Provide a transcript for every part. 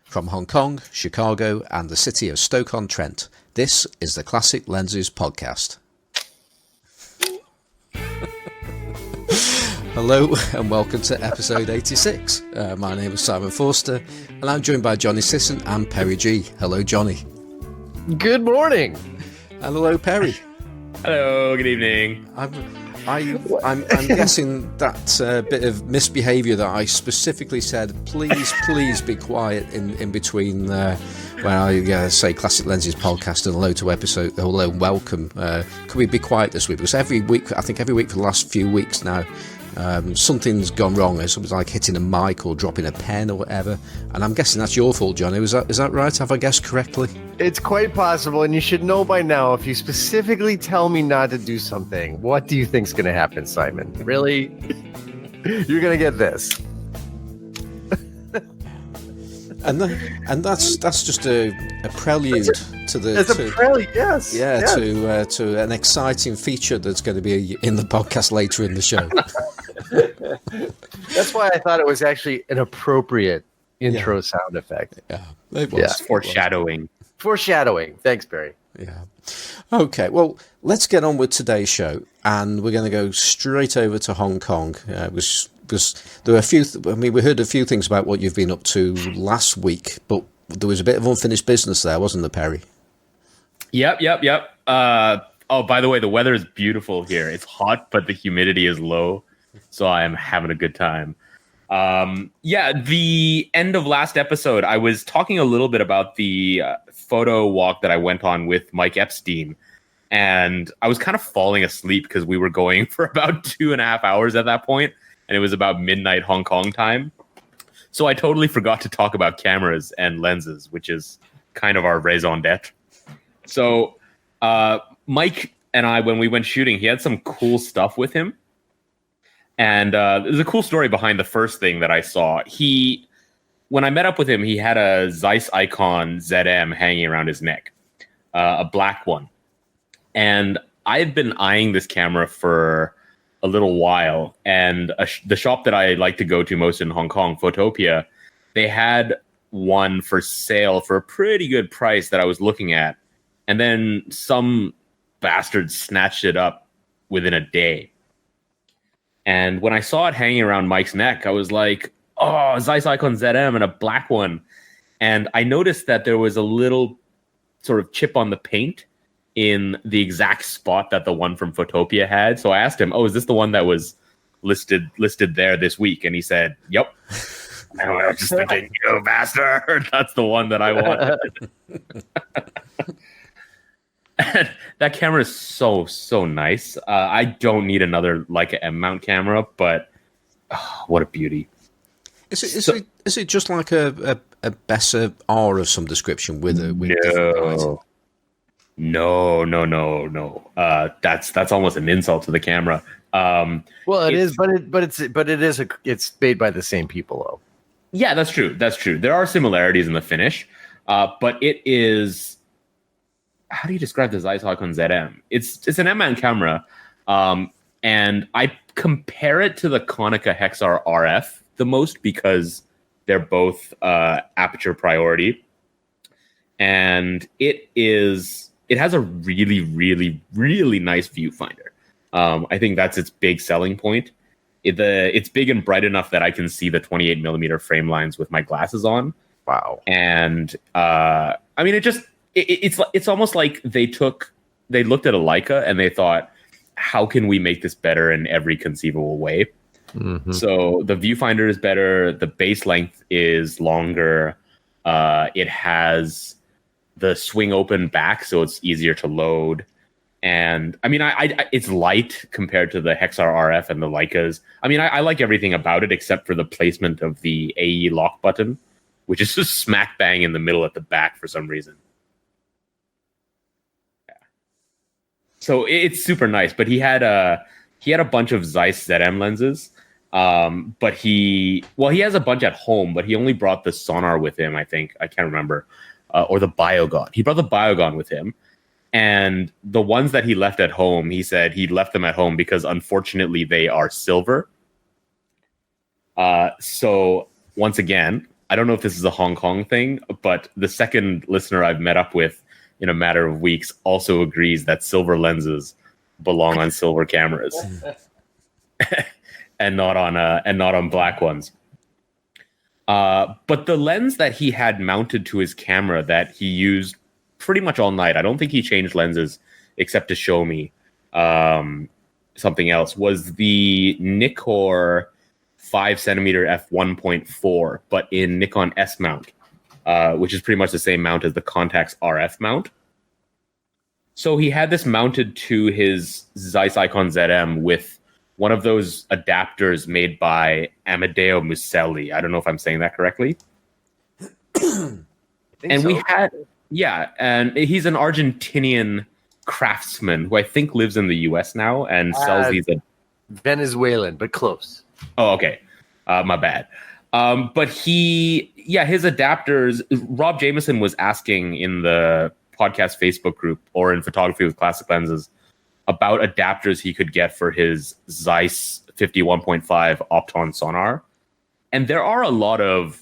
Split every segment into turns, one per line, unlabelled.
From Hong Kong, Chicago, and the city of Stoke-on-Trent, this is the Classic Lenses Podcast. Hello and welcome to episode 86. My name is Simon Forster and I'm joined by Johnny Sisson and Perry G. Hello, Johnny.
Good morning.
And hello, Perry.
Hello, good evening.
I'm guessing that bit of misbehaviour that I specifically said, please be quiet in between when I say Classic Lenses Podcast and hello, welcome. Could we be quiet this week? Because every week for the last few weeks now, something's gone wrong. It's something like hitting a mic or dropping a pen or whatever. And I'm guessing that's your fault, Johnny. Is that right? Have I guessed correctly?
It's quite possible, and you should know by now, if you specifically tell me not to do something, what do you think's going to happen, Simon? Really? You're going to get this.
and that's just a prelude to the...
It's a prelude, yes.
Yeah,
yes.
To an exciting feature that's going to be in the podcast later in the show.
That's why I thought it was actually an appropriate intro sound effect.
Yeah, it was.
Yeah.
Foreshadowing.
Foreshadowing. Thanks, Barry.
Yeah. Okay, well, let's get on with today's show, and we're going to go straight over to Hong Kong. Because there were we heard a few things about what you've been up to last week, but there was a bit of unfinished business there, wasn't there, Perry?
Yep. Oh, by the way, the weather is beautiful here. It's hot, but the humidity is low, so I am having a good time. The end of last episode, I was talking a little bit about the photo walk that I went on with Mike Epstein, and I was kind of falling asleep because we were going for about 2.5 hours at that point, and it was about midnight Hong Kong time. So I totally forgot to talk about cameras and lenses, which is kind of our raison d'etre. So Mike and I, when we went shooting, he had some cool stuff with him. And there's a cool story behind the first thing that I saw. When I met up with him, he had a Zeiss Icon ZM hanging around his neck, a black one. And I've been eyeing this camera for a little while. And the shop that I like to go to most in Hong Kong, Photopia, they had one for sale for a pretty good price that I was looking at. And then some bastard snatched it up within a day. And when I saw it hanging around Mike's neck, I was like, oh, Zeiss Icon ZM and a black one. And I noticed that there was a little sort of chip on the paint in the exact spot that the one from Photopia had. So I asked him, oh, is this the one that was listed there this week? And he said, yep. And I was just thinking, you bastard, that's the one that I wanted. And that camera is so nice. I don't need another Leica M mount camera, but what a beauty!
Is it just like a Bessa R of some description with
No. That's almost an insult to the camera.
Well, it's made by the same people, though.
Yeah, that's true. There are similarities in the finish, but it is. How do you describe the Zeiss Icon ZM? It's an M-mount camera, and I compare it to the Konica Hexar RF the most because they're both aperture priority, and it has a really nice viewfinder. I think that's its big selling point. It's big and bright enough that I can see the 28 millimeter frame lines with my glasses on.
Wow!
And I mean, it's almost like they looked at a Leica and they thought, how can we make this better in every conceivable way? Mm-hmm. So the viewfinder is better. The base length is longer. It has the swing open back, so it's easier to load. And I mean, it's light compared to the Hexar RF and the Leicas. I mean, I like everything about it except for the placement of the AE lock button, which is just smack bang in the middle at the back for some reason. So it's super nice, but he had a bunch of Zeiss ZM lenses, but he has a bunch at home, but he only brought the Sonar with him. I think I can't remember, or the Biogon. He brought the Biogon with him, and the ones that he left at home, he said he left them at home because unfortunately they are silver. So once again, I don't know if this is a Hong Kong thing, but the second listener I've met up with in a matter of weeks also agrees that silver lenses belong on silver cameras and not on black ones. But the lens that he had mounted to his camera that he used pretty much all night, I don't think he changed lenses except to show me something else, was the Nikkor 5cm f1.4, but in Nikon S mount, which is pretty much the same mount as the Contax RF mount. So he had this mounted to his Zeiss Icon ZM with one of those adapters made by Amedeo Muselli. I don't know if I'm saying that correctly. And we had, and he's an Argentinian craftsman who I think lives in the US now and sells these.
Venezuelan, but close.
Oh, okay. My bad. But his adapters, Rob Jameson was asking in the podcast Facebook group or in Photography with Classic Lenses about adapters he could get for his Zeiss 51.5 Opton sonar. And there are a lot of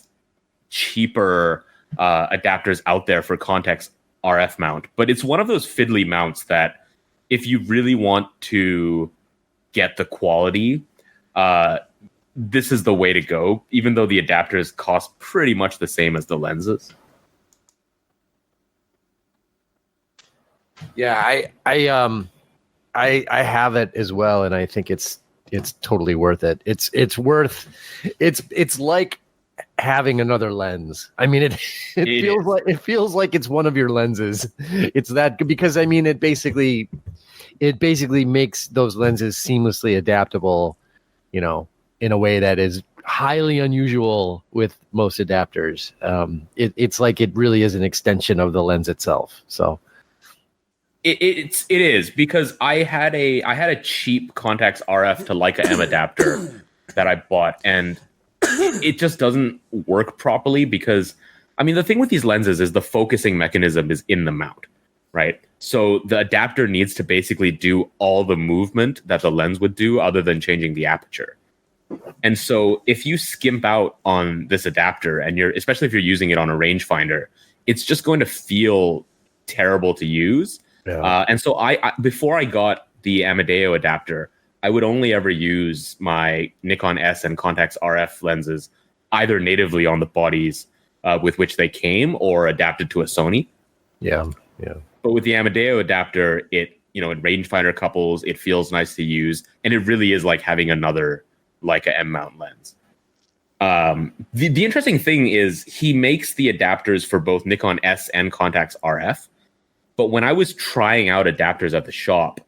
cheaper adapters out there for Contax RF mount, but it's one of those fiddly mounts that if you really want to get the quality, this is the way to go, even though the adapters cost pretty much the same as the lenses.
Yeah, I have it as well, and I think it's totally worth it. It's like having another lens. I mean, it feels like it's one of your lenses. It's that, because I mean, it basically makes those lenses seamlessly adaptable, you know, in a way that is highly unusual with most adapters. It's like it really is an extension of the lens itself. So
it is, because I had a cheap Contax RF to Leica M adapter that I bought, and it just doesn't work properly because, I mean, the thing with these lenses is the focusing mechanism is in the mount, right? So the adapter needs to basically do all the movement that the lens would do other than changing the aperture. And so if you skimp out on this adapter, and especially if you're using it on a rangefinder, it's just going to feel terrible to use. Yeah. And so I before I got the Amedeo adapter, I would only ever use my Nikon S and Contax RF lenses either natively on the bodies with which they came or adapted to a Sony.
Yeah.
But with the Amedeo adapter, in rangefinder couples, it feels nice to use, and it really is like having another Leica M mount lens. The interesting thing is he makes the adapters for both Nikon S and Contax RF, but when I was trying out adapters at the shop,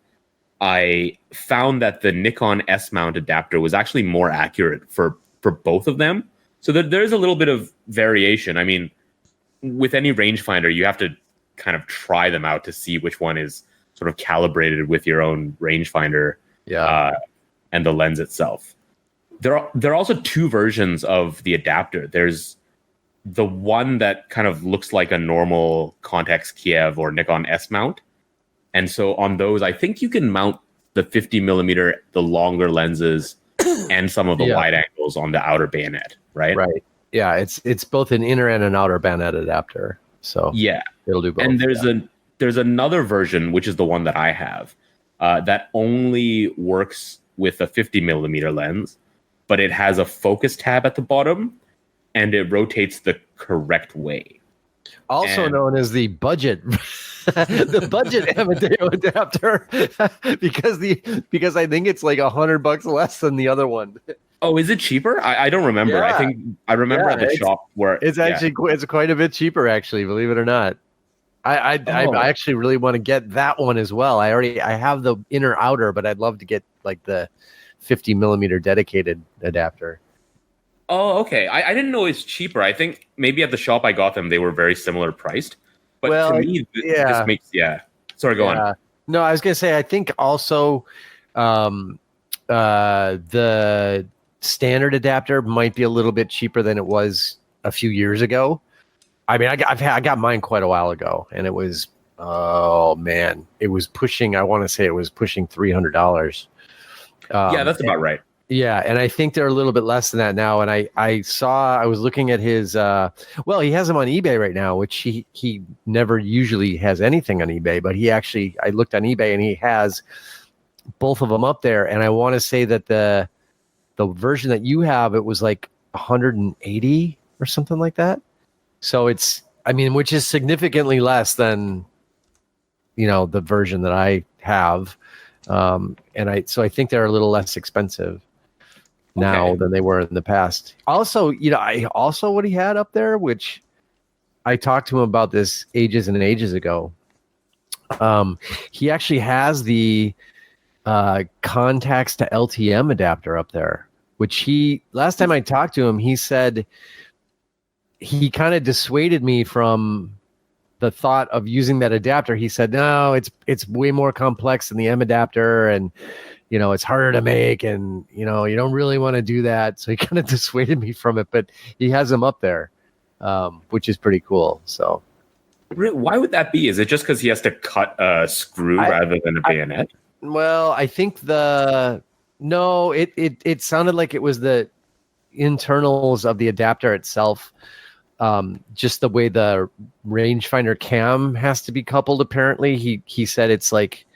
I found that the Nikon S mount adapter was actually more accurate for both of them. So there's a little bit of variation. I mean, with any rangefinder, you have to kind of try them out to see which one is sort of calibrated with your own rangefinder and the lens itself. There are also two versions of the adapter. There's the one that kind of looks like a normal Contax Kiev or Nikon S mount. And so on those, I think you can mount the 50 millimeter, the longer lenses, and some of the wide angles on the outer bayonet, right?
Right. Yeah, it's both an inner and an outer bayonet adapter. So
yeah,
it'll do both.
And there's another version, which is the one that I have, that only works with a 50 millimeter lens, but it has a focus tab at the bottom, and it rotates the correct way.
Also known as the budget, the budget Amedeo adapter, because I think it's like $100 less than the other one.
Oh, is it cheaper? I don't remember. Yeah. I think I remember at the shop where
it's actually it's quite a bit cheaper, actually. Believe it or not, I actually really want to get that one as well. I have the inner outer, but I'd love to get like the 50 millimeter dedicated adapter.
Oh, okay. I didn't know it's cheaper. I think maybe at the shop I got them, they were very similar priced. But to me, this makes Sorry, go on.
No, I was gonna say I think also the standard adapter might be a little bit cheaper than it was a few years ago. I mean, I got mine quite a while ago, and it was it was pushing. I want to say it was pushing $300.
Yeah, that's about right.
Yeah, and I think they're a little bit less than that now. And I was looking at his he has them on eBay right now, which he never usually has anything on eBay, but I looked on eBay and he has both of them up there. And I want to say that the version that you have, it was like 180 or something like that. So which is significantly less than, the version that I have. So I think they're a little less expensive now than they were in the past. Also, what he had up there, which I talked to him about this ages and ages ago. He actually has the Contax to LTM adapter up there, which last time I talked to him, he said he kind of dissuaded me from the thought of using that adapter. He said, no, it's way more complex than the M adapter, and it's harder to make, and you don't really want to do that. So he kind of dissuaded me from it, but he has them up there, which is pretty cool. So
why would that be? Is it just because he has to cut a screw rather than a bayonet?
I think it sounded like it was the internals of the adapter itself. Just the way the rangefinder cam has to be coupled. Apparently, he said it's like,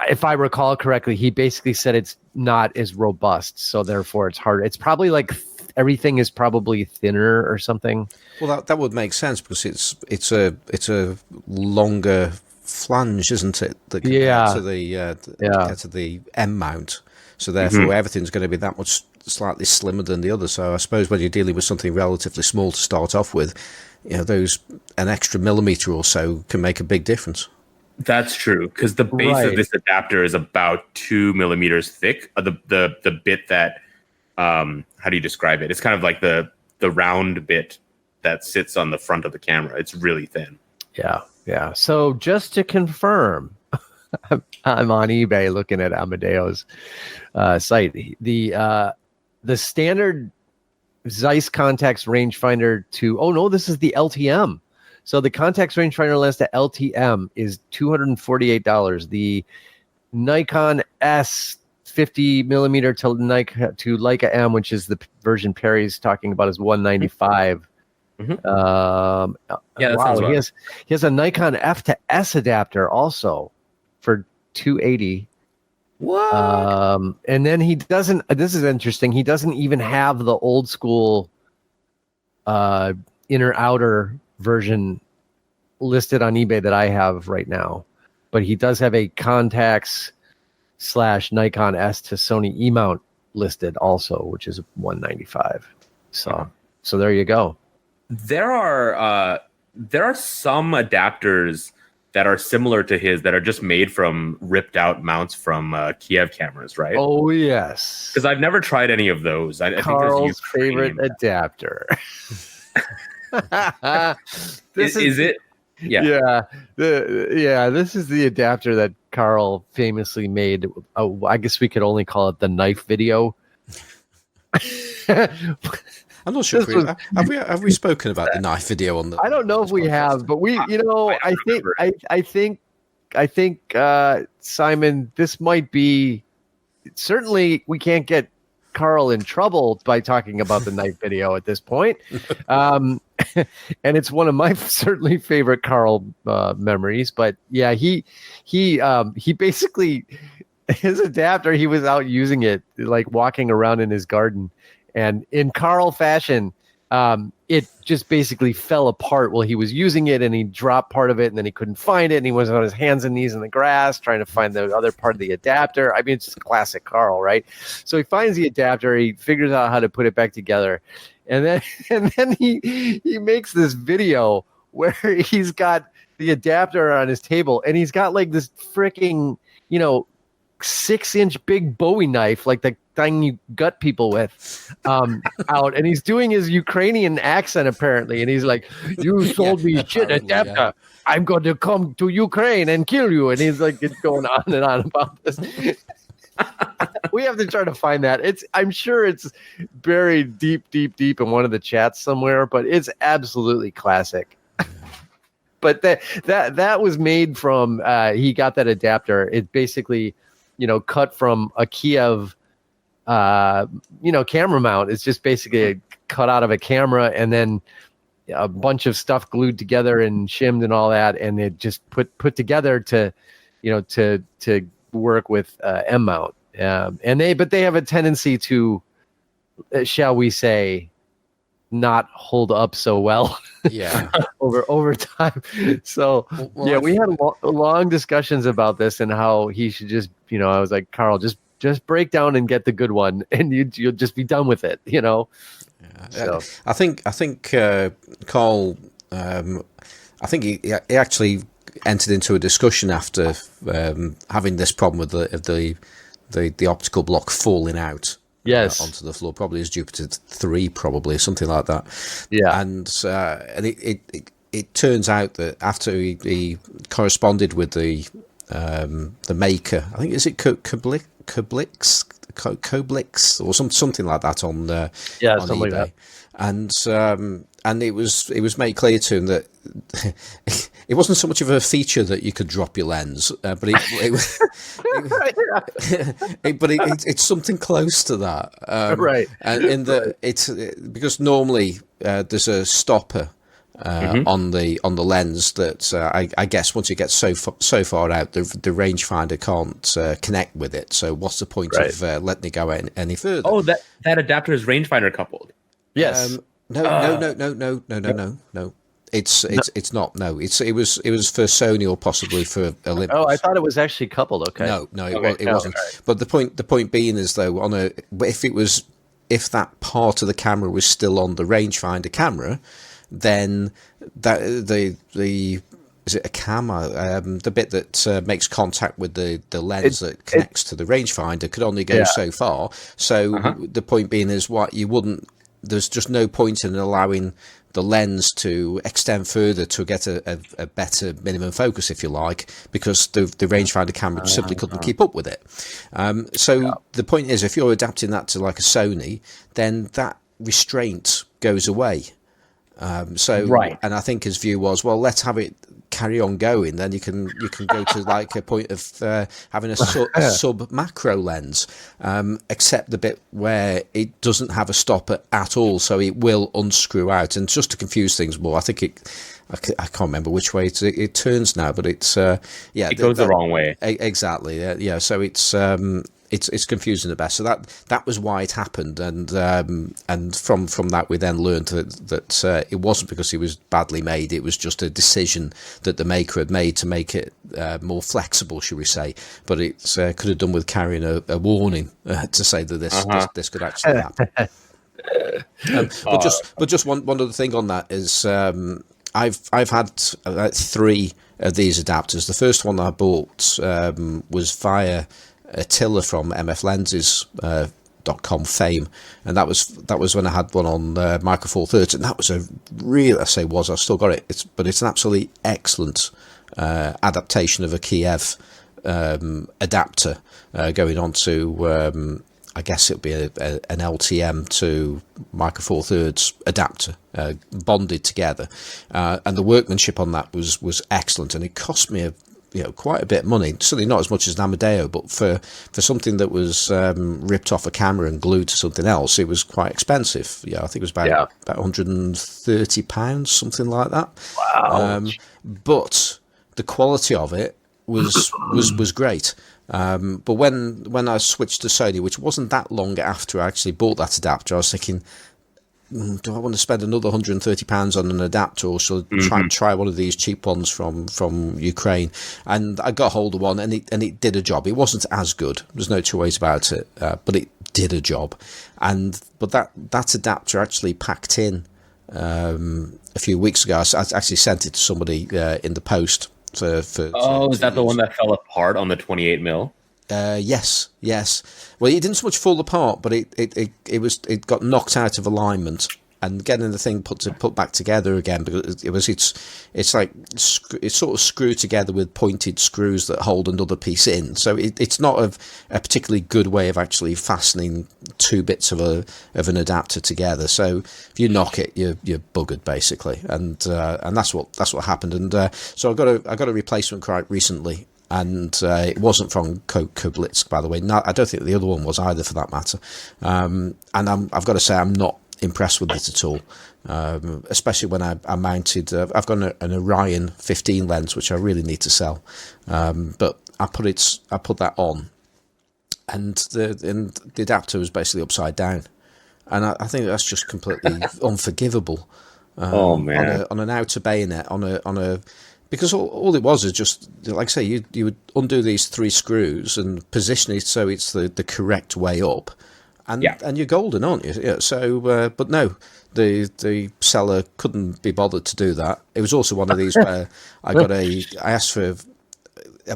if I recall correctly, he basically said it's not as robust, so therefore it's harder. It's probably like everything is probably thinner or something.
Well, that would make sense because it's a longer flange, isn't it? To the M mount. So therefore, everything's going to be that much slightly slimmer than the other. So I suppose when you're dealing with something relatively small to start off with, an extra millimeter or so can make a big difference.
That's true, because the base of this adapter is about 2 millimeters thick. The bit that, how do you describe it? It's kind of like the round bit that sits on the front of the camera. It's really thin.
Yeah. So just to confirm, I'm on eBay looking at Amadeo's site. The standard Zeiss Contax rangefinder this is the LTM. So the Contax rangefinder lens to LTM is $248. The Nikon S 50 millimeter to Leica M, which is the version Perry's talking about, is $195.
That sounds right.
He has a Nikon F to S adapter also for $280.
What?
And then he doesn't. This is interesting. He doesn't even have the old school inner outer version listed on eBay that I have right now, but he does have a Contax / Nikon S to Sony E mount listed also, which is $195. So there you go.
There are some adapters that are similar to his that are just made from ripped out mounts from Kiev cameras, right?
Oh, yes.
Because I've never tried any of those. I
Carl's favorite adapter.
Is it? Yeah.
This is the adapter that Karl famously made. I guess we could only call it the knife video.
I'm not sure. Have we spoken about the knife video on the?
I don't know if we have, but I think Simon, this might be. Certainly, we can't get Karl in trouble by talking about the knife video at this point, and it's one of my certainly favorite Karl memories. But yeah, he basically, his adapter, he was out using it, like walking around in his garden. And in Karl fashion, it just basically fell apart while he was using it, and he dropped part of it, and then he couldn't find it, and he was on his hands and knees in the grass trying to find the other part of the adapter. I mean, it's just classic Karl, right? So he finds the adapter, he figures out how to put it back together, and then he makes this video where he's got the adapter on his table, and he's got like this freaking, 6-inch big Bowie knife, like the thing you gut people with, out, and he's doing his Ukrainian accent apparently, and he's like, "You sold me shit adapter. Yeah. I'm going to come to Ukraine and kill you." And he's like, it's going on and on about this. We have to try to find that. I'm sure it's buried deep in one of the chats somewhere, but it's absolutely classic. But that was made from. He got that adapter. It basically, cut from a Kiev camera mount. It's just basically a cut out of a camera and then a bunch of stuff glued together and shimmed and all that, and it just put together to work with M mount. But they have a tendency to, shall we say, not hold up so well.
Yeah.
over time. So we had long discussions about this and how he should just, I was like, Karl, just break down and get the good one, and you'll just be done with it. Yeah. So.
I think Karl. I think he actually entered into a discussion after having this problem with the optical block falling out.
Yes,
onto the floor, probably as Jupiter 3, probably something like that.
Yeah,
and it turns out that after he corresponded with the maker, I think is it Koblix or something like that on on
something
eBay.
Like that.
And it was made clear to him that it wasn't so much of a feature that you could drop your lens, but it's something close to that,
right?
And in that it's because normally there's a stopper on the lens that I guess once you get so far out, the rangefinder can't connect with it. So what's the point of letting it go any further?
Oh, that adapter is rangefinder coupled.
Yes.
No. It's not. No, it was for Sony or possibly for Olympus.
Oh, I thought it was actually coupled. Okay.
No, it wasn't. Right. But the point being is though, if that part of the camera was still on the rangefinder camera, then that the is it a camera? The bit that makes contact with the lens that connects to the rangefinder could only go so far. So the point being is you wouldn't. There's just no point in allowing the lens to extend further to get a better minimum focus, if you like, because the rangefinder camera simply couldn't keep up with it. The point is, if you're adapting that to like a Sony, then that restraint goes away. And I think his view was, well, let's have it carry on going, then you can go to like a point of having a sub macro lens, except the bit where it doesn't have a stopper at all, so it will unscrew out. And just to confuse things more, I think I can't remember which way it turns now, but it's it
goes the wrong way.
Exactly. Yeah. So it's confusing at best. So that was why it happened, and from that we then learned that it wasn't because it was badly made. It was just a decision that the maker had made to make it more flexible, should we say? But it could have done with carrying a warning to say that this could actually happen. But just one other thing on that is I've had 3 of these adapters. The first one I bought was via Attila from mflenses.com fame, and that was when I had one on Micro Four Thirds, and that was a real. I've still got it. It's an absolutely excellent adaptation of a Kiev adapter going on to. I guess it'll be an LTM to Micro Four Thirds adapter bonded together, and the workmanship on that was excellent, and it cost me quite a bit of money. Certainly not as much as an Amadeo, but for something that was ripped off a camera and glued to something else, it was quite expensive. I think it was about £130, something like that.
Wow!
But the quality of it was great. But when I switched to Sony, which wasn't that long after I actually bought that adapter, I was thinking, do I want to spend another £130 on an adapter, or should I try one of these cheap ones from Ukraine? And I got hold of one, and it did a job. It wasn't as good. There's no two ways about it, but it did a job. But that adapter actually packed in a few weeks ago. I actually sent it to somebody in the post. Is
that the one that fell apart on the 28mm?
Yes. Well, it didn't so much fall apart, but it got knocked out of alignment, and getting the thing put back together again, because it's sort of screwed together with pointed screws that hold another piece in. So it's not a particularly good way of actually fastening 2 bits of an adapter together. So if you knock it, you're buggered basically, and that's what happened. And so I got a replacement quite recently. And it wasn't from Koblitsk, by the way. No, I don't think the other one was either, for that matter. And I've got to say, I'm not impressed with it at all. Especially when I mounted. I've got an Orion 15 lens, which I really need to sell. But I put that on, and the adapter was basically upside down, and I think that's just completely unforgivable.
Oh man!
On an outer bayonet, on a. Because all it was is just, like I say, you would undo these 3 screws and position it so it's the correct way up, and you're golden, aren't you? Yeah. So, but no, the seller couldn't be bothered to do that. It was also one of these where I asked for,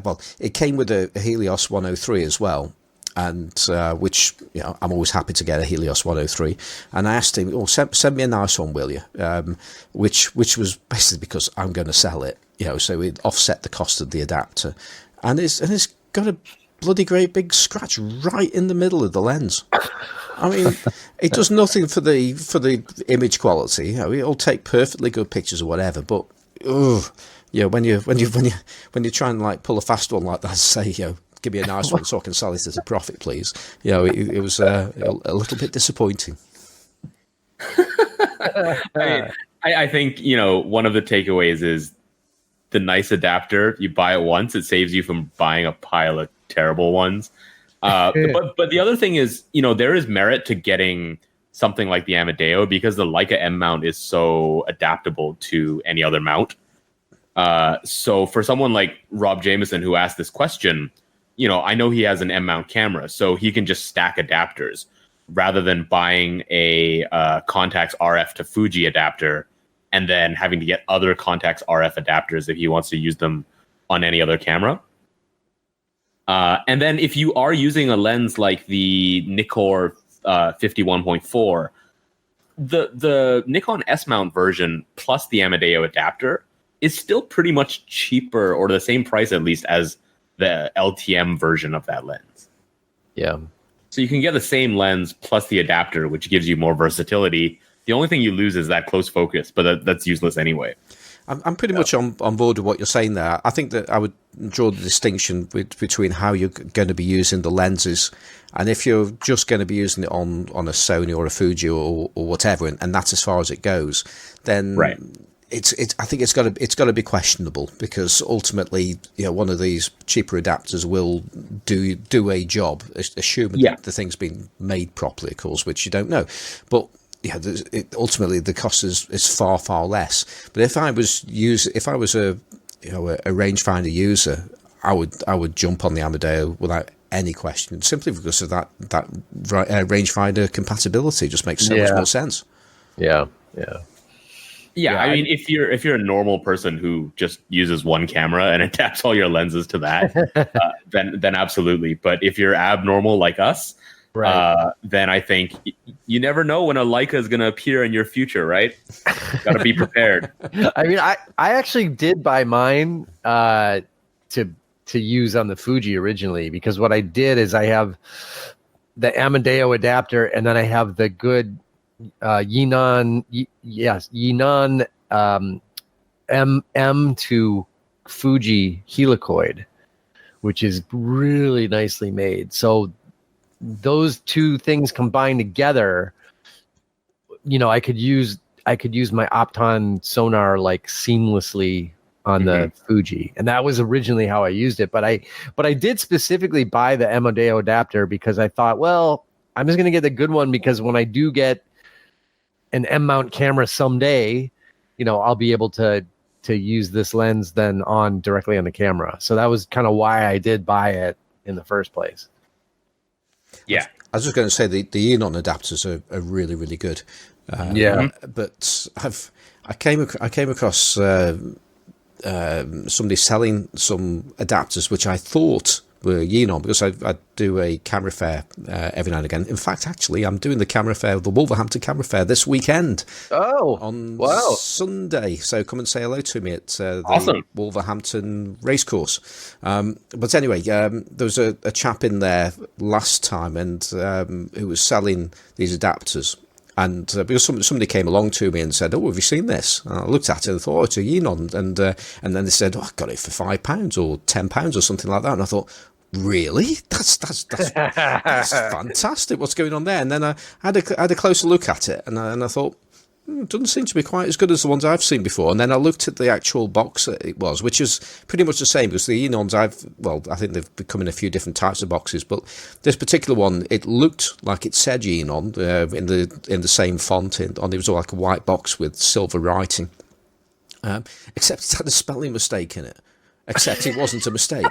well, it came with a Helios 103 as well. And which, I'm always happy to get a Helios 103. And I asked him, send me a nice one, will you? Which was basically because I'm going to sell it, so it offset the cost of the adapter. And it's got a bloody great big scratch right in the middle of the lens. I mean, it does nothing for the image quality. It'll take perfectly good pictures or whatever, but when you try and like pull a fast one like that, say, give me a nice one so I can sell it as a profit, please. It was a little bit disappointing.
I think, one of the takeaways is the nice adapter, you buy it once, it saves you from buying a pile of terrible ones. But the other thing is, there is merit to getting something like the Amadeo because the Leica M mount is so adaptable to any other mount. So for someone like Rob Jameson who asked this question, I know he has an M mount camera, so he can just stack adapters rather than buying a Contax RF to Fuji adapter and then having to get other Contax RF adapters if he wants to use them on any other camera. And then if you are using a lens like the Nikkor 51.4, the Nikon S mount version plus the Amadeo adapter is still pretty much cheaper, or the same price at least, as the LTM version of that lens.
Yeah.
So you can get the same lens plus the adapter, which gives you more versatility. The only thing you lose is that close focus, but that's useless anyway.
I'm pretty much on board with what you're saying there. I think that I would draw the distinction between how you're going to be using the lenses, and if you're just going to be using it on a Sony or a Fuji or whatever, and that's as far as it goes, then
right.
I think it's got to be questionable, because ultimately, one of these cheaper adapters will do a job, assuming that the thing's been made properly, of course, which you don't know. But ultimately the cost is far, far less. But if I was a rangefinder user, I would jump on the Amadeo without any question, simply because of that rangefinder compatibility. Just makes so much more sense.
Yeah.
I mean, if you're a normal person who just uses one camera and adapts all your lenses to that, then absolutely. But if you're abnormal like us, right, then I think you never know when a Leica is going to appear in your future, right? Got to be prepared.
I mean, I actually did buy mine to use on the Fuji originally, because what I did is I have the Amadeo adapter, and then I have the good Yinon M to Fuji helicoid, which is really nicely made. So those two things combined together, I could use my Opton sonar like seamlessly on the Fuji, and that was originally how I used it. But I did specifically buy the Amadeo adapter because I thought, well, I'm just going to get the good one, because when I do get an M mount camera someday, I'll be able to use this lens then directly on the camera. So that was kind of why I did buy it in the first place.
Yeah,
I was just going to say the Enon adapters are really, really good. But I came across somebody selling some adapters which I thought were Enon, because I do a camera fair every now and again. In fact, actually, I'm doing the camera fair, the Wolverhampton Camera Fair, this weekend. On Sunday. So come and say hello to me at the Wolverhampton Racecourse. But anyway, there was a chap in there last time, and who was selling these adapters. because somebody came along to me and said, "Oh, have you seen this?" And I looked at it and thought, "Oh, it's a Yenon," and then they said, "Oh, I got it for £5 or £10 or something like that," and I thought, really? That's fantastic. What's going on there? And then I had a closer look at it, and I thought, it doesn't seem to be quite as good as the ones I've seen before. And then I looked at the actual box that it was, which is pretty much the same, because the Enons I think they've become in a few different types of boxes, but this particular one, it looked like it said Enon in the same font. It was all like a white box with silver writing, except it had a spelling mistake in it. Except it wasn't a mistake.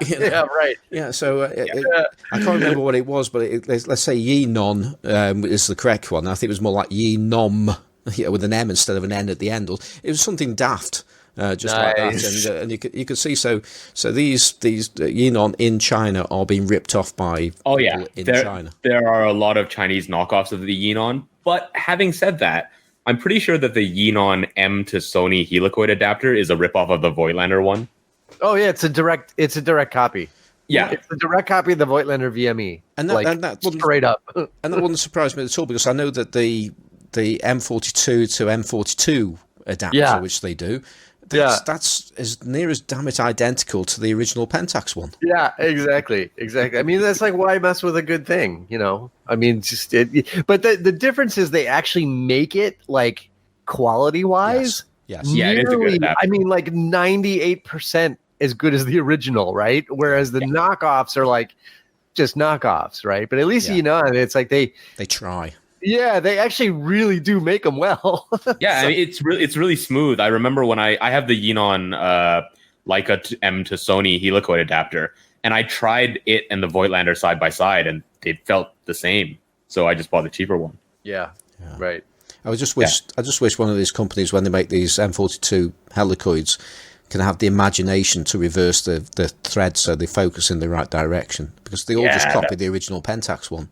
Yeah, right.
Yeah, so I can't remember what it was, but let's say Yenon is the correct one. I think it was more like Yenom, with an M instead of an N at the end. It was something daft, just like that. And you could see, so these Yenon in China are being ripped off by people in China.
There are a lot of Chinese knockoffs of the Yenon, but having said that, I'm pretty sure that the Yenon M to Sony helicoid adapter is a ripoff of the Voigtlander one.
Oh yeah, it's a direct copy.
Yeah,
it's a direct copy of the Voigtlander VME,
and that
straight up.
And that wouldn't surprise me at all, because I know that the M42 to M42 adapter, which they do, that's as near as damn it identical to the original Pentax one.
Yeah, exactly. I mean, that's like, why mess with a good thing, you know? I mean, but the difference is they actually make it like quality wise.
Yes.
Yeah, it is a good adapter.
I mean, like 98% as good as the original, right? Whereas the knockoffs are like just knockoffs, right? But at least it's like they
try.
Yeah, they actually really do make them well.
Yeah, I mean, it's really smooth. I remember when I have the Yenon Leica M to Sony helicoid adapter, and I tried it and the Voigtlander side by side, and it felt the same. So I just bought the cheaper one.
Yeah. Right.
I just wish one of these companies, when they make these M42 helicoids, can have the imagination to reverse the thread so they focus in the right direction, because they all just copy the original Pentax one,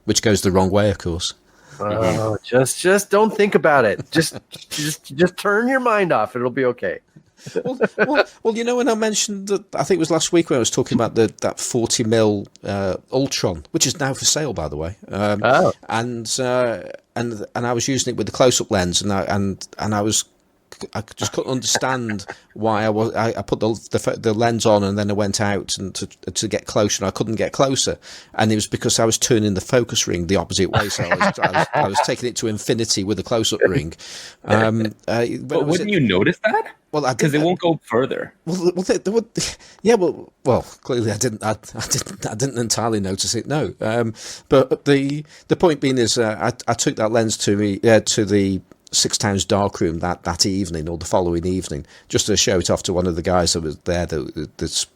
which goes the wrong way, of course.
Oh, just don't think about it. Just turn your mind off. It'll be okay.
Well, you know, when I mentioned that, I think it was last week when I was talking about that 40mm Ultron, which is now for sale, by the way. And I was using it with the close-up lens, and I just couldn't understand why I put the lens on and then I went out and to get closer, and I couldn't get closer, and it was because I was turning the focus ring the opposite way, so I was taking it to infinity with the close-up ring.
But wouldn't you notice that?
Well,
because it won't go further.
Well, clearly I didn't entirely notice it. No, but the point being is, I took that lens to the 6 Towns darkroom that evening or the following evening, just to show it off to one of the guys that was there that's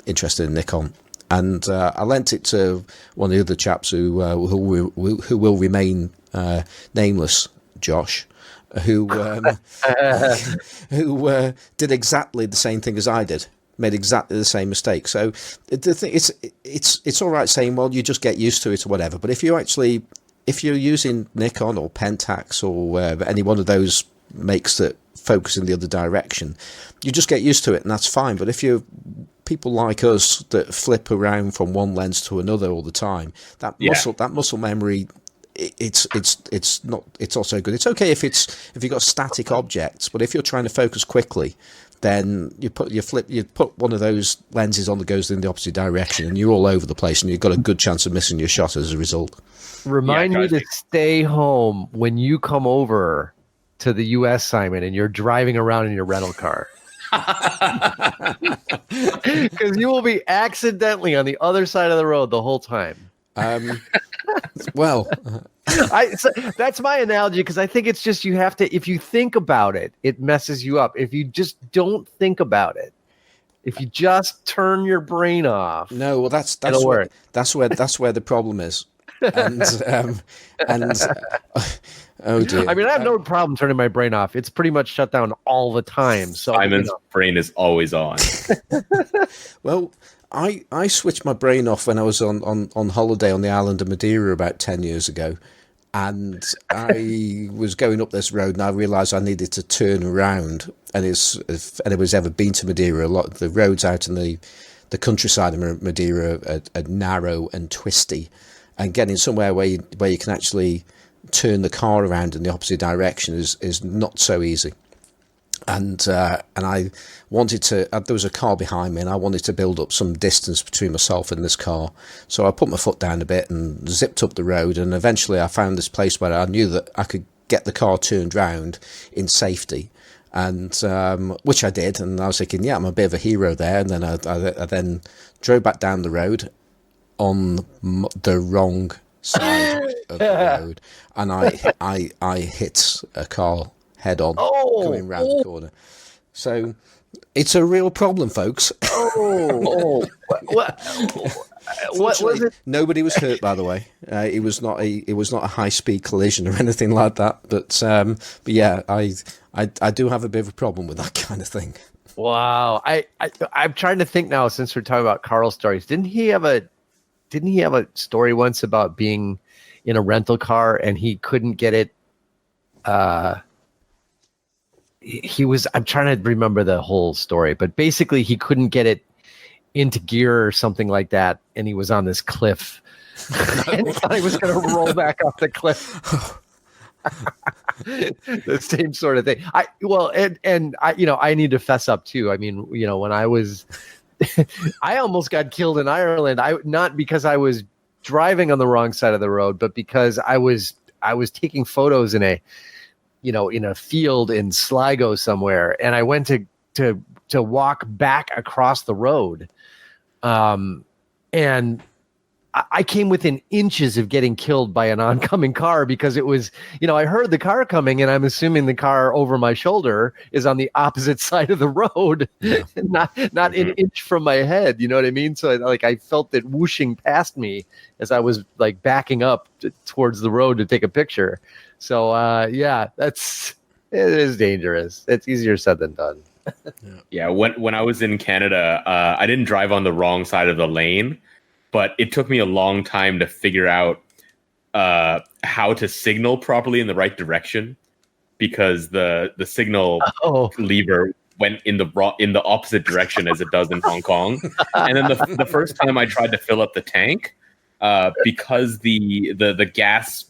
interested in Nikon, and I lent it to one of the other chaps who will remain nameless, Josh, who did exactly the same thing as I did, made exactly the same mistake. So the thing, it's all right saying, well, you just get used to it or whatever, but if you're using Nikon or Pentax or any one of those makes that focus in the other direction, you just get used to it, and that's fine. But if you're people like us that flip around from one lens to another all the time, that muscle memory, it's also good. It's okay if you've got static objects, but if you're trying to focus quickly, then you put one of those lenses on that goes in the opposite direction, and you're all over the place, and you've got a good chance of missing your shot as a result.
Remind me to stay home when you come over to the U.S., Simon, and you're driving around in your rental car. Because you will be accidentally on the other side of the road the whole time. That's my analogy, because I think it's just, you have to, if you think about it, it messes you up. If you just don't think about it, if you just turn your brain off,
no, well, that's where the problem is. And oh dear.
I mean, I have no problem turning my brain off. It's pretty much shut down all the time. So
Simon's brain is always on.
Well, I switched my brain off when I was on holiday on the island of Madeira about 10 years ago, and I was going up this road and I realised I needed to turn around. And if anybody's ever been to Madeira, a lot of the roads out in the countryside of Madeira are narrow and twisty. And getting somewhere where you can actually turn the car around in the opposite direction is not so easy. And I wanted to, there was a car behind me, and I wanted to build up some distance between myself and this car. So I put my foot down a bit and zipped up the road, and eventually I found this place where I knew that I could get the car turned round in safety, and which I did. And I was thinking, yeah, I'm a bit of a hero there. And then I then drove back down the road on the wrong side of the road, and I hit a car head on coming round the corner. So it's a real problem, folks.
What was it?
Nobody was hurt, by the way. It was not a high speed collision or anything like that. But yeah, I do have a bit of a problem with that kind of thing.
Wow, I'm trying to think now, since we're talking about Karl stories. Didn't he have a story once about being in a rental car and he couldn't get it? I'm trying to remember the whole story, but basically he couldn't get it into gear or something like that, and he was on this cliff and he thought he was going to roll back off the cliff. The same sort of thing. I need to fess up too. I mean, when I was, I almost got killed in Ireland. Not because I was driving on the wrong side of the road, but because I was taking photos in a field in Sligo somewhere, and I went to walk back across the road, and I came within inches of getting killed by an oncoming car, because it was, I heard the car coming, and I'm assuming the car over my shoulder is on the opposite side of the road, not an inch from my head. You know what I mean? So I felt it whooshing past me as I was like backing up towards the road to take a picture. So it is dangerous. It's easier said than done.
Yeah, when I was in Canada, I didn't drive on the wrong side of the lane, but it took me a long time to figure out how to signal properly in the right direction, because the signal lever went in the opposite direction as it does in Hong Kong. And then the first time I tried to fill up the tank, because the gas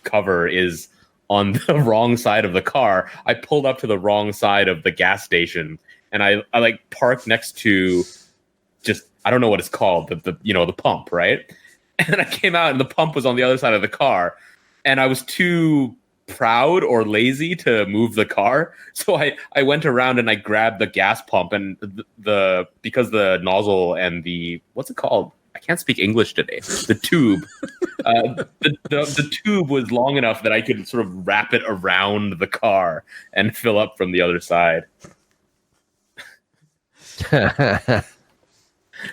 cover is on the wrong side of the car, I pulled up to the wrong side of the gas station, and I like parked next to, just, I don't know what it's called, the pump, right? And I came out and the pump was on the other side of the car, and I was too proud or lazy to move the car. So I went around and I grabbed the gas pump, and because the nozzle and what's it called? I can't speak English today. The tube, the tube was long enough that I could sort of wrap it around the car and fill up from the other side.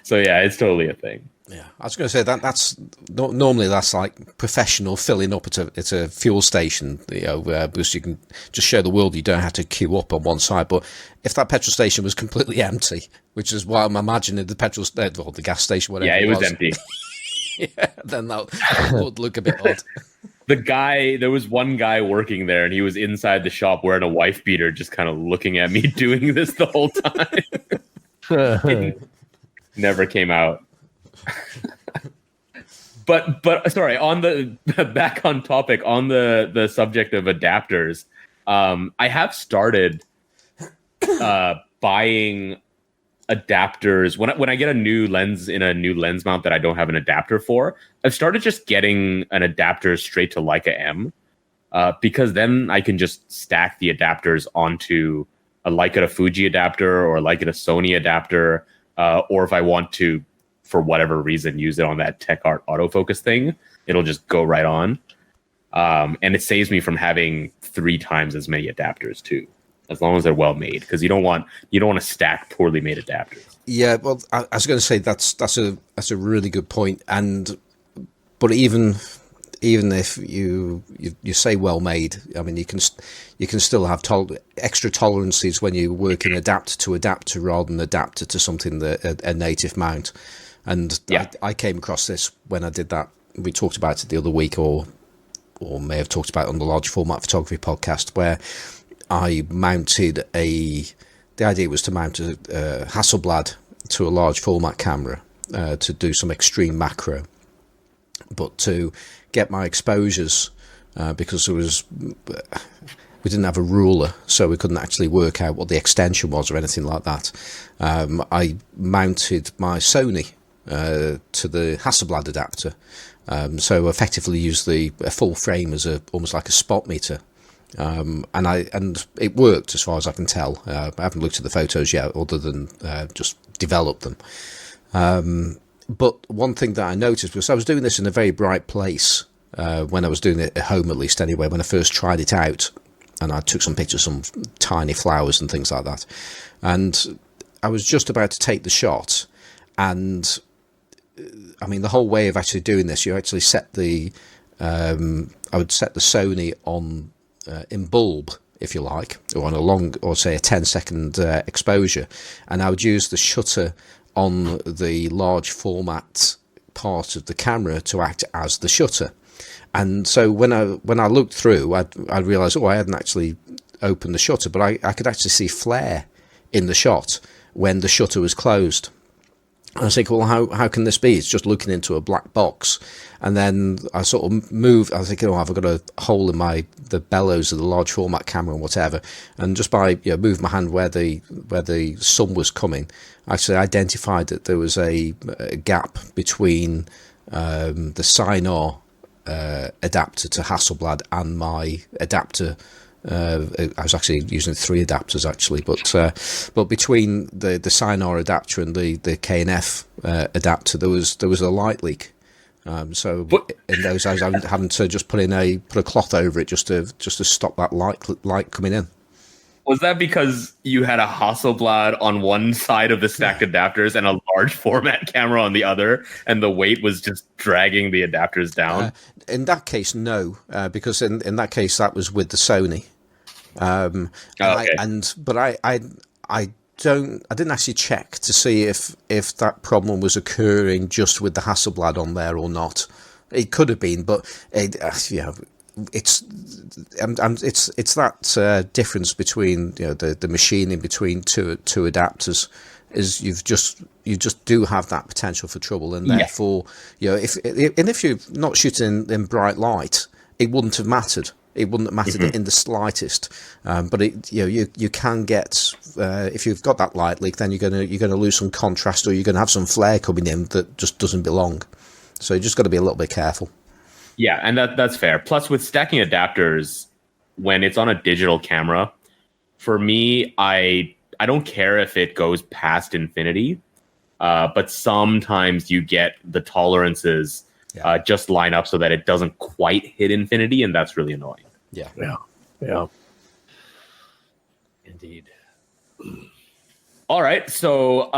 So yeah, it's totally a thing.
Yeah, I was going to say that's normally that's like professional filling up at a fuel station, because you can just show the world you don't have to queue up on one side. But if that petrol station was completely empty, which is what I'm imagining the the gas station, whatever.
Yeah, it was empty.
Yeah, then that would look a bit odd.
There was one guy working there, and he was inside the shop wearing a wife beater, just kind of looking at me doing this the whole time. It never came out. But sorry, on back on topic, on the subject of adapters, I have started buying adapters when I get a new lens in a new lens mount that I don't have an adapter for. I've started just getting an adapter straight to Leica M, because then I can just stack the adapters onto a Leica to Fuji adapter or a Leica to Sony adapter, or if I want to, for whatever reason, use it on that Tech Art autofocus thing, it'll just go right on. And it saves me from having 3 times as many adapters too, as long as they're well made, because you don't want to stack poorly made adapters. Yeah,
well, I was going to say that's a really good point. But even if you say well made, I mean, you can still have extra tolerances when you work in adapter to adapter rather than adapter to something that a native mount. And yeah. I came across this when I did that. We talked about it the other week, or may have talked about it on the large format photography podcast, where I mounted the idea was to mount a Hasselblad to a large format camera to do some extreme macro, but to get my exposures because we didn't have a ruler, so we couldn't actually work out what the extension was or anything like that. I mounted my Sony to the Hasselblad adapter, so effectively used a full frame as almost like a spot meter. And it worked as far as I can tell. I haven't looked at the photos yet, other than just developed them. But one thing that I noticed was I was doing this in a very bright place when I was doing it at home, at least anyway, when I first tried it out. And I took some pictures of some tiny flowers and things like that. And I was just about to take the shot. And I mean, the whole way of actually doing this, you actually set I would set the Sony on in bulb, if you like, or on a long, or say a 10-second exposure. And I would use the shutter on the large format part of the camera to act as the shutter. And so when I looked through, I realised, I hadn't actually opened the shutter, but I could actually see flare in the shot when the shutter was closed. And I was thinking, well, how can this be? It's just looking into a black box. And then I sort of moved. I was thinking, I've got a hole in the bellows of the large format camera and whatever. And just by moving my hand where the sun was coming, I actually identified that there was a gap between the Sinar adapter to Hasselblad and my adapter. I was actually using 3 adapters actually, but between the Sinar adapter and the KNF adapter, there was a light leak. So in those, I was having to just put a cloth over it just to stop that light coming in.
Was that because you had a Hasselblad on one side of the stacked adapters and a large format camera on the other, and the weight was just dragging the adapters down?
In that case, no, because in that case, that was with the Sony.
Okay.
I didn't actually check to see if that problem was occurring just with the Hasselblad on there or not. It could have been, but it's that difference between the machining between two adapters is you just do have that potential for trouble, and therefore if you're not shooting in bright light, it wouldn't have mattered. It wouldn't have mattered in the slightest, but you can get if you've got that light leak, then you're gonna lose some contrast, or you're gonna have some flare coming in that just doesn't belong. So you just got to be a little bit careful.
Yeah, and that's fair. Plus, with stacking adapters, when it's on a digital camera, for me, I don't care if it goes past infinity, but sometimes you get the tolerances just line up so that it doesn't quite hit infinity, and that's really annoying.
Yeah. Indeed.
All right, so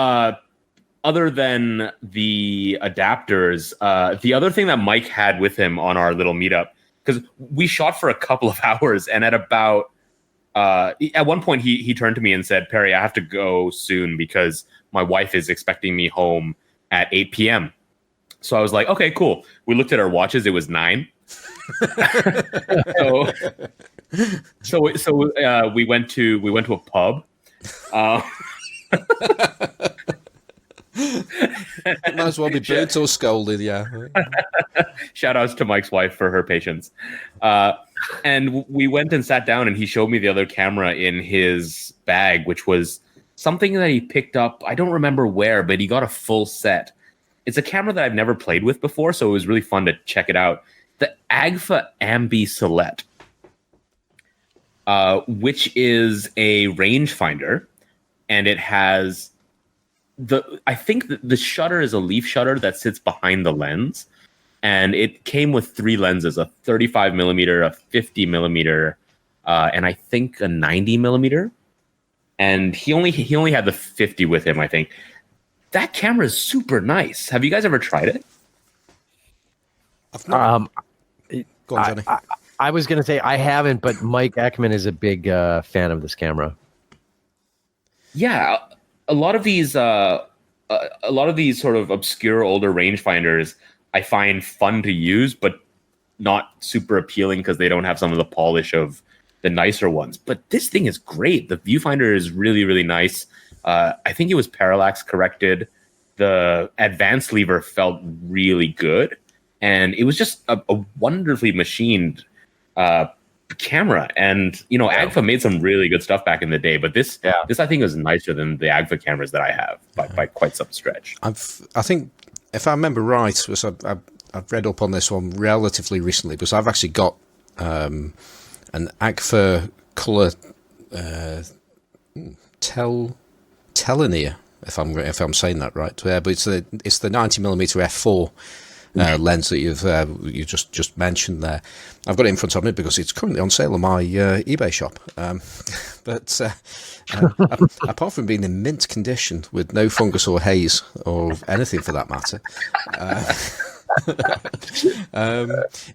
other than the adapters, the other thing that Mike had with him on our little meetup, because we shot for a couple of hours, and at one point he turned to me and said, "Perry, I have to go soon because my wife is expecting me home at 8 p.m. So I was like, okay, cool. We looked at our watches. It was 9. so we went to a pub.
Might as well be burnt or scolded, yeah.
Shout outs to Mike's wife for her patience. And we went and sat down, and he showed me the other camera in his bag, which was something that he picked up. I don't remember where, but he got a full set. It's a camera that I've never played with before, so it was really fun to check it out. The Agfa Ambi Ssilette, which is a rangefinder, and it has I think the shutter is a leaf shutter that sits behind the lens, and it came with 3 lenses: a 35 millimeter, a 50 millimeter, and I think a 90 millimeter. And he only had the 50 with him, I think. That camera is super nice. Have you guys ever tried it?
Go on, Johnny.
I was going to say I haven't, but Mike Eckman is a big fan of this camera.
Yeah, a lot of these sort of obscure older rangefinders I find fun to use, but not super appealing because they don't have some of the polish of the nicer ones. But this thing is great. The viewfinder is really, really nice. I think it was parallax corrected. The advanced lever felt really good, and it was just a wonderfully machined camera. And Agfa made some really good stuff back in the day, but this I think is nicer than the Agfa cameras that I have by quite some stretch.
I think if I remember right, was I've read up on this one relatively recently, because I've actually got an Agfa color tellinear, if I'm saying that right. But it's the 90mm f4 lens that you just mentioned there. I've got it in front of me because it's currently on sale on my eBay shop. But apart from being in mint condition with no fungus or haze or anything for that matter,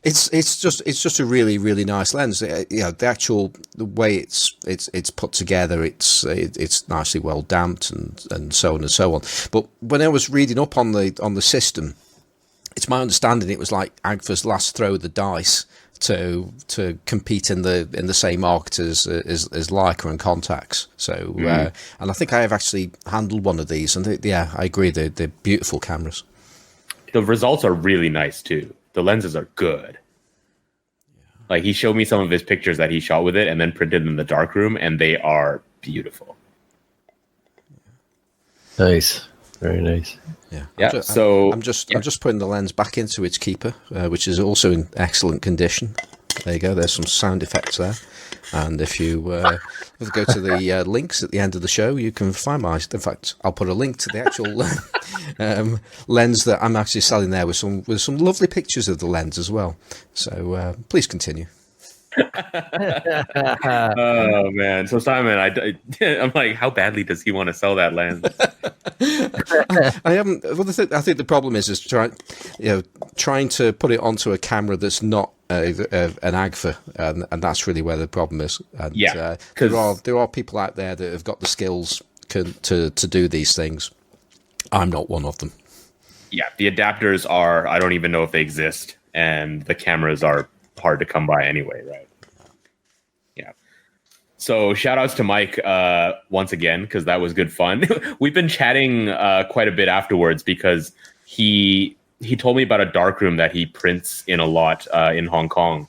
it's just a really, really nice lens. The way it's put together, it's nicely well damped and so on and so on. But when I was reading up on the system, it's my understanding it was like Agfa's last throw of the dice to compete in the same market as Leica and Contax. So and I think I have actually handled one of these, and I agree, they're beautiful cameras.
The results are really nice too. The lenses are good. Like, he showed me some of his pictures that he shot with it and then printed in the darkroom, and they are beautiful.
Nice, very nice.
Yeah.
I'm just putting the lens back into its keeper, which is also in excellent condition. There you go. There's some sound effects there. And if you go to the links at the end of the show, you can find in fact, I'll put a link to the actual lens that I'm actually selling there with some lovely pictures of the lens as well. So please continue.
Oh man! So Simon, I'm like, how badly does he want to sell that lens?
I haven't. Well, I think the problem is trying to put it onto a camera that's not an Agfa, and that's really where the problem is. And, there are people out there that have got the skills to do these things. I'm not one of them.
Yeah, the adapters are. I don't even know if they exist, and the cameras are hard to come by anyway, right? Yeah. So shout outs to Mike once again, because that was good fun. We've been chatting quite a bit afterwards, because he told me about a darkroom that he prints in a lot in Hong Kong.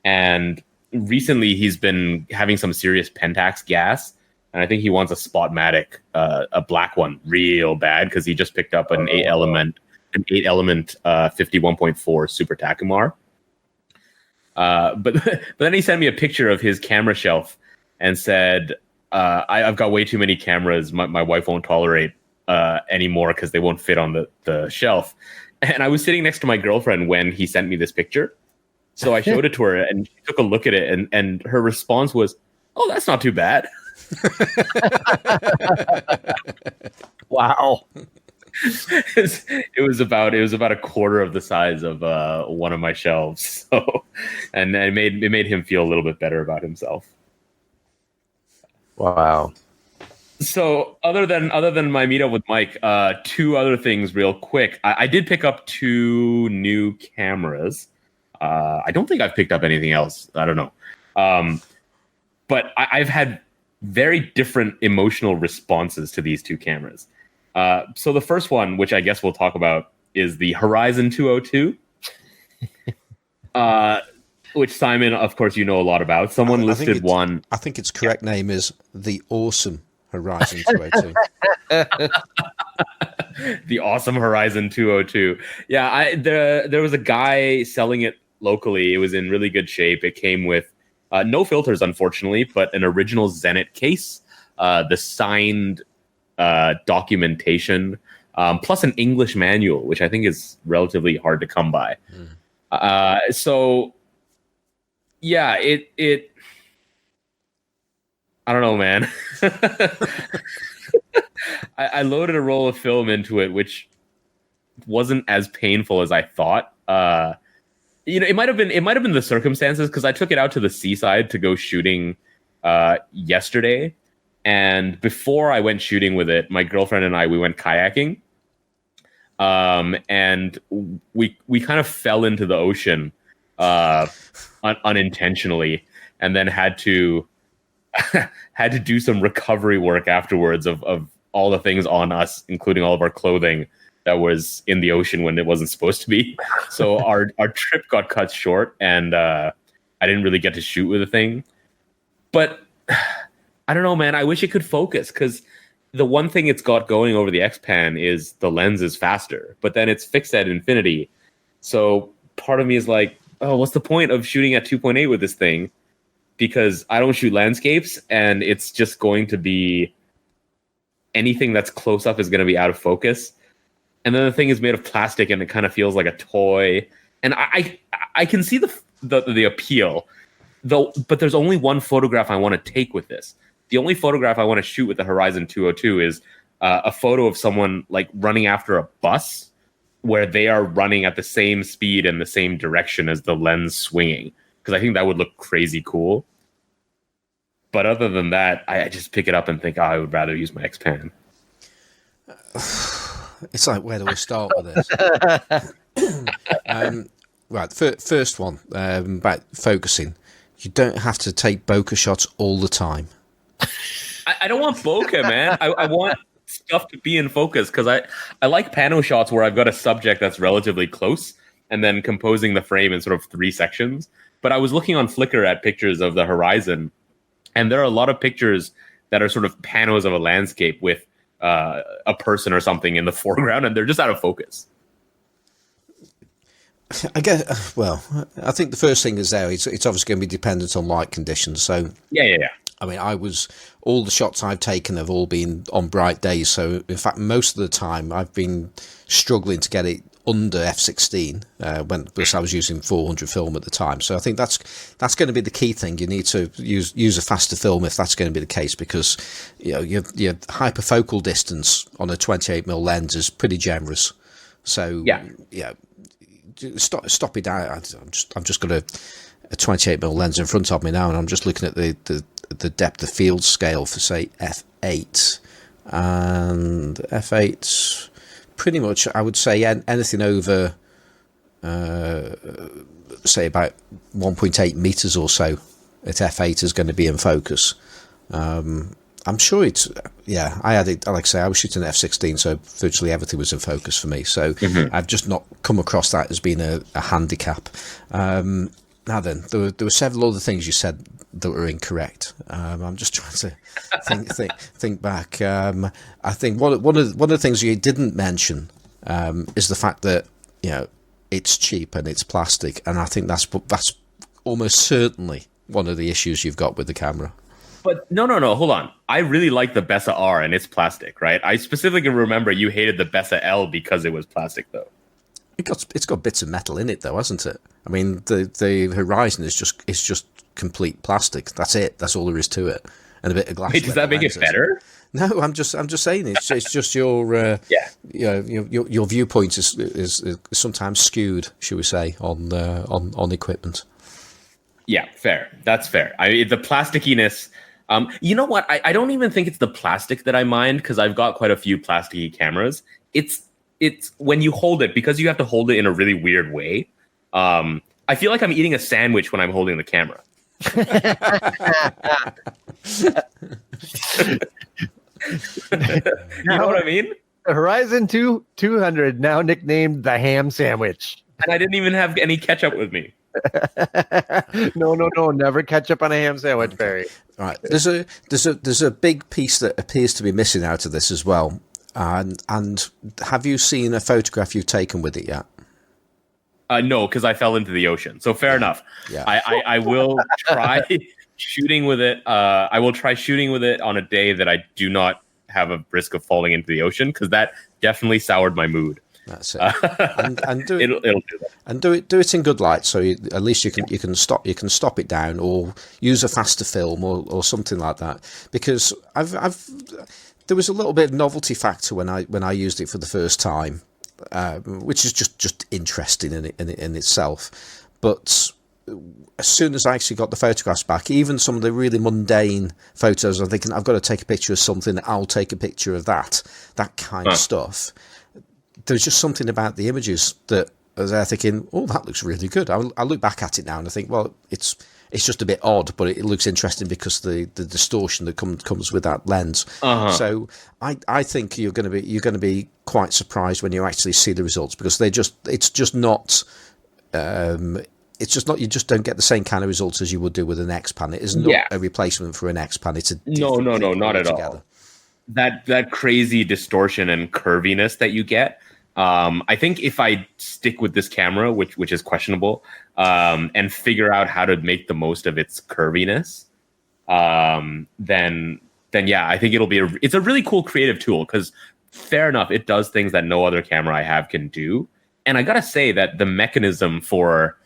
And recently he's been having some serious Pentax gas, and I think he wants a Spotmatic, a black one, real bad, because he just picked up an 8-element 51.4 Super Takumar. But then he sent me a picture of his camera shelf and said, I've got way too many cameras. My wife won't tolerate anymore because they won't fit on the shelf. And I was sitting next to my girlfriend when he sent me this picture. So I showed it to her, and she took a look at it, and her response was, "Oh, that's not too bad."
Wow.
It was about a quarter of the size of one of my shelves. So, and it made him feel a little bit better about himself.
Wow.
So other than my meetup with Mike, two other things real quick. I did pick up 2 new cameras. I don't think I've picked up anything else. I don't know. But I've had very different emotional responses to these 2 cameras. So the first one, which I guess we'll talk about, is the Horizon 202, which Simon, of course, you know a lot about. Someone listed one.
I think its correct name is the Awesome Horizon 202.
The Awesome Horizon 202. Yeah, there was a guy selling it locally. It was in really good shape. It came with no filters, unfortunately, but an original Zenit case, the signed documentation, plus an English manual, which I think is relatively hard to come by. So yeah, it I don't know, man. I loaded a roll of film into it, which wasn't as painful as I thought. It might have been the circumstances, because I took it out to the seaside to go shooting yesterday. And before I went shooting with it, my girlfriend and we went kayaking. And we kind of fell into the ocean unintentionally, and then had to do some recovery work afterwards of all the things on us, including all of our clothing that was in the ocean when it wasn't supposed to be. So our trip got cut short, and I I didn't really get to shoot with the thing. But I don't know, man. I wish it could focus, because the one thing it's got going over the X-Pan is the lens is faster, but then it's fixed at infinity. So part of me is like, oh, what's the point of shooting at 2.8 with this thing? Because I don't shoot landscapes, and it's just going to be anything that's close up is going to be out of focus. And then the thing is made of plastic, and it kind of feels like a toy. And I can see the appeal, though. But there's only one photograph I want to take with this. The only photograph I want to shoot with the Horizon 202 is a photo of someone like running after a bus, where they are running at the same speed and the same direction as the lens swinging, because I think that would look crazy cool. But other than that, I just pick it up and think, I would rather use my X-Pan.
It's like, where do we start with this? Right, first one, about focusing. You don't have to take bokeh shots all the time.
I don't want bokeh, man. I want stuff to be in focus, because I like pano shots where I've got a subject that's relatively close and then composing the frame in sort of 3 sections. But I was looking on Flickr at pictures of the Horizon, and there are a lot of pictures that are sort of panos of a landscape with a person or something in the foreground, and they're just out of focus.
I guess. Well, I think the first thing is there. It's obviously going to be dependent on light conditions. So
yeah.
I mean, all the shots I've taken have all been on bright days. So in fact, most of the time I've been struggling to get it under f/16 because I was using 400 film at the time. So I think that's going to be the key thing. You need to use a faster film if that's going to be the case, because your hyperfocal distance on a 28mm lens is pretty generous. So yeah, stop it down. I'm just got a 28mm lens in front of me now, and I'm just looking at the depth of field scale for, say, f8, and f8's pretty much, I would say, anything over say about 1.8 meters or so at f8 is going to be in focus. I'm sure it's, I had it, like I say, I was shooting at f/16, so virtually everything was in focus for me. So I've just not come across that as being a handicap. Now then, there were several other things you said that were incorrect. I'm just trying to think back. I think one of the things you didn't mention is the fact that it's cheap and it's plastic, and I think that's almost certainly one of the issues you've got with the camera.
But no, hold on. I really like the Bessa R, and it's plastic, right? I specifically remember you hated the Bessa L because it was plastic, though.
It's got bits of metal in it, though, hasn't it? I mean, the Horizon is just complete plastic. That's it. That's all there is to it, and a bit of glass.
Wait, does that make it better?
No, I'm just saying it's just your your viewpoint is sometimes skewed, shall we say, on equipment.
Yeah, fair. That's fair. The plasticiness. You know what? I don't even think it's the plastic that I mind, because I've got quite a few plasticky cameras. It's when you hold it, because you have to hold it in a really weird way. I feel like I'm eating a sandwich when I'm holding the camera. You know what I mean?
The Horizon 200, now nicknamed the ham sandwich.
And I didn't even have any ketchup with me.
No, never ketchup on a ham sandwich, Barry.
All right. There's a big piece that appears to be missing out of this as well. And have you seen a photograph you've taken with it yet?
No, because I fell into the ocean. So fair enough. Yeah. I will try shooting with it. I will try shooting with it on a day that I do not have a risk of falling into the ocean, because that definitely soured my mood.
That's it. And do it.
It'll do that. And
do it in good light, so at least you can stop it down, or use a faster film or something like that. Because there was a little bit of novelty factor when I used it for the first time, which is just interesting in itself. But as soon as I actually got the photographs back, even some of the really mundane photos, I'm thinking, I've got to take a picture of something, I'll take a picture of that kind of stuff. There's just something about the images that I was there thinking, oh, that looks really good. I look back at it now and I think, well, it's just a bit odd, but it looks interesting because the distortion that comes with that lens. So I think you're going to be quite surprised when you actually see the results, because it's just not it's just not, you just don't get the same kind of results as you would do with an X pan. It is not a replacement for an X pan. It's a
no, not at all. That crazy distortion and curviness that you get. I think if I stick with this camera, which is questionable, and figure out how to make the most of its curviness, then yeah, I think it's a really cool creative tool, because fair enough, it does things that no other camera I have can do. And I gotta say that the mechanism for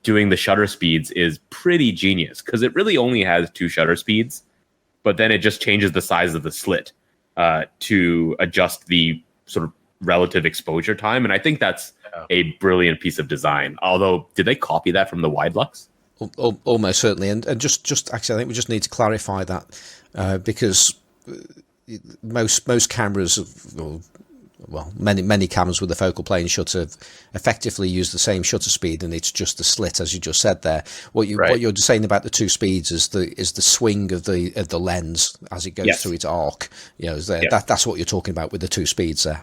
doing the shutter speeds is pretty genius, because it really only has 2 shutter speeds, but then it just changes the size of the slit to adjust the sort of relative exposure time. And I think that's a brilliant piece of design. Although, did they copy that from the wide lux?
Almost certainly. And just actually, I think we just need to clarify that because most cameras, well, many cameras with a focal plane shutter effectively use the same shutter speed, and it's just the slit, as you just said there. What you're saying about the 2 speeds is the swing of the lens as it goes through its arc. That's what you're talking about with the 2 speeds there.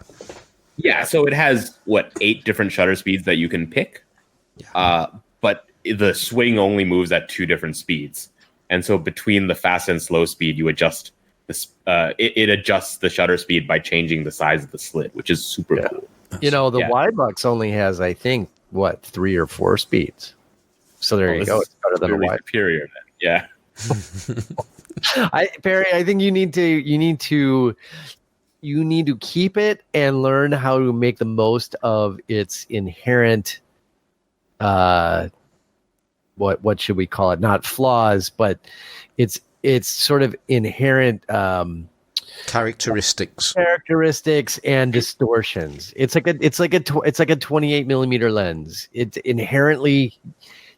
Yeah, so it has 8 different shutter speeds that you can pick, but the swing only moves at 2 different speeds, and so between the fast and slow speed, you adjust. It adjusts the shutter speed by changing the size of the slit, which is super cool.
The wide lux only has, I think, 3 or 4 speeds. So there you go. It's better than a wide.
Superior, then. Yeah.
Perry, I think you need to keep it and learn how to make the most of its inherent what should we call it? Not flaws, but it's sort of inherent
characteristics
and distortions. It's like a 28 millimeter lens. It's inherently,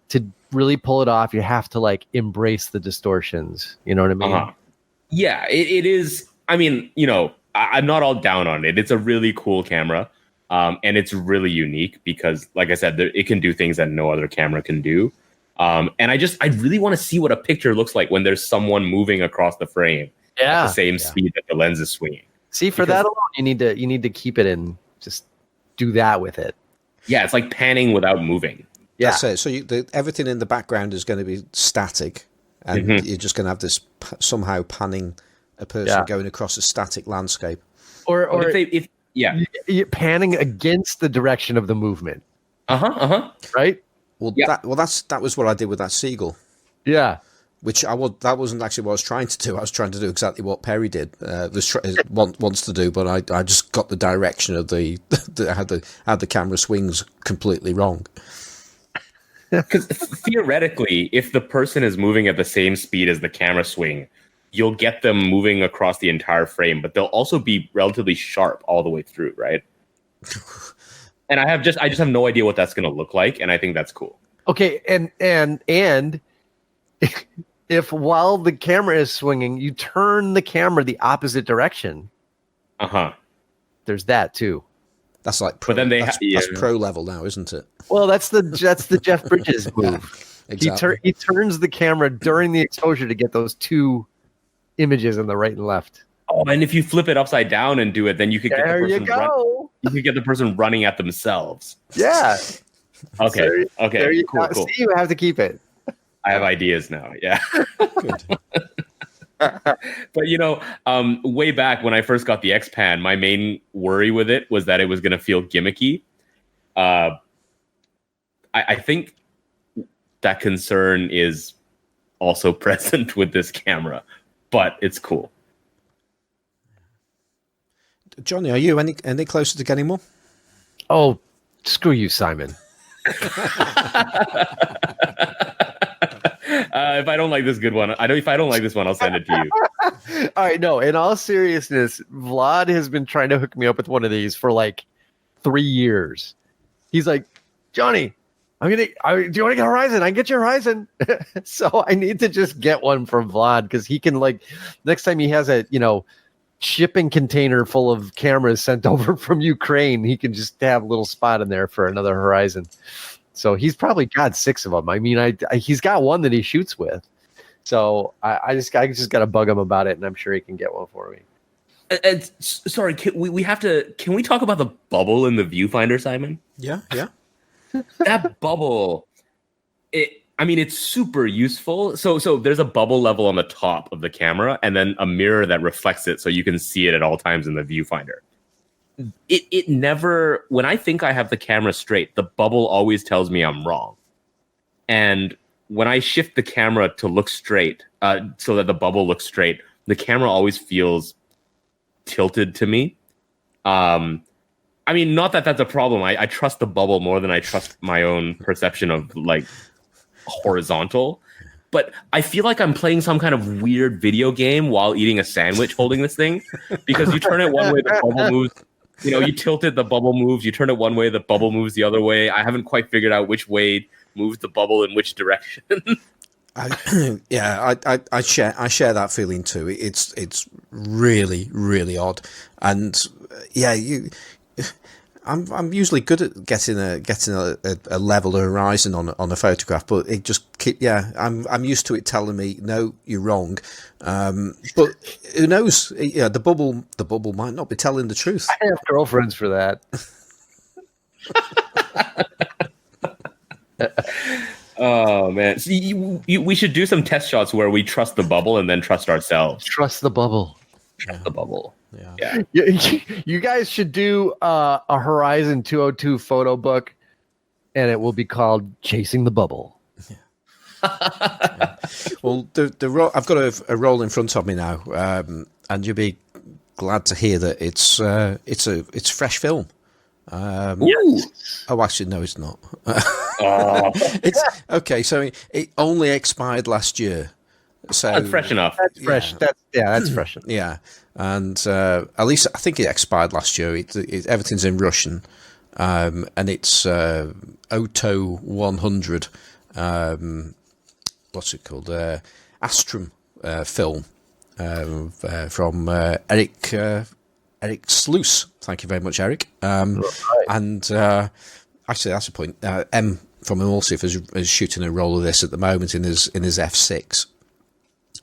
to really pull it off, you have to embrace the distortions. You know what I mean?
Yeah, it is. I mean, I'm not all down on it. It's a really cool camera, and it's really unique because, like I said, it can do things that no other camera can do. And I really want to see what a picture looks like when there's someone moving across the frame at the same speed that the lens is swinging.
See, for that alone, you need to keep it and just do that with it.
Yeah, it's like panning without moving.
Yeah. That's it. So everything in the background is going to be static, and you're just going to have this somehow panning a person going across a static landscape.
Or if you're panning against the direction of the movement. Right?
Well, that was what I did with that seagull.
Yeah.
That wasn't actually what I was trying to do. I was trying to do exactly what Perry did, wants to do, but I just got the direction of how the camera swings completely wrong.
Because theoretically, if the person is moving at the same speed as the camera swing, you'll get them moving across the entire frame, but they'll also be relatively sharp all the way through, right? And I just have no idea what that's going to look like, and I think that's cool.
Okay, and if while the camera is swinging, you turn the camera the opposite direction. There's that too.
That's like pro, but then that's pro level now, isn't it?
Well, that's the Jeff Bridges move.
Exactly.
He turns the camera during the exposure to get those 2 images on the right and left.
Oh, and if you flip it upside down and do it, then you could get the person you could get the person running at themselves.
Yeah.
Okay.
There you
cool.
See, you have to keep it.
I have ideas now. Yeah.
Good.
But way back when I first got the X-Pan, my main worry with it was that it was going to feel gimmicky. I think that concern is also present with this camera, but it's cool.
Johnny, are you any closer to getting more?
Oh, screw you, Simon.
If I don't like this good one, if I don't like this one, I'll send it to you.
All right, no. In all seriousness, Vlad has been trying to hook me up with one of these for 3 years. He's like, Johnny, do you want to get Horizon? I can get you Horizon. So I need to just get one from Vlad because he can next time he has a shipping container full of cameras sent over from Ukraine, he can just have a little spot in there for another Horizon. So he's probably got 6 of them. I mean, he's got one that he shoots with. So I just got to bug him about it, and I'm sure he can get one for me.
Sorry, can we talk about the bubble in the viewfinder, Simon?
Yeah.
That bubble It's super useful. So there's a bubble level on the top of the camera and then a mirror that reflects it so you can see it at all times in the viewfinder. It never, when I think I have the camera straight, the bubble always tells me I'm wrong. And when I shift the camera to look straight, so that the bubble looks straight, the camera always feels tilted to me. Not that that's a problem. I trust the bubble more than I trust my own perception of like horizontal, but I feel like I'm playing some kind of weird video game while eating a sandwich holding this thing, because you turn it one way, the bubble moves. You tilt it, the bubble moves. You turn it one way, the bubble moves the other way. I haven't quite figured out which way moves the bubble in which direction.
I share that feeling too. It's really, really odd, and I'm usually good at getting a level horizon on a photograph, but it just I'm used to it telling me no, you're wrong. But who knows? Yeah, the bubble might not be telling the truth.
I have girlfriends for that.
Oh man, we should do some test shots where we trust the bubble and then trust ourselves.
Trust the bubble.
Trust the bubble.
Yeah. You guys should do a Horizon 202 photo book, and it will be called Chasing the Bubble.
Yeah. Well, I've got a roll in front of me now, and you'll be glad to hear that it's fresh film.
Yes.
Oh, actually, no, it's not.
Oh.
It's okay. So it only expired last year. So
that's fresh enough.
That's fresh. That's fresh enough.
Yeah, and at least I think it expired last year. Everything's in Russian, and it's Oto 100. What's it called? Astrum film from Eric Sluice. Thank you very much, Eric.
Right.
And actually, that's a point. M from Emulsive is shooting a roll of this at the moment in his F6.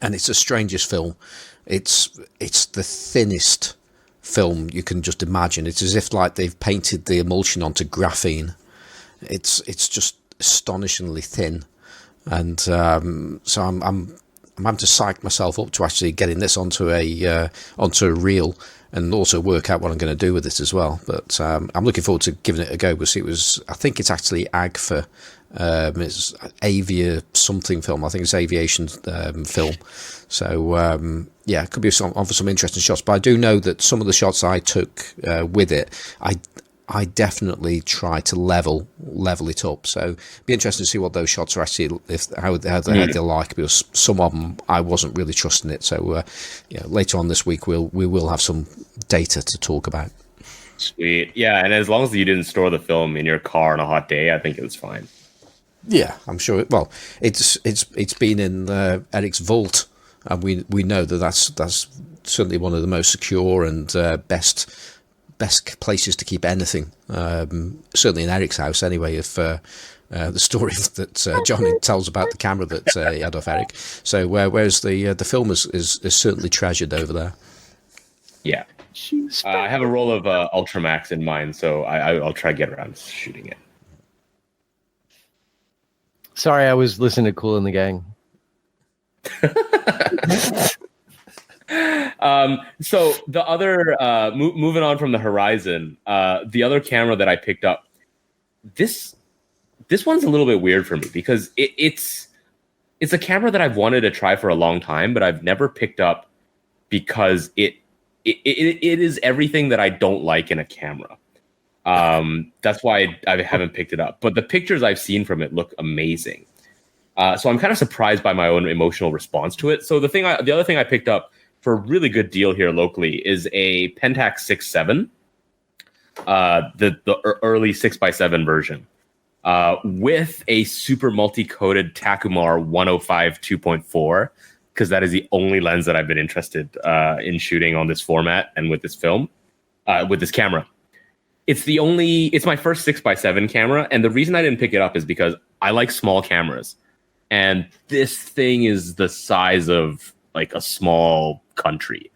And it's the strangest film. It's the thinnest film you can just imagine. It's as if like they've painted the emulsion onto graphene. It's just astonishingly thin, and so I'm having to psych myself up to actually getting this onto a reel, and also work out what I'm going to do with it as well. But I'm looking forward to giving it a go. Because I think it's actually Agfa. It's Avia something film. I think it's aviation film. So it could be some interesting shots. But I do know that some of the shots I took with it, I definitely try to level it up. So it'd be interesting to see what those shots are actually, how they're like, because some of them I wasn't really trusting it. So later on this week we will have some data to talk about.
Sweet, yeah. And as long as you didn't store the film in your car on a hot day, I think it was fine.
Yeah, I'm sure. It's been in Eric's vault, and we know that's certainly one of the most secure and best places to keep anything. Certainly in Eric's house, anyway. If the story that Johnny tells about the camera that he had off Eric. So whereas the film is certainly treasured over there.
Yeah, I have a roll of Ultramax in mind, so I'll try to get around to shooting it.
Sorry, I was listening to Kool and the Gang.
So the other, moving on from the Horizon, the other camera that I picked up, this one's a little bit weird for me because it's a camera that I've wanted to try for a long time, but I've never picked up because it is everything that I don't like in a camera. That's why I haven't picked it up. But the pictures I've seen from it look amazing. So I'm kind of surprised by my own emotional response to it. So the other thing I picked up for a really good deal here locally is a Pentax 6.7, the early 6x7 version, with a super multi-coated Takumar 105 2.4, because that is the only lens that I've been interested in shooting on this format and with this film, with this camera. It's my first 6x7 camera, and the reason I didn't pick it up is because I like small cameras, and this thing is the size of like a small country.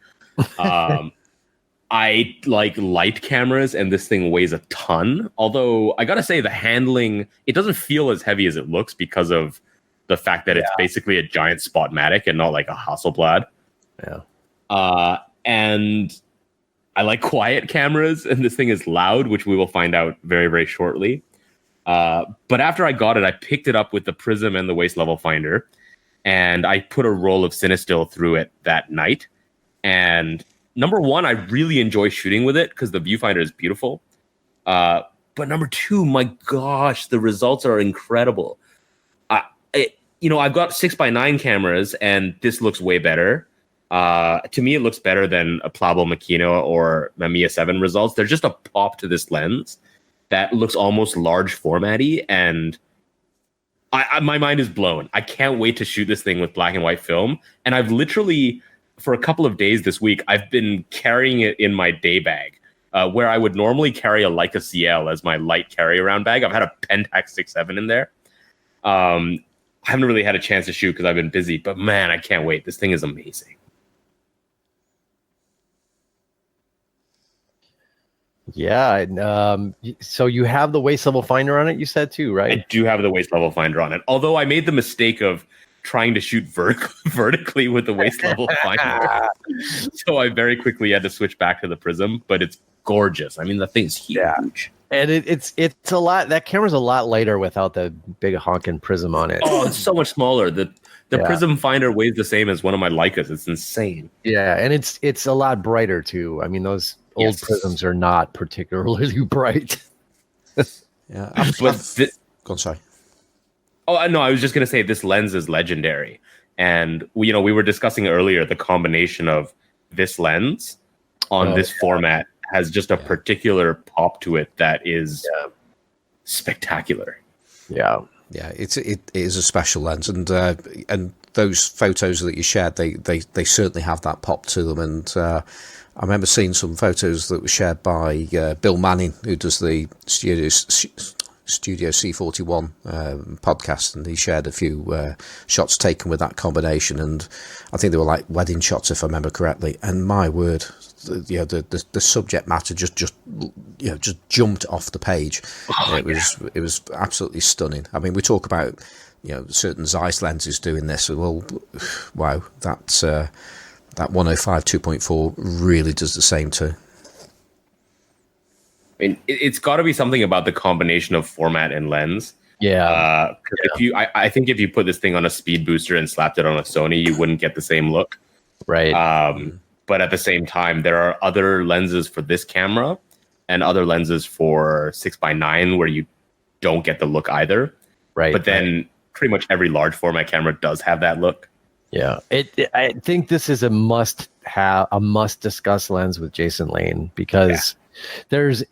I like light cameras, and this thing weighs a ton. Although I gotta say, the handling, it doesn't feel as heavy as it looks because of the fact that it's basically a giant Spotmatic and not like a Hasselblad.
Yeah.
And I like quiet cameras, and this thing is loud, which we will find out very, very shortly. But after I got it, I picked it up with the prism and the waist level finder, and I put a roll of Cinestill through it that night. And number one, I really enjoy shooting with it because the viewfinder is beautiful. But number two, my gosh, the results are incredible. I've got 6x9 cameras, and this looks way better. To me, it looks better than a Plabo Makino or Mamiya 7 results. There's just a pop to this lens that looks almost large formatty, and my mind is blown. I can't wait to shoot this thing with black and white film. And I've literally, for a couple of days this week, I've been carrying it in my day bag, where I would normally carry a Leica CL as my light carry-around bag. I've had a Pentax 6.7 in there. I haven't really had a chance to shoot because I've been busy, but man, I can't wait. This thing is amazing.
Yeah. So you have the waist level finder on it, you said too, right?
I do have the waist level finder on it. Although I made the mistake of trying to shoot vertically with the waist level finder. So I very quickly had to switch back to the prism, but it's gorgeous. I mean, the thing's huge.
Yeah. And it's a lot. That camera's a lot lighter without the big honking prism on it.
Oh, it's so much smaller. The prism finder weighs the same as one of my Leicas. It's insane.
Yeah, and it's a lot brighter too. I mean, those old prisms are not particularly bright.
Yeah,
go
on, sorry.
Oh no, I was just gonna say this lens is legendary, and we were discussing earlier the combination of this lens on this format has just a particular pop to it that is spectacular.
Yeah.
Yeah, it is a special lens, and those photos that you shared, they certainly have that pop to them. And I remember seeing some photos that were shared by Bill Manning, who does the Studio C41 podcast, and he shared a few shots taken with that combination, and I think they were like wedding shots, if I remember correctly. And my word, the subject matter just jumped off the page. It was absolutely stunning. I mean, we talk about certain Zeiss lenses doing this. Well, wow, that 105 2.4 really does the same too.
I mean, it's got to be something about the combination of format and lens.
Yeah.
I think if you put this thing on a speed booster and slapped it on a Sony, you wouldn't get the same look.
Right.
But at the same time, there are other lenses for this camera and other lenses for 6x9 where you don't get the look either.
Right.
But then pretty much every large format camera does have that look.
Yeah. I think this is a must discuss lens with Jason Lane, because there's,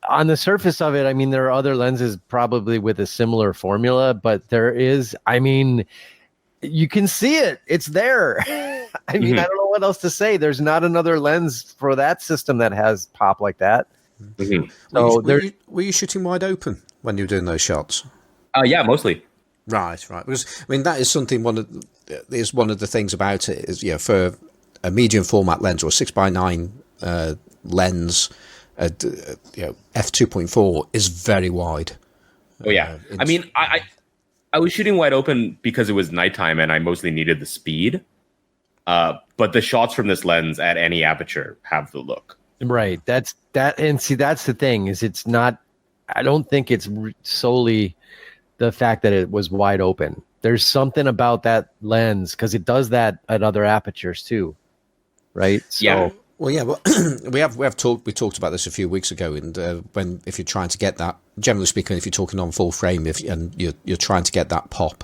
on the surface of it, I mean, there are other lenses probably with a similar formula, but there is, I mean, you can see it. It's there. I mean, I don't know what else to say. There's not another lens for that system that has pop like that.
Mm-hmm.
So were you shooting wide open when you were doing those shots?
Yeah, mostly.
Right. Because I mean, that is something. One of the things about it is, for a medium format lens or a 6x9 lens, f2.4 is very wide.
Oh yeah. I mean, I was shooting wide open because it was nighttime and I mostly needed the speed. But the shots from this lens at any aperture have the look.
Right. That's the thing, is it's not, I don't think it's solely the fact that it was wide open. There's something about that lens, because it does that at other apertures too. Right. So,
yeah.
Well, yeah, well, we talked about this a few weeks ago, and if you're trying to get that, generally speaking, if you're talking on full frame, and you're trying to get that pop,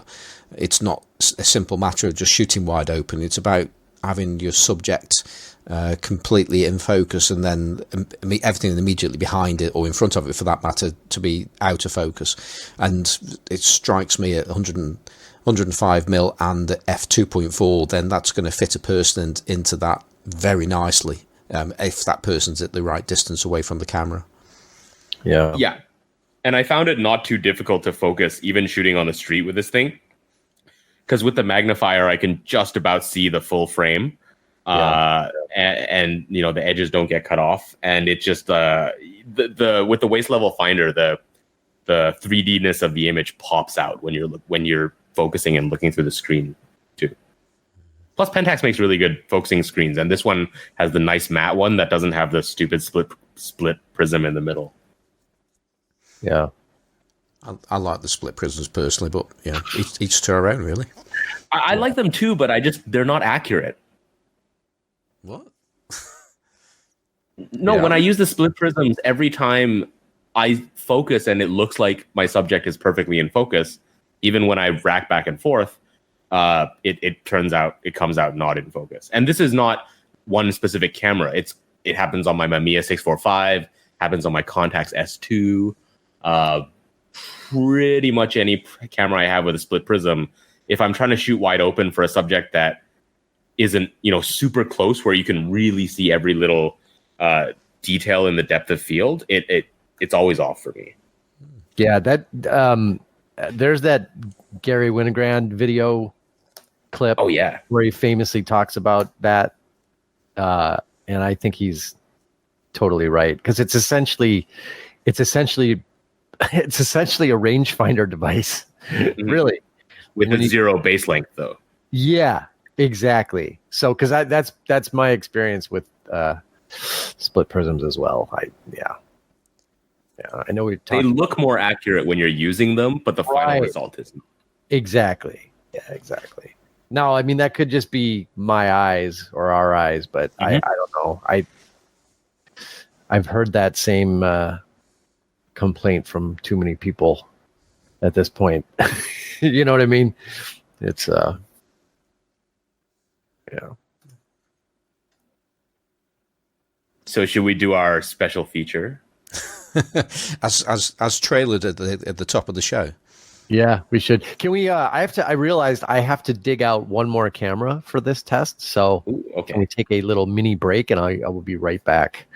it's not a simple matter of just shooting wide open. It's about having your subject completely in focus, and then everything immediately behind it or in front of it, for that matter, to be out of focus. And it strikes me at 105 mil and f2.4, then that's going to fit a person into that very nicely, if that person's at the right distance away from the camera.
Yeah. And I found it not too difficult to focus, even shooting on the street with this thing, because with the magnifier I can just about see the full frame. and you know the edges don't get cut off, and it just the with the waist level finder, the 3D-ness of the image pops out when you're focusing and looking through the screen too. Plus, Pentax makes really good focusing screens, and this one has the nice matte one that doesn't have the stupid split prism in the middle.
Yeah,
I like the split prisms personally, but yeah, each to our own, really.
I like them too, but they're not accurate.
What?
No, when I use the split prisms, every time I focus and it looks like my subject is perfectly in focus, even when I rack back and forth, it comes out not in focus. And this is not one specific camera. It happens on my Mamiya 645, happens on my Contax S2, pretty much any camera I have with a split prism. If I'm trying to shoot wide open for a subject that isn't, super close where you can really see every little detail in the depth of field, it's always off for me.
Yeah, that there's that Gary Winogrand video clip.
Oh yeah,
where he famously talks about that, and I think he's totally right, because it's essentially a rangefinder device, really,
with a zero base length though.
Yeah, exactly. So, because that's my experience with split prisms as well. I know
they look more accurate when you're using them, but the final result isn't.
Exactly. Yeah, exactly. No, I mean, that could just be my eyes or our eyes, but I don't know. I've heard that same complaint from too many people at this point. You know what I mean? It's yeah.
So should we do our special feature?
as trailered at the top of the show.
Yeah, we should. Can we? I realized I have to dig out one more camera for this test. So
okay.
Can we take a little mini break, and I will be right back.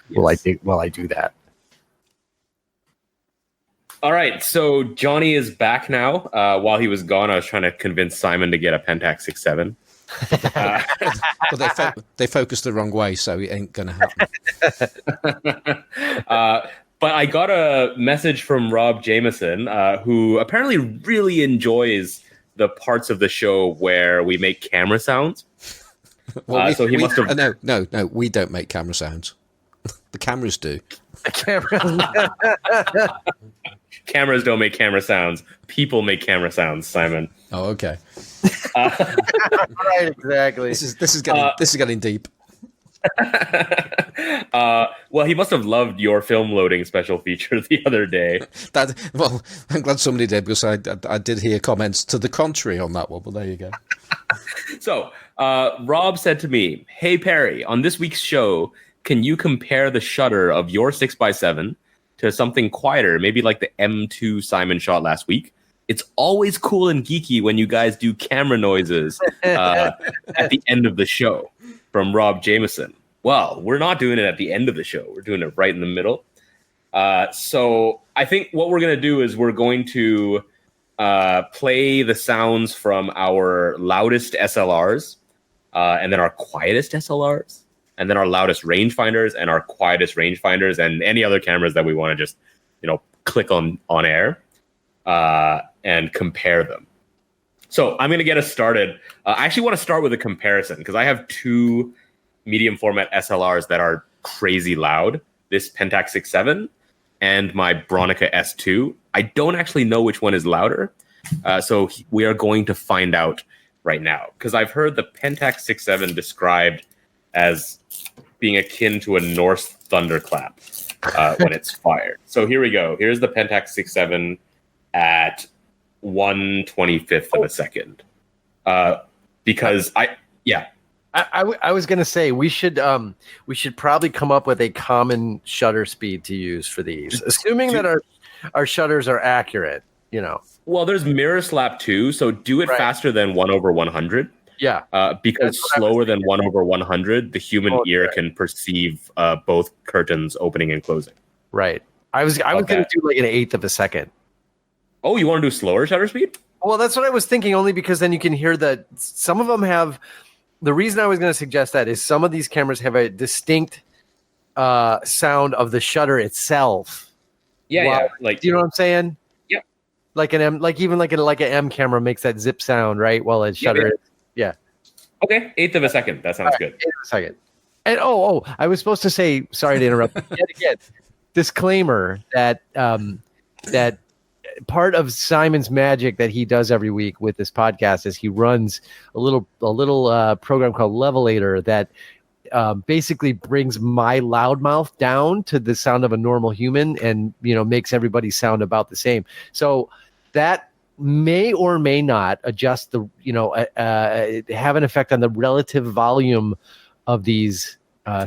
Yes. While I do that.
All right. So Johnny is back now. While he was gone, I was trying to convince Simon to get a Pentax 6.7.
But they focused the wrong way, so it ain't gonna happen.
But I got a message from Rob Jameson, who apparently really enjoys the parts of the show where we make camera sounds.
Well, must have. No, we don't make camera sounds. The cameras do.
Cameras don't make camera sounds. People make camera sounds, Simon.
Oh, okay.
Right, exactly.
This is getting deep.
Well, he must have loved your film loading special feature the other day.
Well, I'm glad somebody did, because I did hear comments to the contrary on that one, but there you go.
So, Rob said to me, "Hey Perry, on this week's show, can you compare the shutter of your 6x7 to something quieter, maybe like the M2 Simon shot last week? It's always cool and geeky when you guys do camera noises at the end of the show." From Rob Jameson. Well, we're not doing it at the end of the show. We're doing it right in the middle. So I think what we're going to do is we're going to play the sounds from our loudest SLRs, and then our quietest SLRs, and then our loudest rangefinders and our quietest rangefinders, and any other cameras that we want to just, click on air and compare them. So I'm going to get us started. I actually want to start with a comparison, because I have two medium format SLRs that are crazy loud. This Pentax 6.7 and my Bronica S2. I don't actually know which one is louder. So we are going to find out right now, because I've heard the Pentax 6.7 described as being akin to a Norse thunderclap when it's fired. So here we go. Here's the Pentax 6.7 at 1/25th of a second, because I
was going to say we should probably come up with a common shutter speed to use for these, assuming that our shutters are accurate.
Well, there's mirror slap too, so do it faster than 1/100.
Yeah,
because slower than 1/100, the human ear can perceive both curtains opening and closing. Right. I was going to do like an 1/8 of a second. Oh, you want to do slower shutter speed?
Well, that's what I was thinking, only because then you can hear that some of them have the reason I was going to suggest that is some of these cameras have a distinct sound of the shutter itself.
Yeah. Like,
do you know what I'm saying?
Yep.
Like an M, like even like an M camera makes that zip sound, right? While a shutter, yeah.
Okay, 1/8 of a second. That sounds good.
1/8 of a second. And I was supposed to say, sorry to interrupt. Yet again, disclaimer that that part of Simon's magic that he does every week with this podcast is he runs a little program called Levelator that basically brings my loudmouth down to the sound of a normal human, and makes everybody sound about the same. So that may or may not adjust the have an effect on the relative volume of these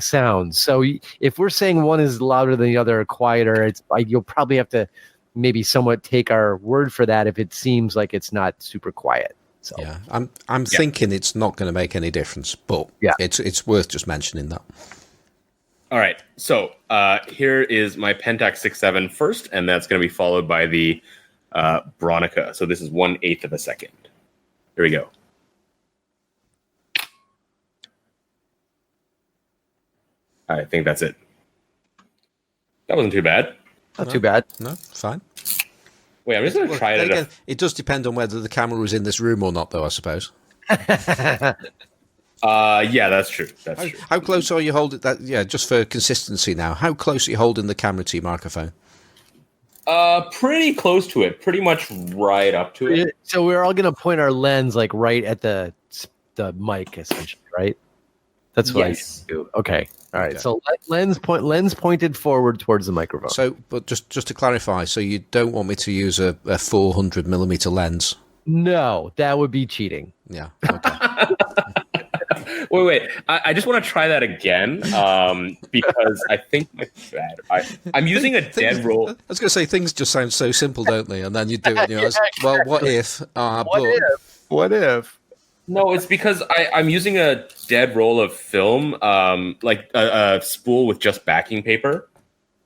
sounds. So if we're saying one is louder than the other or quieter, you'll probably have to maybe somewhat take our word for that if it seems like it's not super quiet. So
yeah, I'm thinking it's not going to make any difference, but it's worth just mentioning that.
All right, so here is my Pentax 6.7 first, and that's going to be followed by the Bronica. So this is 1/8 of a second. Here we go. I think that's it. That wasn't too bad.
Not too bad.
No, fine.
Wait, I'm just going to try it.
Again, it does depend on whether the camera was in this room or not, though, I suppose.
Yeah, that's true. That's true.
How close are you holding that? Yeah, just for consistency now. How close are you holding the camera to your microphone?
Pretty close to it. Pretty much right up to it.
So we're all going to point our lens like right at the mic, essentially, right? That's what I do. Okay. All right. Okay. So lens pointed forward towards the microphone.
So, but just to clarify, so you don't want me to use a 400mm lens?
No, that would be cheating.
Yeah. Okay.
Wait. I just want to try that again because I think my I'm using a dead roll.
I was going to say, things just sound so simple, don't they? And then you do it. Well, what if?
What if?
No, it's because I'm using a dead roll of film, like a spool with just backing paper.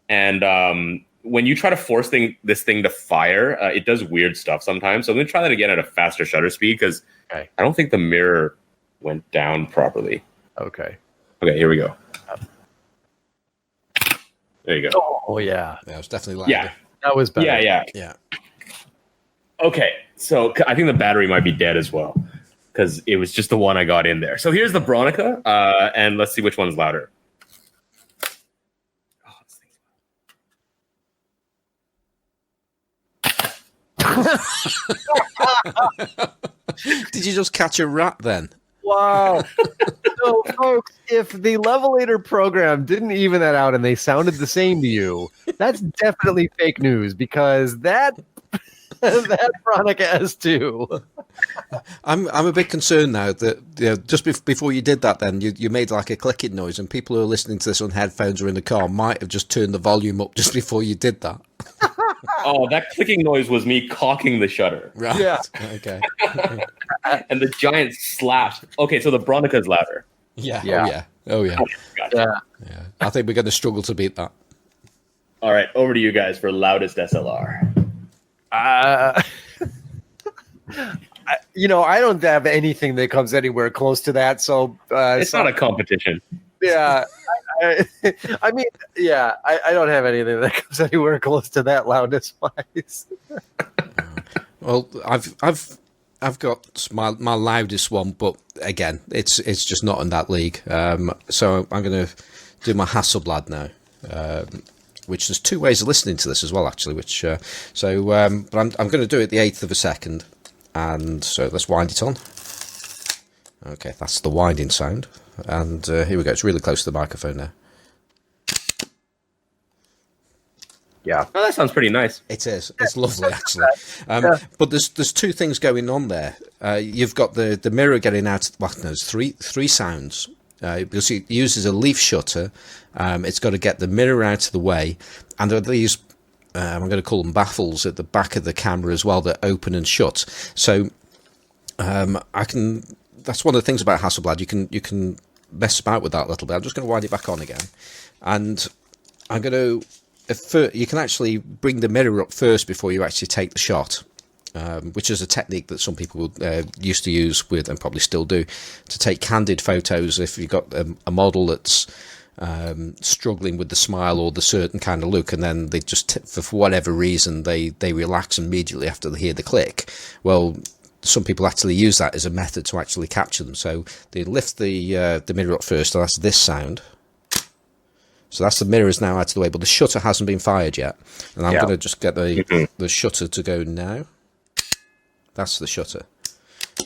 And when you try to force this thing to fire, it does weird stuff sometimes. So I'm going to try that again at a faster shutter speed because I don't think the mirror went down properly.
Okay,
here we go. There you go.
Oh, yeah.
Yeah, it was definitely louder.
Yeah.
That was better.
Yeah. Okay, so I think the battery might be dead as well, because it was just the one I got in there. So here's the Bronica, and let's see which one's louder.
Did you just catch a rat then?
Wow. So, folks, if the Levelator program didn't even that out and they sounded the same to you, that's definitely fake news, because that Bronica S2.
I'm a bit concerned now that just before you did that, then you made like a clicking noise, and people who are listening to this on headphones or in the car might have just turned the volume up just before you did that.
Oh, that clicking noise was me cocking the shutter.
Right.
Yeah.
Okay.
And the giant slash. Okay, so the Bronica's louder.
Yeah. Oh yeah.
Gotcha.
Yeah. I think we're going to struggle to beat that.
All right, over to you guys for loudest SLR.
I don't have anything that comes anywhere close to that. So
it's not a competition.
Yeah. I mean, yeah, I don't have anything that comes anywhere close to that loudness wise.
Well, I've got my loudest one, but again, it's just not in that league. So I'm going to do my Hasselblad now, which there's two ways of listening to this as well, actually. But I'm going to do it the 1/8 of a second, and so let's wind it on. Okay, that's the winding sound. And here we go. It's really close to the microphone now.
Yeah.
Oh, that sounds pretty nice.
It is. It's lovely, actually. But there's two things going on there. You've got the mirror getting out. Well, no, there's three sounds. Because it uses a leaf shutter. It's got to get the mirror out of the way. And there are these, I'm going to call them baffles at the back of the camera as well that open and shut. So that's one of the things about Hasselblad. You can mess about with that a little bit. I'm just going to wind it back on again, and I'm going to. You can actually bring the mirror up first before you actually take the shot, which is a technique that some people used to use with, and probably still do, to take candid photos. If you've got a model that's struggling with the smile or the certain kind of look, and then they just, for whatever reason, they relax immediately after they hear the click. Well, some people actually use that as a method to actually capture them. So they lift the mirror up first, so that's this sound. So that's the mirrors now out of the way, but the shutter hasn't been fired yet. And I'm going to just get the shutter to go now. That's the shutter.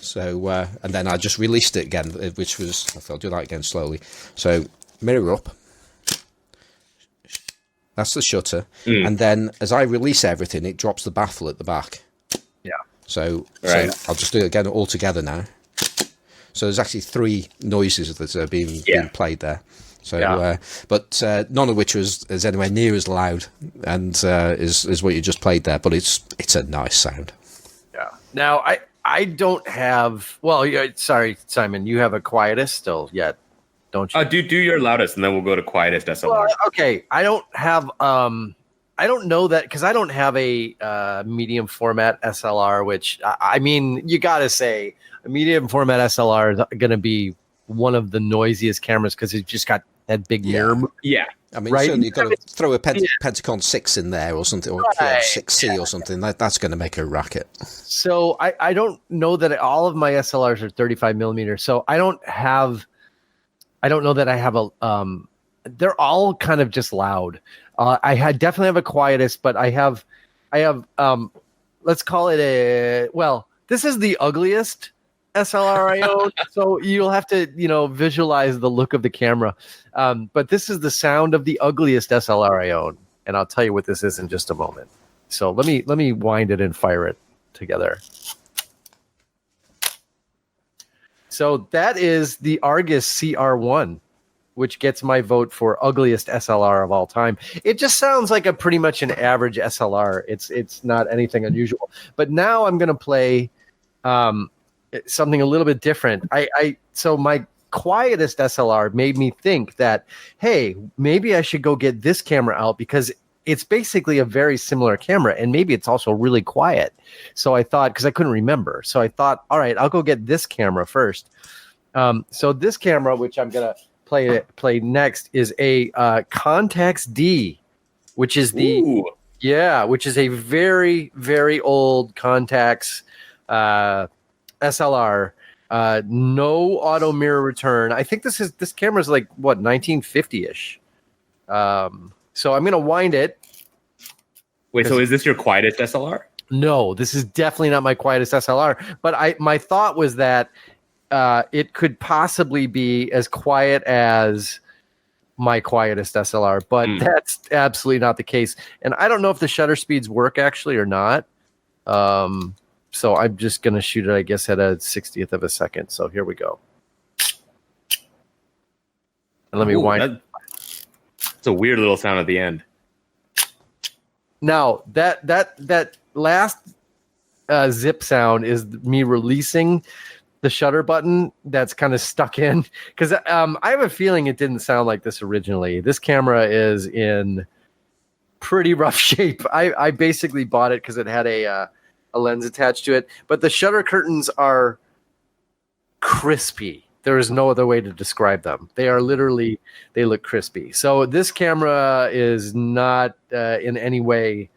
So, and then I just released it again, which was, I'll do that again slowly. So mirror up. That's the shutter. And then as I release everything, it drops the baffle at the back.
Yeah.
So I'll just do it again all together now. So there's actually 3 noises that are being played there. So, but none of which is anywhere near as loud and is what you just played there. But it's a nice sound. Yeah.
Now I don't have. Well, sorry, Simon, you have a quietest still yet, don't you?
Do your loudest, and then we'll go to quietest SLR.
Well, okay, I don't have. I don't know that because I don't have a medium format SLR. Which I mean, you got to say a medium format SLR is going to be one of the noisiest cameras because it's just got that big mirror.
Yeah.
I mean, certainly you've got to throw a Pentacon 6 in there or something, or 6C or something. That's going to make a racket.
So I don't know that all of my SLRs are 35 millimeter. So I don't know that I have a. They're all kind of just loud. I definitely have a quietest, but I have. Let's call it this is the ugliest SLR I own, so you'll have to visualize the look of the camera. But this is the sound of the ugliest SLR I own, and I'll tell you what this is in just a moment. So let me wind it and fire it together. So that is the Argus CR1, which gets my vote for ugliest SLR of all time. It just sounds like pretty much an average SLR. It's not anything unusual. But now I'm going to play something a little bit different. So my quietest SLR made me think that, hey, maybe I should go get this camera out because it's basically a very similar camera and maybe it's also really quiet. So I thought, because I couldn't remember, so I thought, all right, I'll go get this camera first. So this camera, which I'm gonna play next, is a Contax D, which is which is a very, very old Contax SLR, no auto mirror return. I think this camera is like 1950-ish. So I'm gonna wind it.
Wait, so is this your quietest SLR?
No, this is definitely not my quietest SLR. But my thought was that it could possibly be as quiet as my quietest SLR, but that's absolutely not the case. And I don't know if the shutter speeds work actually or not. So I'm just going to shoot it, I guess, at a 60th of a second. So here we go. And let me wind.
It's a weird little sound at the end.
Now, that last zip sound is me releasing the shutter button that's kind of stuck in. Because I have a feeling it didn't sound like this originally. This camera is in pretty rough shape. I basically bought it because it had a lens attached to it, but the shutter curtains are crispy. There is no other way to describe them. They are literally, they look crispy. So this camera is not in any way,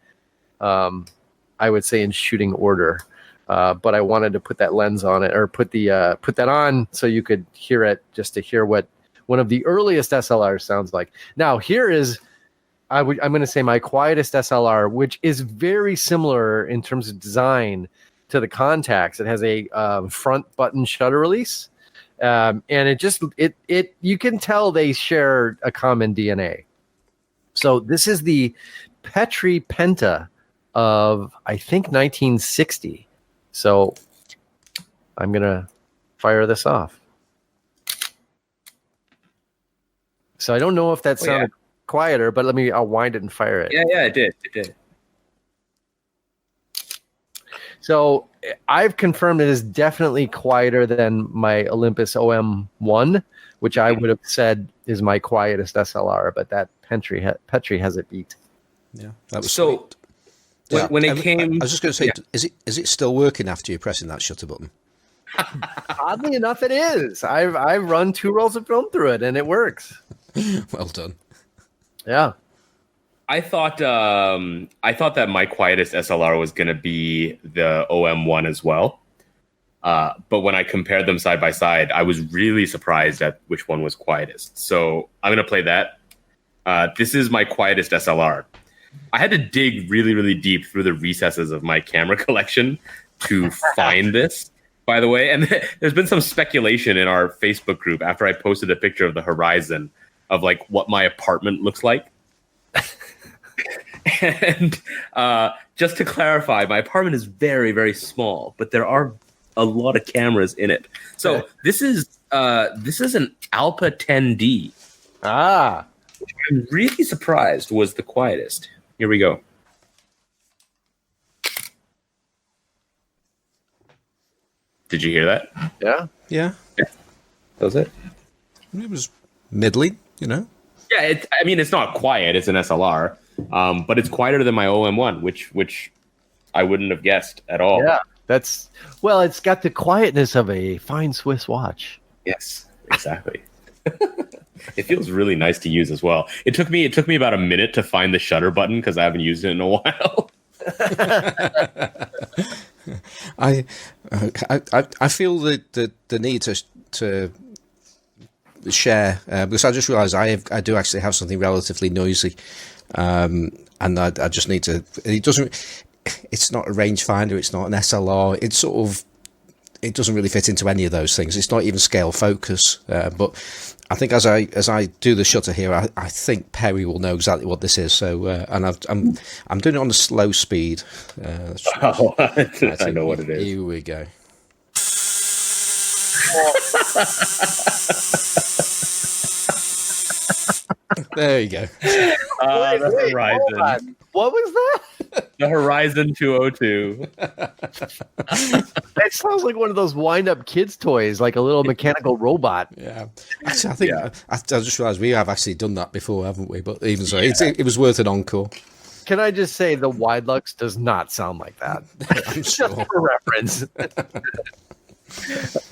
I would say, in shooting order. But I wanted to put that lens on it, or put that on so you could hear it, just to hear what one of the earliest SLRs sounds like. Now here is, I'm going to say my quietest SLR, which is very similar in terms of design to the Contax. It has a front button shutter release, and it you can tell they share a common DNA. So this is the Petri Penta of, I think, 1960. So I'm going to fire this off. So I don't know if that sounded quieter, but I'll wind it and fire it.
Yeah, it did.
So I've confirmed it is definitely quieter than my Olympus OM1, which I would have said is my quietest SLR, but that Petri has it beat.
Yeah, that was
so.
sweet.
when it came,
I was just going to say, is it still working after you're pressing that shutter button?
Oddly enough, it is. I've run 2 rolls of film through it, and it works.
Well done.
Yeah.
I thought that my quietest SLR was going to be the OM1 as well. But when I compared them side by side, I was really surprised at which one was quietest. So I'm going to play that. This is my quietest SLR. I had to dig really, really deep through the recesses of my camera collection to find this, by the way. And there's been some speculation in our Facebook group after I posted a picture of the horizon of like what my apartment looks like. And just to clarify, my apartment is very, very small, but there are a lot of cameras in it. So this is an Alpha 10D. Which I'm really surprised was the quietest. Here we go. Did you hear that?
Yeah.
Yeah.
That was it.
It was middling, you know.
Yeah, it's not quiet. It's an SLR, but it's quieter than my OM1, which I wouldn't have guessed at all.
Yeah, it's got the quietness of a fine Swiss watch.
Yes, exactly. It feels really nice to use as well. It took me about a minute to find the shutter button because I haven't used it in a while.
I feel the need to share because I just realised I do actually have something relatively noisy, and I just need to. It's not a rangefinder. It's not an SLR. It doesn't really fit into any of those things. It's not even scale focus. But I think as I do the shutter here, I think Perry will know exactly what this is. So and I'm doing it on a slow speed.
I know what it is.
Here we go. There you go.
The Horizon.
What was that?
The Horizon 202.
It sounds like one of those wind-up kids' toys, like a little mechanical robot.
Yeah. Actually, I think I just realised we have actually done that before, haven't we? But even so, it was worth an encore.
Can I just say the Wide Lux does not sound like that?
I'm sure.
Just for reference.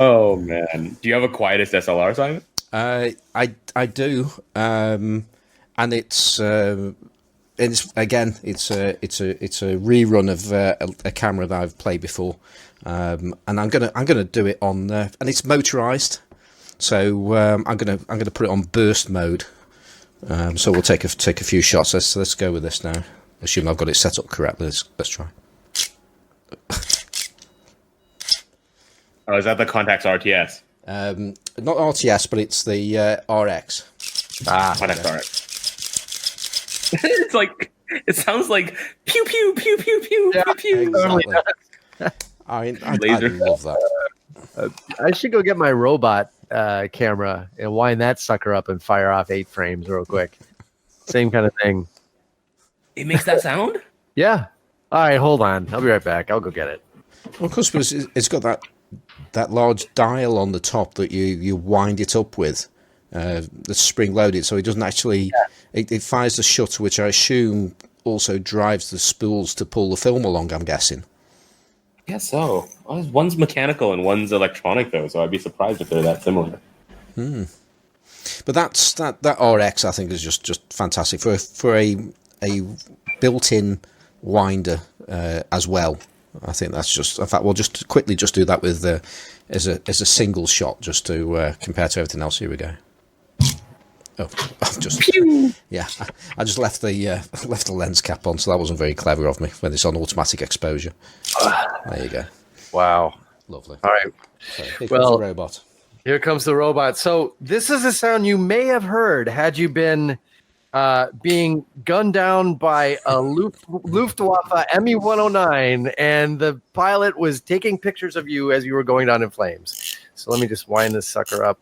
Oh man, do you have a quietest SLR, Simon?
I do, and it's a rerun of a camera that I've played before, and I'm gonna do it on and it's motorized, so I'm gonna put it on burst mode. So we'll take a few shots. Let's go with this now. Assuming I've got it set up correctly. Let's try.
Oh, is that the Contax RTS?
Not RTS, but it's the RX.
Contax RX. It's like it sounds like pew pew pew pew pew pew pew.
Exactly. I love that.
I should go get my robot camera and wind that sucker up and fire off 8 frames real quick. Same kind of thing.
It makes that sound?
Yeah. All right, hold on. I'll be right back. I'll go get it.
Well, of course, because it's got that large dial on the top that you wind it up with, that's spring loaded, so it doesn't actually. Yeah. It fires the shutter, which I assume also drives the spools to pull the film along. I'm guessing.
I guess so. One's mechanical and one's electronic, though, so I'd be surprised if they're that similar.
But that RX I think is just fantastic for a built-in winder as well. I think that's just. In fact, we'll just quickly do that with as a single shot just to compare to everything else. Here we go. Oh, I've just I just left the lens cap on, so that wasn't very clever of me when it's on automatic exposure. There you go.
Wow,
lovely.
All right.
So here comes the robot.
Here comes the robot. So this is a sound you may have heard had you been being gunned down by a Luftwaffe Me-109, and the pilot was taking pictures of you as you were going down in flames. So let me just wind this sucker up.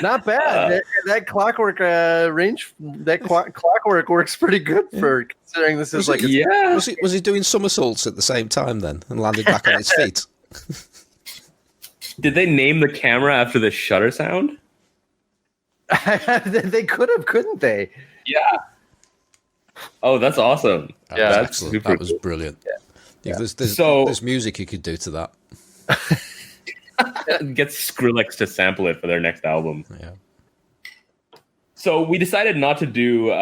Not bad. That clockwork range. That clockwork works pretty good for considering this is like.
Yeah.
Was he doing somersaults at the same time then and landed back on his feet?
Did they name the camera after the shutter sound?
They could have, couldn't they?
Yeah. Oh, that's awesome.
That's
That's
excellent.
super
That was
cool.
brilliant.
Yeah.
There's music you could do to that.
Get Skrillex to sample it for their next album.
Yeah.
So we decided not to do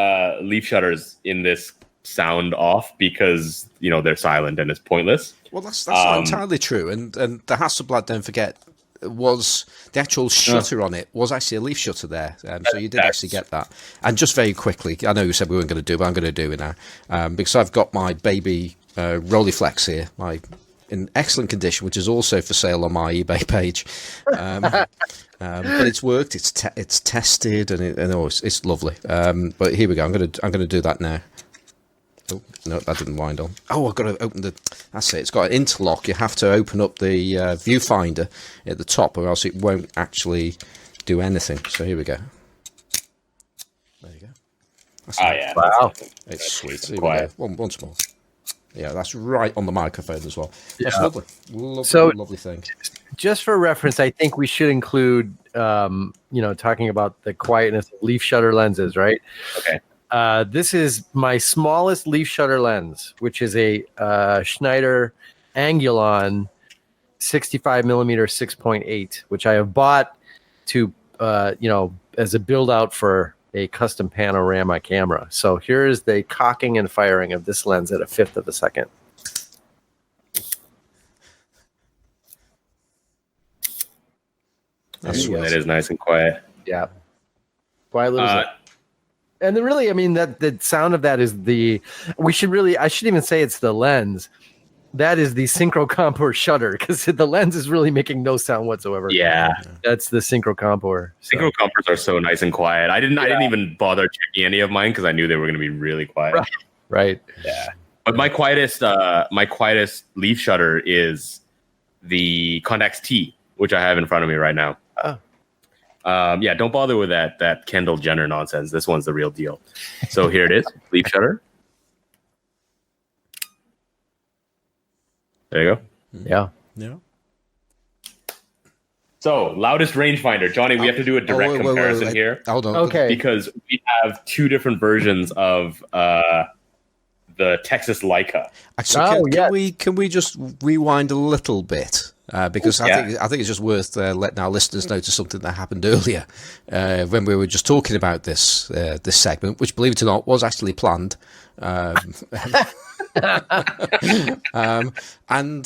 leaf shutters in this sound off because they're silent and it's pointless.
Well, that's not entirely true. And the Hasselblad, don't forget, was the actual shutter on it was actually a leaf shutter there. So you did actually get that. And just very quickly, I know you said we weren't going to do, but I'm going to do it now because I've got my baby Rolleiflex here, in excellent condition, which is also for sale on my eBay page. But it's worked. It's tested, and it's lovely. But here we go. I'm gonna do that now. Oh no, that didn't wind on. Oh, I've got to open the. That's it. It's got an interlock. You have to open up the viewfinder at the top, or else it won't actually do anything. So here we go. There you go.
Yeah!
Wow,
it's sweet. Here we go. Once more. Yeah, that's right on the microphone as well. That's lovely. Lovely thing.
Just for reference, I think we should include, talking about the quietness of leaf shutter lenses, right?
Okay.
This is my smallest leaf shutter lens, which is a Schneider Angulon 65 millimeter 6.8, which I have bought to, as a build out for a custom panorama camera. So here is the cocking and firing of this lens at 1/5 of a second.
That is nice and quiet.
Yeah. Quiet little and then really, I mean, that the sound of that is I shouldn't even say it's the lens. That is the synchro compor shutter, because the lens is really making no sound whatsoever.
Yeah.
That's the synchro compor.
Synchro compors are so nice and quiet. I didn't even bother checking any of mine because I knew they were going to be really quiet.
Right.
Yeah. But my quietest leaf shutter is the Contax T, which I have in front of me right now.
Oh.
Don't bother with that Kendall Jenner nonsense. This one's the real deal. So here it is, leaf shutter. There you go.
Yeah.
So, loudest rangefinder. Johnny, we have to do a direct comparison here.
Hold on.
Okay.
Because we have two different versions of the Texas Leica.
Actually, can we just rewind a little bit? Because I think it's just worth letting our listeners know to something that happened earlier when we were just talking about this segment, which, believe it or not, was actually planned. And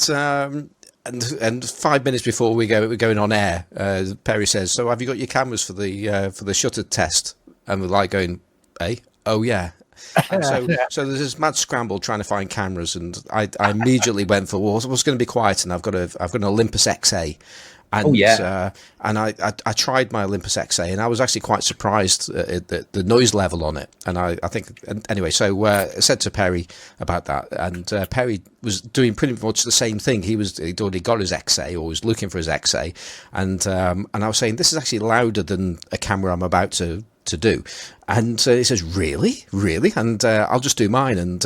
5 minutes before we're going on air, Perry says, "So have you got your cameras for the shutter test?" And we're like going, "Eh? Oh yeah." And so there's this mad scramble trying to find cameras, and I immediately went for what's going to be quiet, and I've got an Olympus XA. And and I tried my Olympus XA, and I was actually quite surprised at the noise level on it. And I think anyway. So I said to Perry about that, and Perry was doing pretty much the same thing. He'd already got his XA, or was looking for his XA, and I was saying, this is actually louder than a camera I'm about to do. And he says, really, and I'll just do mine. And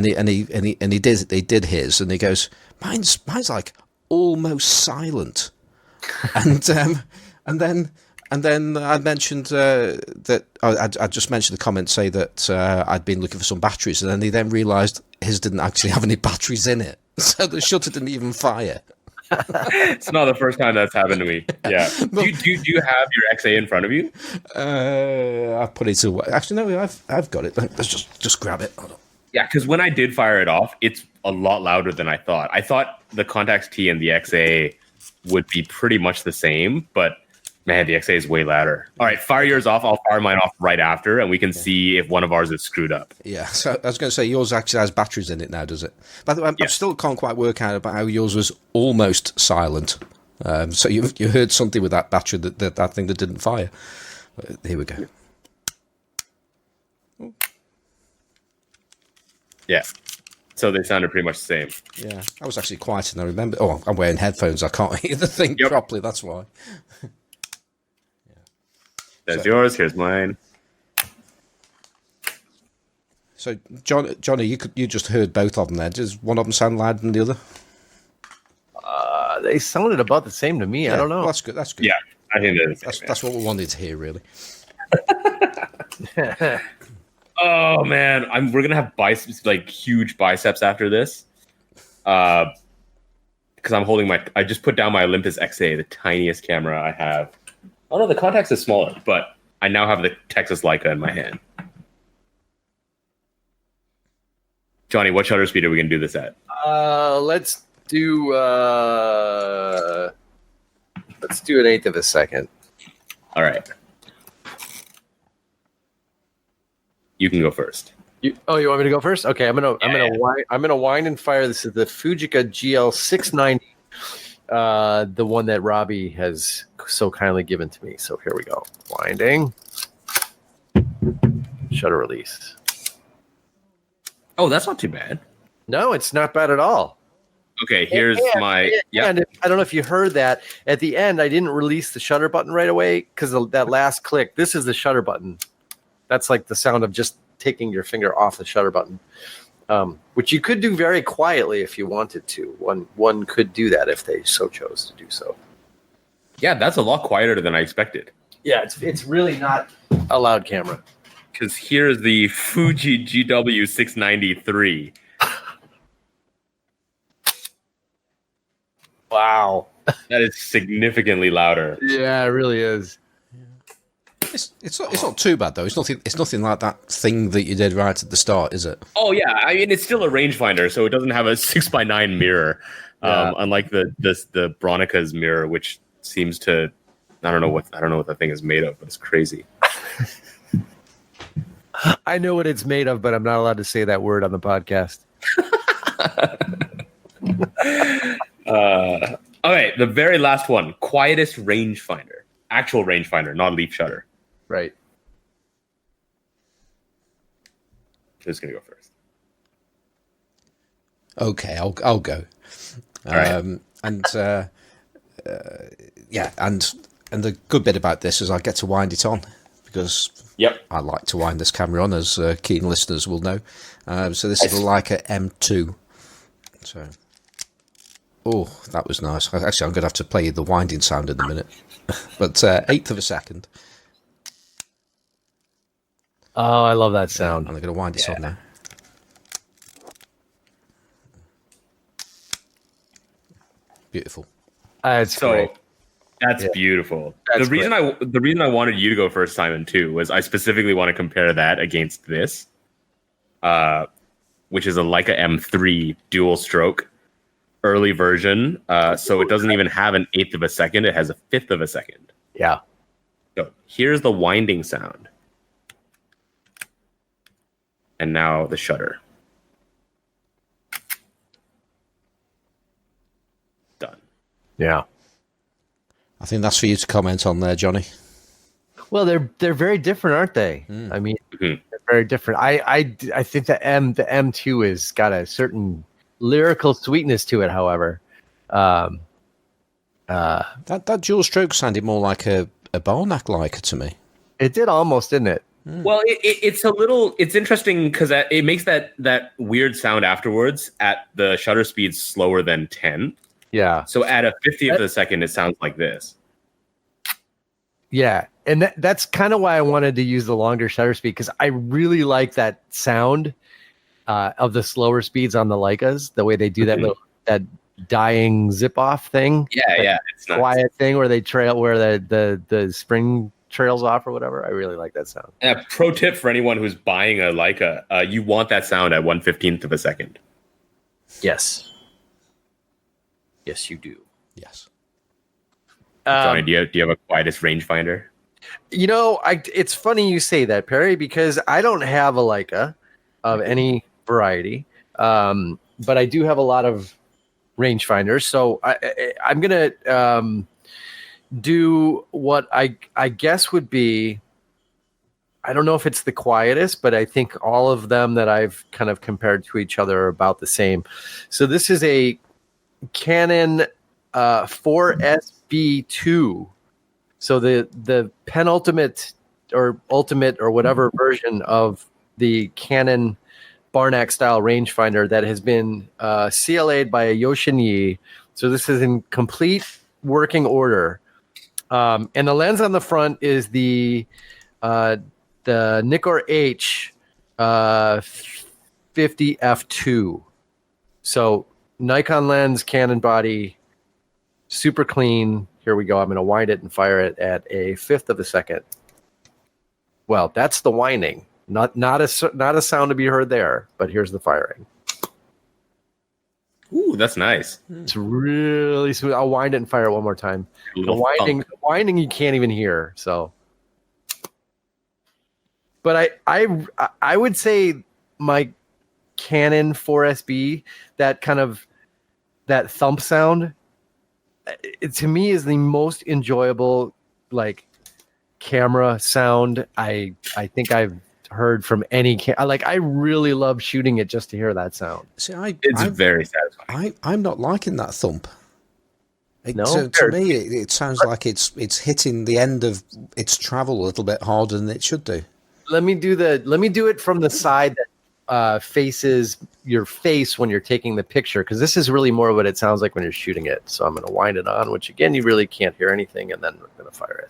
he did his, and he goes, mine's like almost silent. And then I mentioned that I just mentioned the comment, say that I'd been looking for some batteries, and then he then realised his didn't actually have any batteries in it, so the shutter didn't even fire.
It's not the first time that's happened to me. Yeah. Do you have your XA in front of you?
I put it away. Actually, no, I've got it. Let's just grab it. Hold on.
Yeah, because when I did fire it off, it's a lot louder than I thought. I thought the Contax T and the XA would be pretty much the same, but man, the XA is way louder. All right, fire yours off. I'll fire mine off right after, and we can see if one of ours is screwed up.
Yeah, so I was going to say, yours actually has batteries in it now, does it? By the way, I still can't quite work out about how yours was almost silent. So you heard something with that battery, that thing that didn't fire. But here we go.
Yeah. So they sounded pretty much the same.
Yeah, I was actually quiet, and I remember. Oh, I'm wearing headphones. I can't hear the thing properly. That's why.
That's yours. Here's mine.
So, Johnny, you just heard both of them there. Does one of them sound louder than the other?
They sounded about the same to me. I don't know.
Well, that's good. That's good.
Yeah, I think
That's what we wanted to hear, really.
Oh man, we're gonna have biceps, like huge biceps after this. Because I'm holding I just put down my Olympus XA, the tiniest camera I have. Oh no, the Contax is smaller, but I now have the Texas Leica in my hand. Johnny, what shutter speed are we gonna do this at?
Let's do an eighth of a second.
All right. You can go first.
You want me to go first? Okay, I'm gonna wind and fire. This is the Fujica GL 690, the one that Robbie has so kindly given to me. So here we go. Winding. Shutter release.
Oh, that's not too bad.
No, it's not bad at all.
Okay, here's my.
And I don't know if you heard that. At the end, I didn't release the shutter button right away because that last click. This is the shutter button. That's like the sound of just taking your finger off the shutter button, which you could do very quietly if you wanted to. One could do that if they so chose to do so.
Yeah, that's a lot quieter than I expected.
Yeah, it's really not a loud camera.
Because here's the Fuji GW 693.
Wow,
that is significantly louder.
Yeah, it really is.
It's not too bad though. It's nothing like that thing that you did right at the start, is it?
Oh yeah, I mean it's still a rangefinder, so it doesn't have a 6x9 mirror, unlike the Bronica's mirror, which seems to I don't know what that thing is made of, but it's crazy.
I know what it's made of, but I'm not allowed to say that word on the podcast.
Okay, the very last one, quietest rangefinder, actual rangefinder, not leaf shutter.
Right.
Who's gonna go first?
Okay, I'll go.
All right.
And the good bit about this is I get to wind it on because I like to wind this camera on, as keen listeners will know. So this is the Leica M2. So, that was nice. Actually, I'm going to have to play the winding sound in a minute. But eighth of a second.
Oh, I love that sound.
And I'm going to wind it on now. Beautiful.
It's great.
That's beautiful. The reason I wanted you to go first, Simon, too, was I specifically want to compare that against this, which is a Leica M3 dual stroke early version. So it doesn't even have an eighth of a second; it has a fifth of a second.
Yeah.
So here's the winding sound, and now the shutter. Done.
Yeah.
I think that's for you to comment on there, Johnny.
Well, they're very different, aren't they? I mean, they're very different. I think the M2 has got a certain lyrical sweetness to it. However,
that dual stroke sounded more like a Barnack Leica to me.
It did almost, didn't it?
Well, it's interesting because it makes that weird sound afterwards at the shutter speed slower than 10.
Yeah.
So at a 50th of a second, it sounds like this.
Yeah. And that's kind of why I wanted to use the longer shutter speed, because I really like that sound of the slower speeds on the Leicas, the way they do that dying zip off thing.
Yeah. It's nice.
Quiet thing where they trail, where the spring trails off or whatever. I really like that sound.
Pro tip for anyone who's buying a Leica, you want that sound at 1/15th of a second.
Yes. Yes, you do.
Yes.
Johnny, do you have a quietest rangefinder?
You know, it's funny you say that, Perry, because I don't have a Leica of any variety, but I do have a lot of rangefinders. So I'm going to do what I guess would be, I don't know if it's the quietest, but I think all of them that I've kind of compared to each other are about the same. So this is a Canon 4SB2. So the penultimate or ultimate or whatever version of the Canon Barnack style rangefinder that has been CLA'd by a Yoshin Yi. So this is in complete working order. And the lens on the front is the Nikkor H 50 f2. So Nikon lens, Canon body, super clean. Here we go. I'm going to wind it and fire it at a fifth of a second. Well, that's the winding. Not a sound to be heard there, but here's the firing.
Ooh, that's nice.
It's really smooth. I'll wind it and fire it one more time. The winding you can't even hear. So, but I would say my Canon 4SB, that thump sound, it to me is the most enjoyable like camera sound I think I've heard from any I really love shooting it just to hear that sound.
See, it's very satisfying.
I'm not liking that thump.
No?
To me, it sounds like it's hitting the end of its travel a little bit harder than it should do.
Let me do it from the side that faces your face when you're taking the picture, because this is really more what it sounds like when you're shooting it. So I'm going to wind it on, which again you really can't hear anything, and then we're going to fire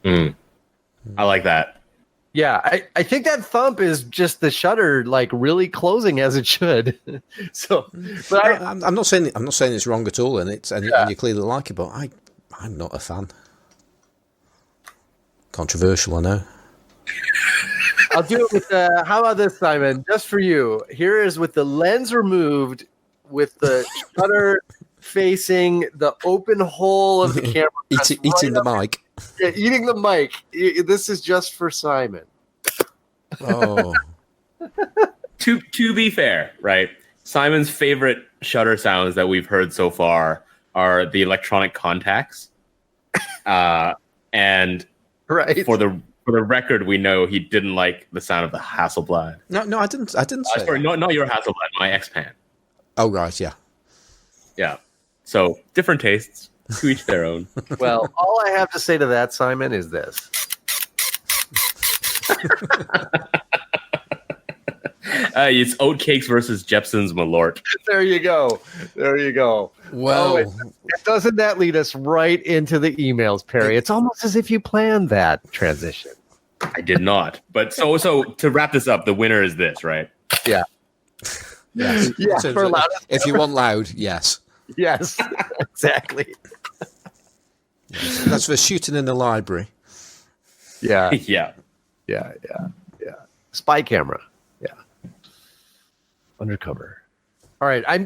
it.
I like that.
Yeah, I think that thump is just the shutter like really closing as it should. So, but
I'm not saying it's wrong at all, and you clearly like it, but I'm not a fan. Controversial, I know.
I'll do it with how about this, Simon? Just for you. Here is with the lens removed, with the shutter facing the open hole of the camera.
Eating the mic.
Yeah, eating the mic. This is just for Simon.
Oh.
To be fair, right? Simon's favorite shutter sounds that we've heard so far are the electronic Contax. And
right.
For the record, we know he didn't like the sound of the Hasselblad.
No, I didn't say
sorry, not your Hasselblad, my X-Pan.
Oh, right, yeah.
Yeah. So, different tastes, to each their own.
Well, all I have to say to that, Simon, is this.
It's oatcakes versus Jeppson's Malort.
There you go.
Well,
doesn't that lead us right into the emails, Perry? It's almost as if you planned that transition.
I did not. But so to wrap this up, the winner is this, right?
Yeah.
Yes.
Yeah.
So,
for loud.
if you want loud, yes.
Yes. Exactly.
That's for shooting in the library.
Yeah.
Yeah.
Spy camera. Yeah. Undercover. All right. I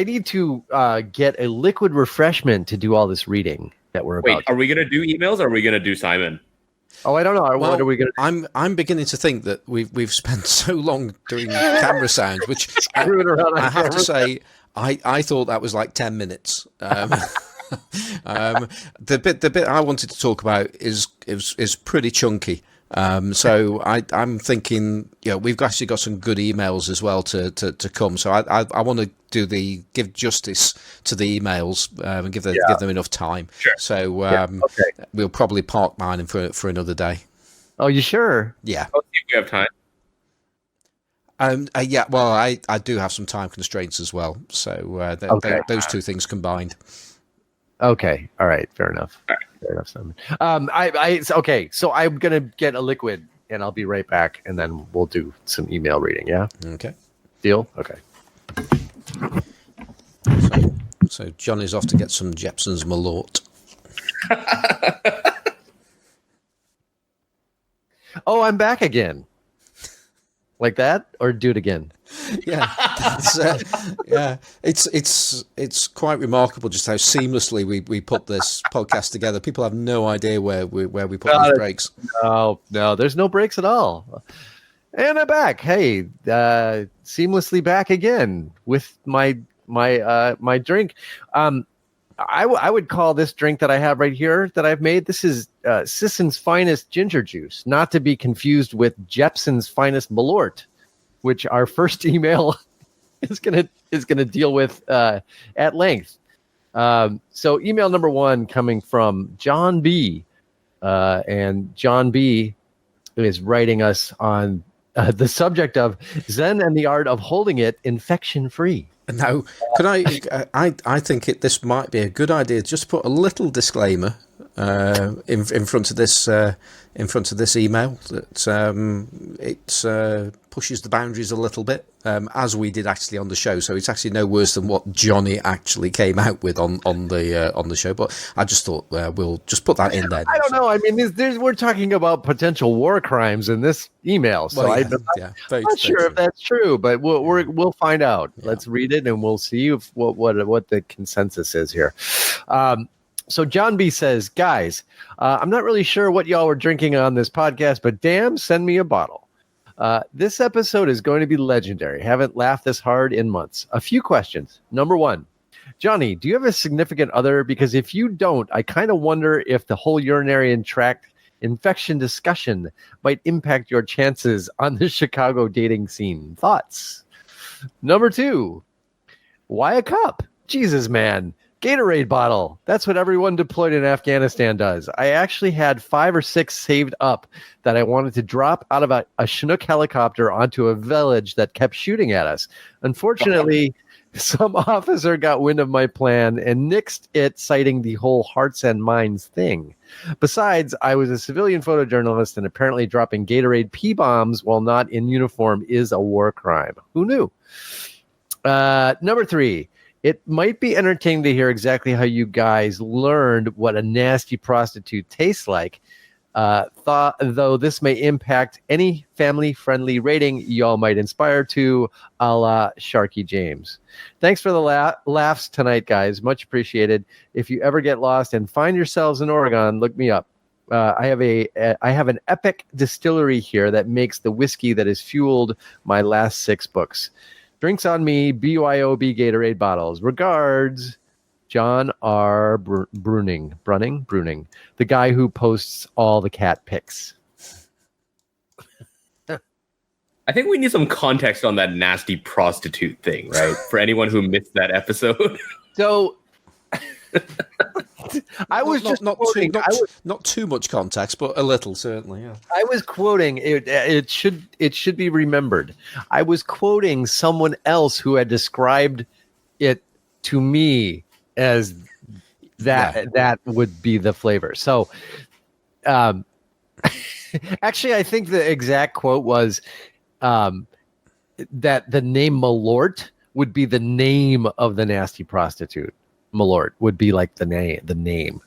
need to get a liquid refreshment to do all this reading that we're about.
Wait, are we going to do emails or are we going to do Simon?
Oh, I don't know.
Well,
what are we going to
do? I'm beginning to think that we've spent so long doing camera sounds, which I have to say, I thought that was like 10 minutes. The bit I wanted to talk about is pretty chunky. So I'm thinking, we've actually got some good emails as well to come. So I want to give justice to the emails and give them enough time.
Sure.
So we'll probably park mine for another day.
Oh, you sure?
Yeah.
I'll see if we have time.
Yeah. Well, I do have some time constraints as well. So those two things combined.
Okay. All right. Fair enough.
All right.
Fair enough, Simon. Okay. So I'm gonna get a liquid, and I'll be right back, and then we'll do some email reading. Yeah.
Okay.
Deal. Okay.
So John is off to get some Jeppson's Malort.
Oh, I'm back again. Like that, or do it again?
Yeah, it's quite remarkable just how seamlessly we put this podcast together. People have no idea where we put these breaks.
No, there's no breaks at all. And I'm back. Hey, seamlessly back again with my drink. I would call this drink that I have right here that I've made. This is Sisson's Finest Ginger Juice, not to be confused with Jeppson's Finest Malort, which our first email is gonna deal with at length. So email number 1 coming from John B, and John B is writing us on the subject of Zen and the art of holding it infection-free.
Now, could I think this might be a good idea. Just put a little disclaimer in front of this email that it pushes the boundaries a little bit, as we did actually on the show. So it's actually no worse than what Johnny actually came out with on the show. But I just thought we'll just put that in there.
I don't know. I mean, we're talking about potential war crimes in this email, so I'm not sure if that's true, but we'll find out. Yeah. Let's read it and we'll see what the consensus is here. So John B says, guys, I'm not really sure what y'all were drinking on this podcast, but damn, send me a bottle. This episode is going to be legendary. Haven't laughed this hard in months. A few questions. Number one, Johnny, do you have a significant other? Because if you don't, I kind of wonder if the whole urinary tract infection discussion might impact your chances on the Chicago dating scene. Thoughts? Number two, why a cup? Jesus, man. Gatorade bottle. That's what everyone deployed in Afghanistan does. I actually had 5 or 6 saved up that I wanted to drop out of a Chinook helicopter onto a village that kept shooting at us. Unfortunately, some officer got wind of my plan and nixed it, citing the whole hearts and minds thing. Besides, I was a civilian photojournalist, and apparently dropping Gatorade P-bombs while not in uniform is a war crime. Who knew? Number 3. It might be entertaining to hear exactly how you guys learned what a nasty prostitute tastes like. Though this may impact any family-friendly rating y'all might inspire to, a la Sharky James. Thanks for the laughs tonight, guys. Much appreciated. If you ever get lost and find yourselves in Oregon, look me up. I have an epic distillery here that makes the whiskey that has fueled my last 6 books. Drinks on me, BYOB Gatorade bottles. Regards, John R. Bruning, the guy who posts all the cat pics.
I think we need some context on that nasty prostitute thing, right? For anyone who missed that episode.
So I was
not too much context, but a little certainly. Yeah.
I was quoting it. It should be remembered. I was quoting someone else who had described it to me as that. Yeah. That would be the flavor. So, actually, I think the exact quote was that the name Malort would be the name of the nasty prostitute. Malort would be like the name.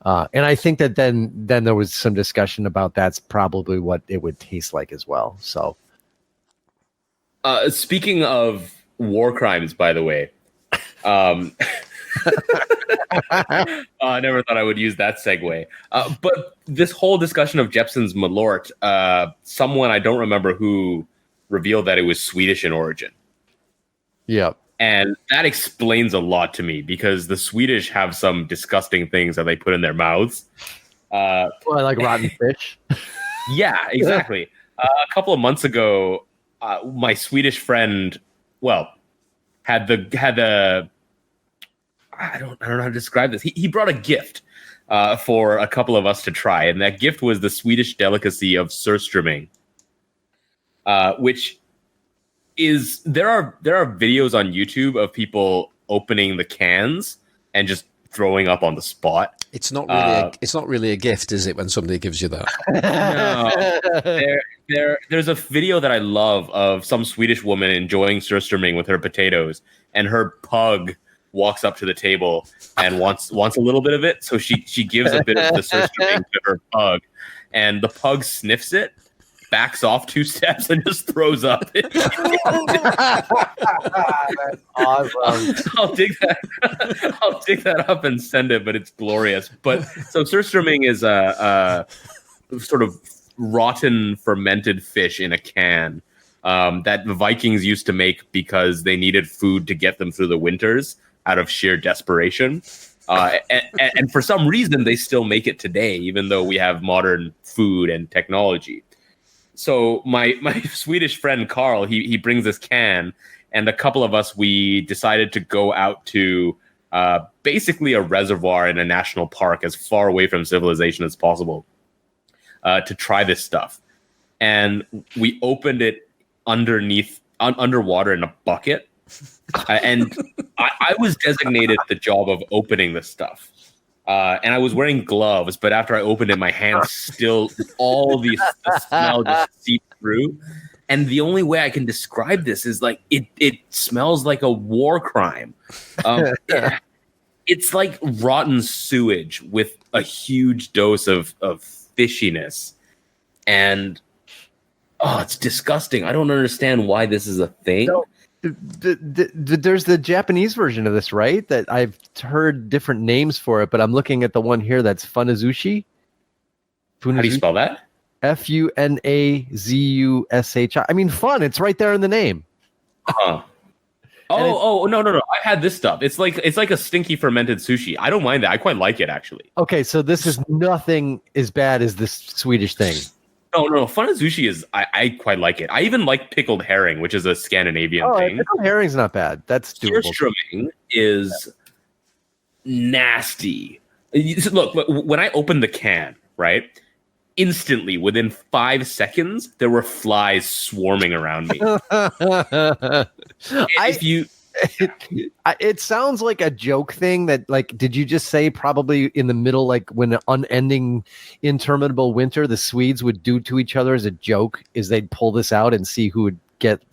And I think that then there was some discussion about that's probably what it would taste like as well. So,
speaking of war crimes, by the way, I never thought I would use that segue. But this whole discussion of Jeppson's Malort, someone I don't remember who revealed that it was Swedish in origin.
Yeah.
And that explains a lot to me because the Swedish have some disgusting things that they put in their mouths.
Like rotten fish.
Yeah, exactly. A couple of months ago, my Swedish friend, had the I don't know how to describe this. He brought a gift for a couple of us to try, and that gift was the Swedish delicacy of surströmming, which is there are videos on YouTube of people opening the cans and just throwing up on the spot.
It's not really a gift, is it, when somebody gives you that?
No. There's a video that I love of some Swedish woman enjoying surströmming with her potatoes, and her pug walks up to the table and wants a little bit of it. So she gives a bit of the surströmming to her pug, and the pug sniffs it, backs off 2 steps, and just throws up.
That's awesome.
I'll dig that up and send it, but it's glorious. But so surströmming is a sort of rotten fermented fish in a can that the Vikings used to make because they needed food to get them through the winters out of sheer desperation. And for some reason, they still make it today, even though we have modern food and technology. So my Swedish friend Karl, he brings this can, and a couple of us, we decided to go out to basically a reservoir in a national park as far away from civilization as possible to try this stuff. and we opened it underwater in a bucket. And I was designated the job of opening this stuff. And I was wearing gloves, but after I opened it, my hands still, the smell just seeped through. And the only way I can describe this is like it smells like a war crime. It's like rotten sewage with a huge dose of fishiness. And it's disgusting. I don't understand why this is a thing.
No. There's the Japanese version of this, right? That I've heard different names for it, but I'm looking at the one here that's Funazushi.
How do you spell that?
Funazushi. I mean, fun. It's right there in the name.
No. I've had this stuff. It's like a stinky fermented sushi. I don't mind that. I quite like it, actually.
Okay, so this is nothing as bad as this Swedish thing.
No. Funazushi is I quite like it. I even like pickled herring, which is a Scandinavian thing.
Pickled herring's not bad. That's doable.
Surströmming is nasty. Look, when I opened the can, right? Instantly, within 5 seconds, there were flies swarming around me.
It sounds like a joke thing that, like, did you just say probably in the middle, like when an unending, interminable winter, the Swedes would do to each other as a joke is they'd pull this out and see who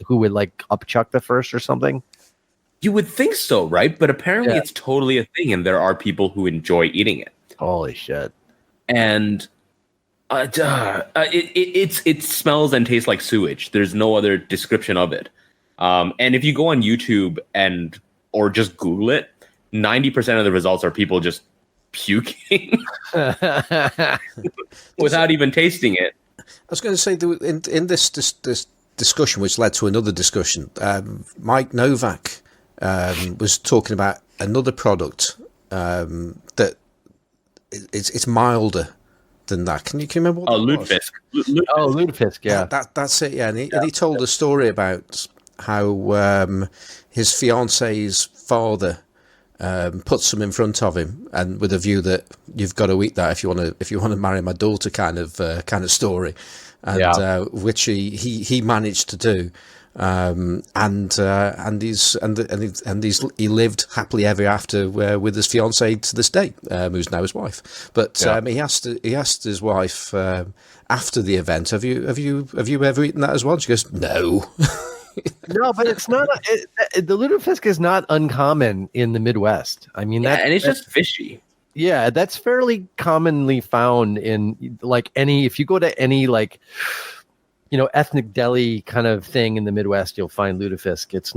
would like upchuck the first or something?
You would think so, right? But apparently it's totally a thing, and there are people who enjoy eating it.
Holy shit.
And it smells and tastes like sewage. There's no other description of it. And if you go on YouTube or just Google it, 90% of the results are people just puking without even tasting it.
I was going to say, in this discussion, which led to another discussion, Mike Novak was talking about another product that it's milder than that. Can you remember what
Lutefisk.
Lutefisk, yeah.
That's it, yeah. And he told a story about how his fiance's father put some in front of him, and with a view that you've got to eat that if you want to marry my daughter, kind of story, and which he managed to do, and he lived happily ever after with his fiancee to this day, who's now his wife. But he asked his wife after the event, have you ever eaten that as well? She goes, no.
No, but it's not. The lutefisk is not uncommon in the Midwest. I mean,
and it's just fishy.
Yeah, that's fairly commonly found in like if you go to any like, ethnic deli kind of thing in the Midwest, you'll find lutefisk. It's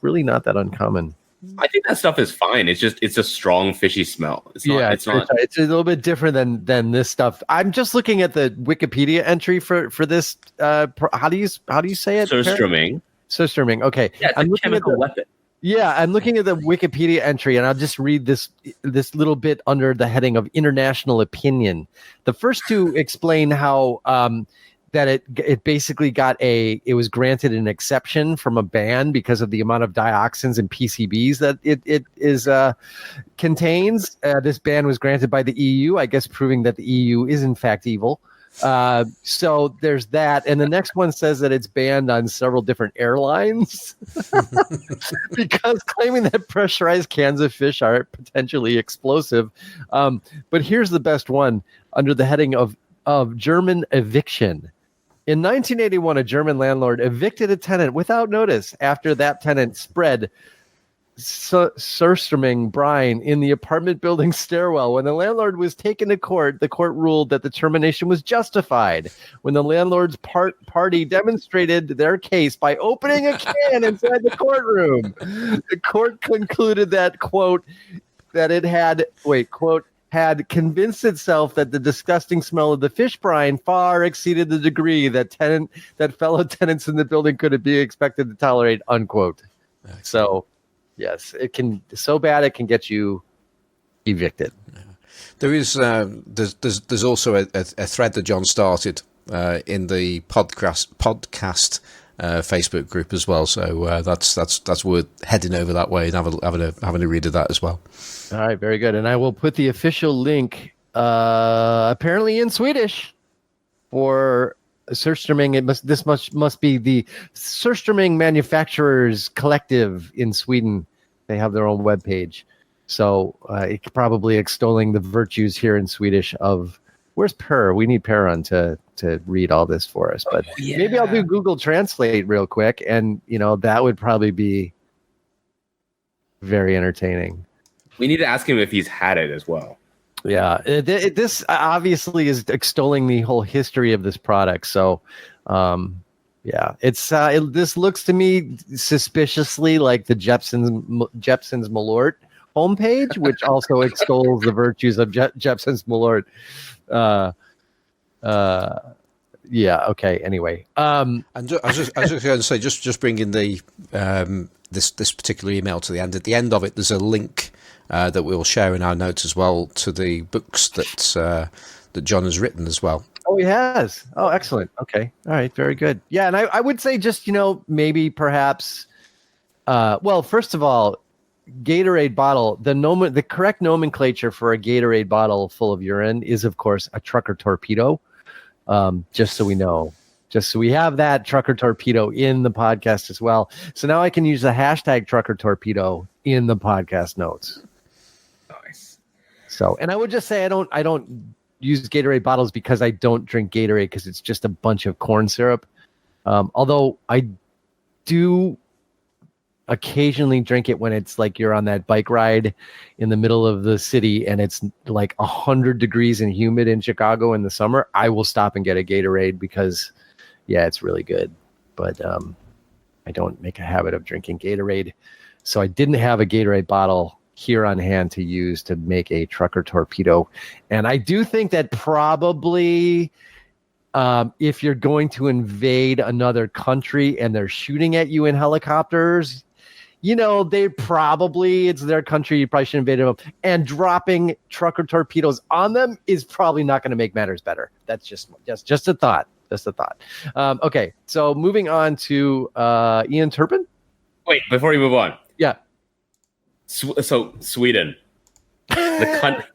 really not that uncommon.
I think that stuff is fine. It's a strong fishy smell. It's a
little bit different than this stuff. I'm just looking at the Wikipedia entry for this. How do you say it? Surströmming. Okay.
Yeah, it's a chemical weapon.
Yeah, I'm looking at the Wikipedia entry, and I'll just read this little bit under the heading of international opinion. The first two explain how that it basically it was granted an exception from a ban because of the amount of dioxins and PCBs that it is contains. This ban was granted by the EU, I guess, proving that the EU is in fact evil. So there's that, and the next one says that it's banned on several different airlines because claiming that pressurized cans of fish are potentially explosive. But here's the best one under the heading of German eviction. In 1981, a German landlord evicted a tenant without notice after that tenant spread surströmming brine in the apartment building stairwell. When the landlord was taken to court, the court ruled that the termination was justified. When the landlord's party demonstrated their case by opening a can inside the courtroom, the court concluded that, quote, that it had, quote, had convinced itself that the disgusting smell of the fish brine far exceeded the degree that fellow tenants in the building could be expected to tolerate, unquote. Excellent. So, yes, it can so bad it can get you evicted.
Yeah. There is there's also a thread that John started in the podcast Facebook group as well. So that's worth heading over that way and having a read of that as well.
All right, very good. And I will put the official link, apparently in Swedish, for Surströmming. This must be the Surströmming Manufacturers Collective in Sweden. They have their own webpage, so it's probably extolling the virtues here in Swedish of. Where's Per? We need Per on to read all this for us. But maybe I'll do Google Translate real quick, and that would probably be very entertaining.
We need to ask him if he's had it as well.
Yeah, this obviously is extolling the whole history of this product. So, it's this looks to me suspiciously like the Jepson's Malort homepage, which also extols the virtues of Jepson's Malort. Okay. Anyway,
and I was just going to say, just bringing the this particular email to the end. At the end of it, there's a link that we'll share in our notes as well to the books that John has written as well.
Oh, he has. Oh, excellent. Okay. All right. Very good. Yeah, and I would say just maybe perhaps. First of all, Gatorade bottle. The correct nomenclature for a Gatorade bottle full of urine is, of course, a trucker torpedo. Just so we know, just so we have that trucker torpedo in the podcast as well. So now I can use the hashtag trucker torpedo in the podcast notes.
Nice.
So, and I would just say I don't use Gatorade bottles because I don't drink Gatorade because it's just a bunch of corn syrup. Although I do occasionally drink it when it's like you're on that bike ride in the middle of the city and it's like 100 degrees and humid in Chicago in the summer. I will stop and get a Gatorade because it's really good. But I don't make a habit of drinking Gatorade. So I didn't have a Gatorade bottle here on hand to use to make a trucker torpedo. And I do think that probably if you're going to invade another country and they're shooting at you in helicopters, it's their country. You probably should invade them, and dropping trucker torpedoes on them is probably not going to make matters better. That's just a thought. Just a thought. Okay, so moving on to Ian Turpin.
Wait, before you move on.
Yeah.
So Sweden, the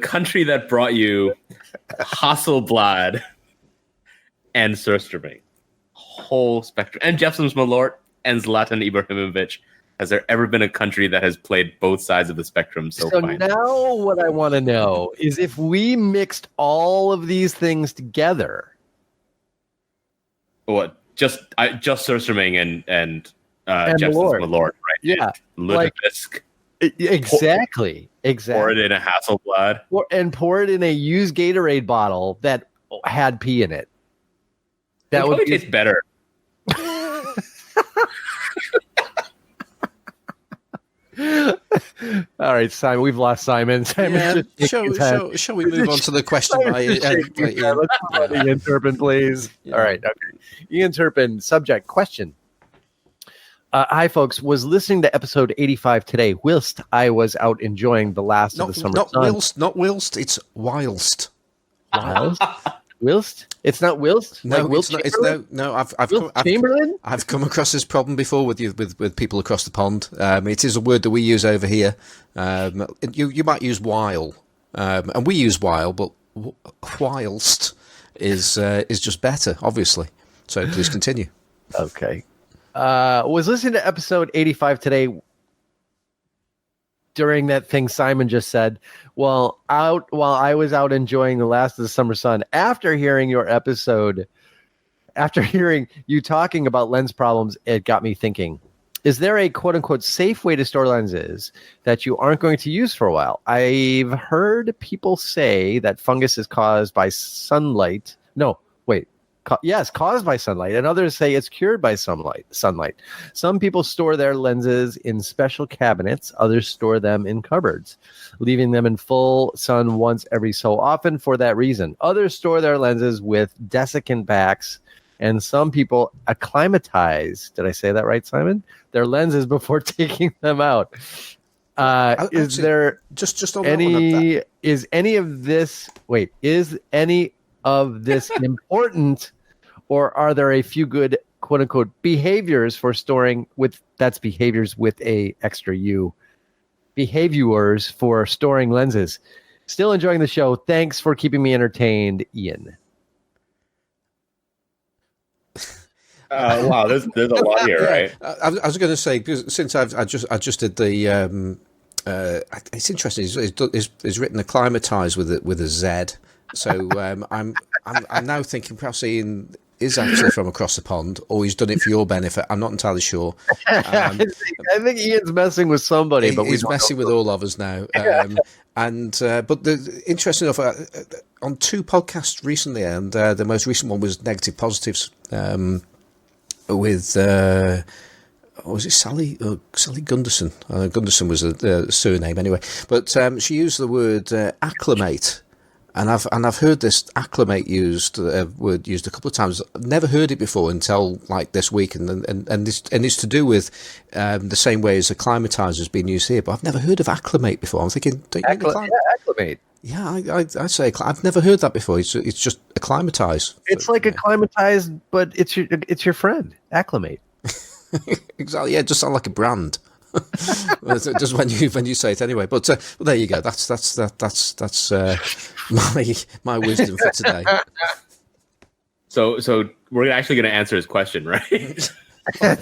country that brought you Hasselblad and Surströmming, whole spectrum, and Jepson's Malort and Zlatan Ibrahimovic. Has there ever been a country that has played both sides of the spectrum so fine?
Now what I want to know is if we mixed all of these things together.
What? Just Surströmming and Jepson's Malort, right?
Yeah.
Lutefisk.
Exactly.
Pour it in a Hasselblad.
Pour it in a used Gatorade bottle that had pee in it.
That would taste better.
All right, Simon. We've lost Simon. Shall
we move on to the question?
Ian Turpin, please. Yeah. All right. Okay. Ian Turpin, subject question. Hi, folks. Was listening to episode 85 today whilst I was out enjoying the last of the summer sun.
Not whilst. It's whilst.
Whilst? It's not whilst?
No,
like
it's not. I've come across this problem before with people across the pond. It is a word that we use over here. You might use while, and we use while, but whilst is just better, obviously. So please continue.
Okay. Was listening to episode 85 today during that thing Simon just said, while I was out enjoying the last of the summer sun. After hearing your episode, after hearing you talking about lens problems, it got me thinking, is there a quote unquote safe way to store lenses that you aren't going to use for a while? I've heard people say that fungus is caused by sunlight. Caused by sunlight, and others say it's cured by sunlight. Some people store their lenses in special cabinets, others store them in cupboards, leaving them in full sun once every so often for that reason. Others store their lenses with desiccant backs, and some people acclimatize, did I say that right, Simon? Their lenses before taking them out. Is any of this important, or are there a few good quote unquote behaviors for storing behaviors with a extra U, behaviors for storing lenses? Still enjoying the show. Thanks for keeping me entertained, Ian.
Wow, there's a lot here, right?
I was going to say, because since I just did the it's interesting. He's written acclimatise with a Z. So I'm now thinking perhaps Ian is actually from across the pond, or he's done it for your benefit. I'm not entirely sure.
I think Ian's messing with somebody, but
he's messing with all of us now. But the interesting enough, on 2 podcasts recently, and the most recent one was Negative Positives with. Was it Sally? Sally Gunderson. Gunderson was a surname anyway. But she used the word acclimate, and I've heard this acclimate word used a couple of times. I've never heard it before until like this week, and it's to do with the same way as acclimatise has been used here. But I've never heard of acclimate before. I'm thinking,
acclimate.
Yeah, I say I've never heard that before. It's just acclimatise.
It's like acclimatise, but it's your friend. Acclimate.
Exactly. Yeah, it just sounds like a brand. Just when you say it anyway. But well, there you go. That's my wisdom for today.
So we're actually going to answer his question, right?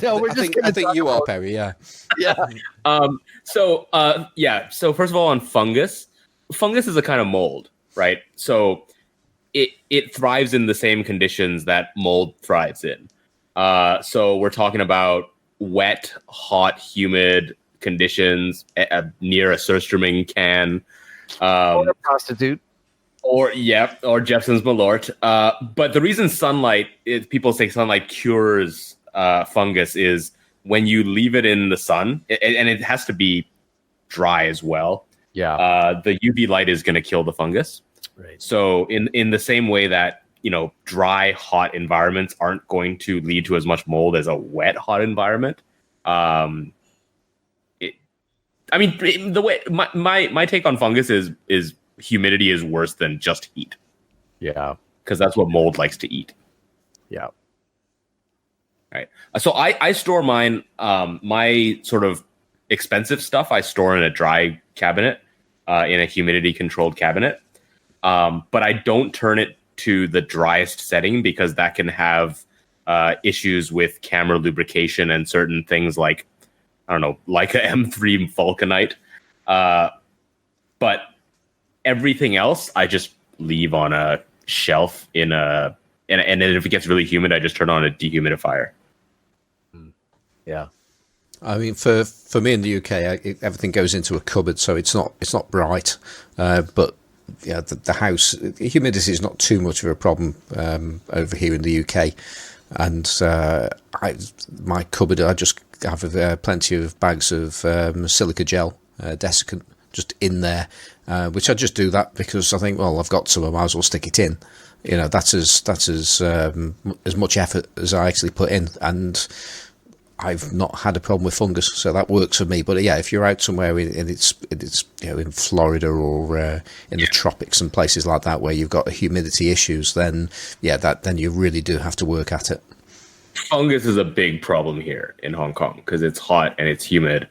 No, I think you are, Perry. Yeah.
Yeah.
So first of all, on fungus is a kind of mold, right? So it thrives in the same conditions that mold thrives in. So we're talking about wet, hot, humid conditions near a surströmming can,
or a prostitute,
or Jeppson's Malort. But the reason people say sunlight cures fungus is when you leave it in the sun, and it has to be dry as well.
Yeah,
the UV light is going to kill the fungus.
Right.
So in the same way that dry, hot environments aren't going to lead to as much mold as a wet, hot environment. My take on fungus is humidity is worse than just heat.
Yeah,
because that's what mold likes to eat.
Yeah.
Right. So I store mine. My sort of expensive stuff I store in a dry cabinet, in a humidity controlled cabinet. But I don't turn it to the driest setting because that can have issues with camera lubrication and certain things like, I don't know, like a M3 vulcanite. But everything else I just leave on a shelf and then if it gets really humid, I just turn on a dehumidifier.
Yeah.
I mean, for me in the UK, everything goes into a cupboard, so it's not bright, but yeah, the house humidity is not too much of a problem over here in the UK, and my cupboard, I just have plenty of bags of silica gel, desiccant, just in there, which I just do that because I think, well, I've got some, I might as well stick it in. That's as much effort as I actually put in, and I've not had a problem with fungus, so that works for me. But yeah, if you're out somewhere and it's in Florida or in the tropics and places like that where you've got humidity issues, then then you really do have to work at it.
Fungus is a big problem here in Hong Kong because it's hot and it's humid,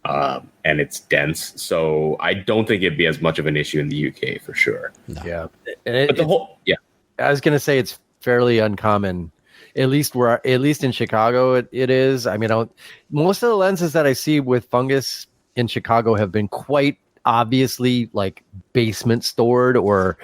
and it's dense. So I don't think it'd be as much of an issue in the UK for sure.
No. Yeah,
I
was going to say it's fairly uncommon. At least in Chicago, it is. I mean, most of the lenses that I see with fungus in Chicago have been quite obviously like basement stored or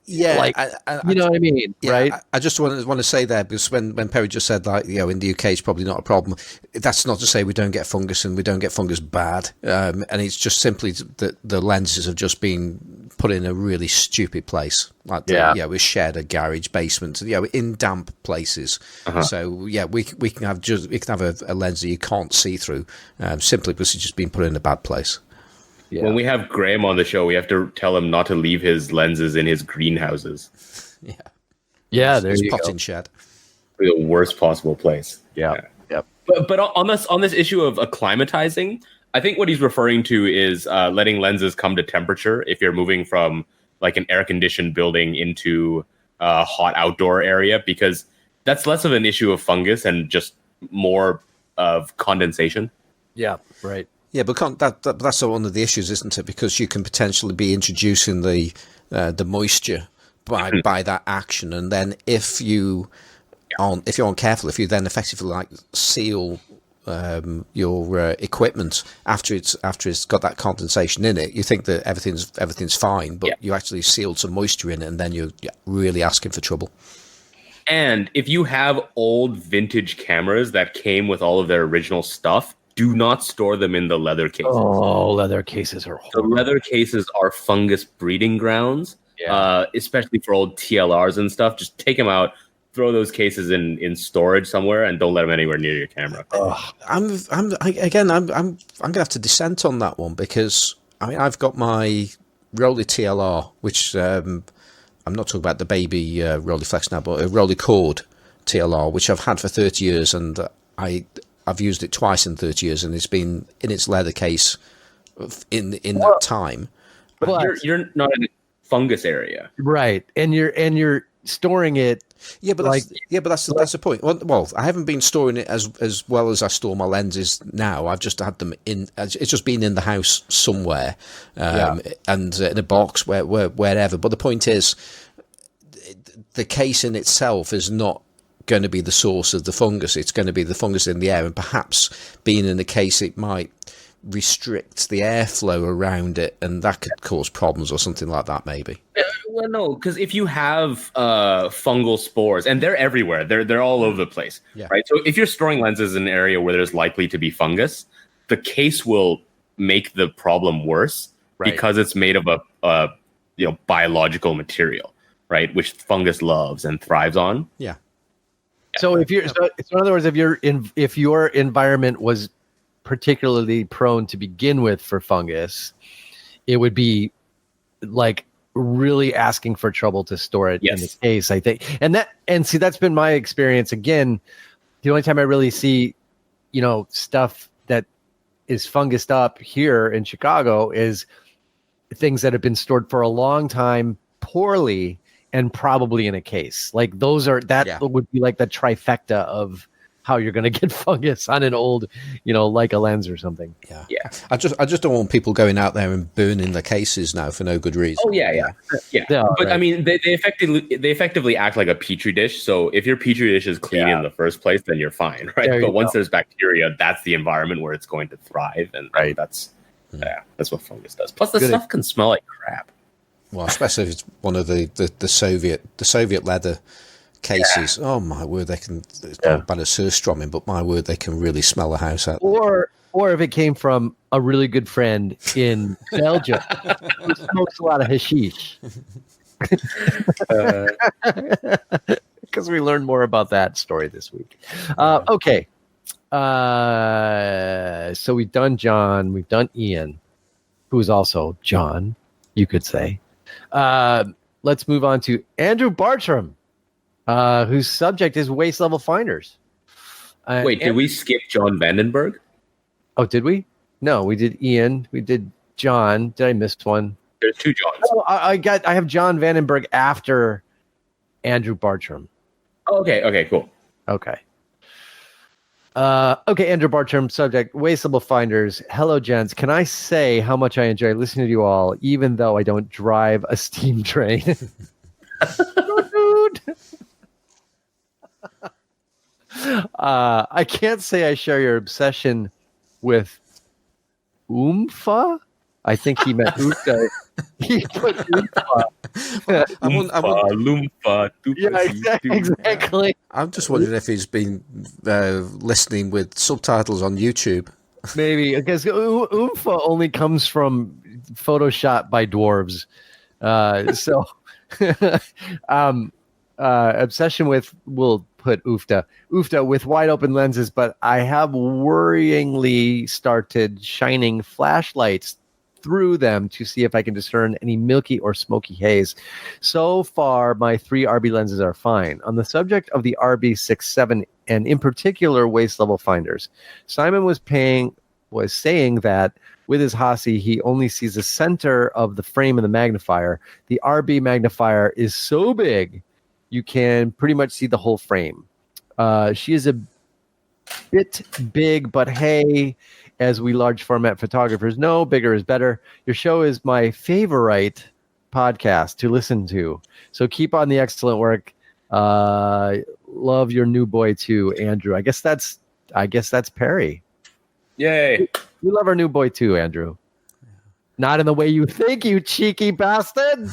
what I mean,
yeah,
right?
I just want to say there, because when Perry just said like in the UK it's probably not a problem. That's not to say we don't get fungus and we don't get fungus bad, and it's just simply that the lenses have just been put in a really stupid place, like we shared a garage, basement, in damp places. So we can have a lens that you can't see through, simply because it's just been put in a bad place.
Yeah. When we have Graham on the show, we have to tell him not to leave his lenses in his greenhouses.
Yeah, there's
his potting shed.
The worst possible place.
Yeah.
But on this issue of acclimatizing, I think what he's referring to is letting lenses come to temperature if you're moving from like an air-conditioned building into a hot outdoor area, because that's less of an issue of fungus and just more of condensation.
Yeah, right.
Yeah, but that's one of the issues, isn't it? Because you can potentially be introducing the moisture by that action, and then if you if you're careful, if you then effectively like seal your equipment after it's got that condensation in it, you think that everything's fine, but you actually sealed some moisture in it, and then you're really asking for trouble.
And if you have old vintage cameras that came with all of their original stuff, do not store them in the leather cases.
Oh, leather cases are horrible.
The leather cases are fungus breeding grounds, especially for old TLRs and stuff. Just take them out, throw those cases in storage somewhere, and don't let them anywhere near your camera.
I'm gonna have to dissent on that one, because I mean I've got my Rolly TLR, which I'm not talking about the baby Rolleiflex now, but a Rolly Cord TLR, which I've had for 30 years, and I've used it twice in 30 years, and it's been in its leather case in that time.
But you're not in a fungus area,
right? And you're storing it.
Yeah, but that's the point. Well, I haven't been storing it as well as I store my lenses now. I've just had them it's just been in the house somewhere, and in a box wherever. But the point is, the case in itself is not going to be the source of the fungus. It's going to be the fungus in the air, and perhaps being in the case, it might restrict the airflow around it, and that could cause problems or something like that, maybe.
Well, no, because if you have fungal spores, and they're everywhere, they're all over the place, right? So if you're storing lenses in an area where there's likely to be fungus, the case will make the problem worse, because it's made of a biological material, right, which fungus loves and thrives on.
Yeah.
So if you're, so in other words, if your environment was particularly prone to begin with for fungus, it would be like really asking for trouble to store it in the case, I think. And see, that's been my experience. Again, the only time I really see, stuff that is fungused up here in Chicago is things that have been stored for a long time poorly and probably in a case. Like those are, would be like the trifecta of how you're going to get fungus on an old, like a lens or something.
Yeah. I just don't want people going out there and burning the cases now for no good reason.
Oh yeah. But I mean, they effectively act like a petri dish. So if your petri dish is clean in the first place, then you're fine, right? But once there's bacteria, that's the environment where it's going to thrive, and that's what fungus does. Plus, the stuff can smell like crap.
Well, especially if it's one of the Soviet leather cases. Oh my word, they can. It's not bad as surströmming, but my word, they can really smell a house out.
Or if it came from a really good friend in Belgium who smokes a lot of hashish. Because we learned more about that story this week. Okay. So we've done John, we've done Ian, who's also John, you could say. Let's move on to Andrew Bartram, whose subject is waist level finders.
Wait, did we skip John Vandenberg?
Oh, did we? No, we did Ian. We did John. Did I miss one?
There's two Johns.
Oh, I have John Vandenberg after Andrew Bartram.
Oh, okay, cool.
Okay. Andrew Bartram, subject, waist level finders. Hello, gents. Can I say how much I enjoy listening to you all, even though I don't drive a steam train? Dude. I can't say I share your obsession with Oomfa. I think he meant Oofta. He put Oomfa.
Loomfa.
Yeah, exactly.
I'm just wondering if he's been listening with subtitles on YouTube.
Maybe, because Oomfa only comes from Photoshop by dwarves. Obsession with, we'll put Oofta with wide open lenses, but I have worryingly started shining flashlights through them to see if I can discern any milky or smoky haze. So far, my 3 RB lenses are fine. On the subject of the RB67 and in particular waist level finders, Simon was saying that with his Hassi, he only sees the center of the frame of the magnifier. The RB magnifier is so big, you can pretty much see the whole frame. She is a bit big, but hey, as we large format photographers know, bigger is better. Your show is my favorite podcast to listen to. So keep on the excellent work. Love your new boy too, Andrew. I guess that's Perry.
Yay.
We love our new boy too, Andrew. Not in the way you think, you cheeky bastard.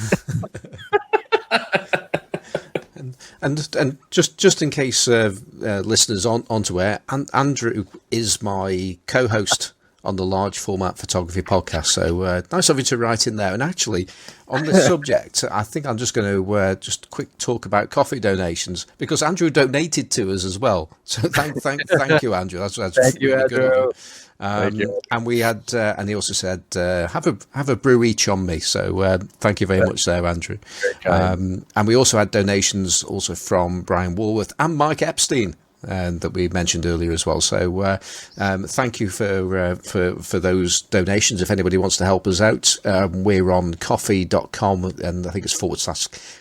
And just in case listeners aren't aware, Andrew is my co-host on the Large Format Photography podcast. So nice of you to write in there. And actually, on this subject, I think I'm just going to just quick talk about coffee donations, because Andrew donated to us as well. So thank you, Andrew. That's
thank you,
really
Andrew.
good of you. And we had, and he also said, have a brew each on me. So thank you very much there, Andrew. And we also had donations also from Brian Walworth and Mike Epstein, that we mentioned earlier as well. So thank you for those donations. If anybody wants to help us out, we're on coffee.com, and I think it's /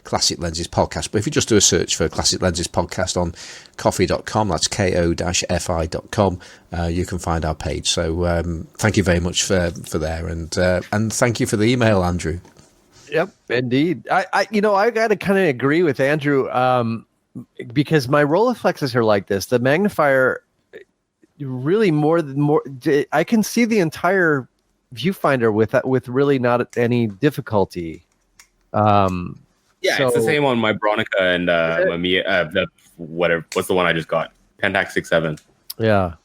Classic Lenses Podcast. But if you just do a search for Classic Lenses Podcast on coffee.com, that's ko-fi.com, you can find our page. So thank you very much for there, and thank you for the email, Andrew.
Yep, indeed. I got to kind of agree with Andrew, because my Rolleiflexes are like this. The magnifier really more. I can see the entire viewfinder with really not any difficulty.
It's the same on my Bronica and my Mia. What's the one I just got? Pentax 6.7.
Yeah,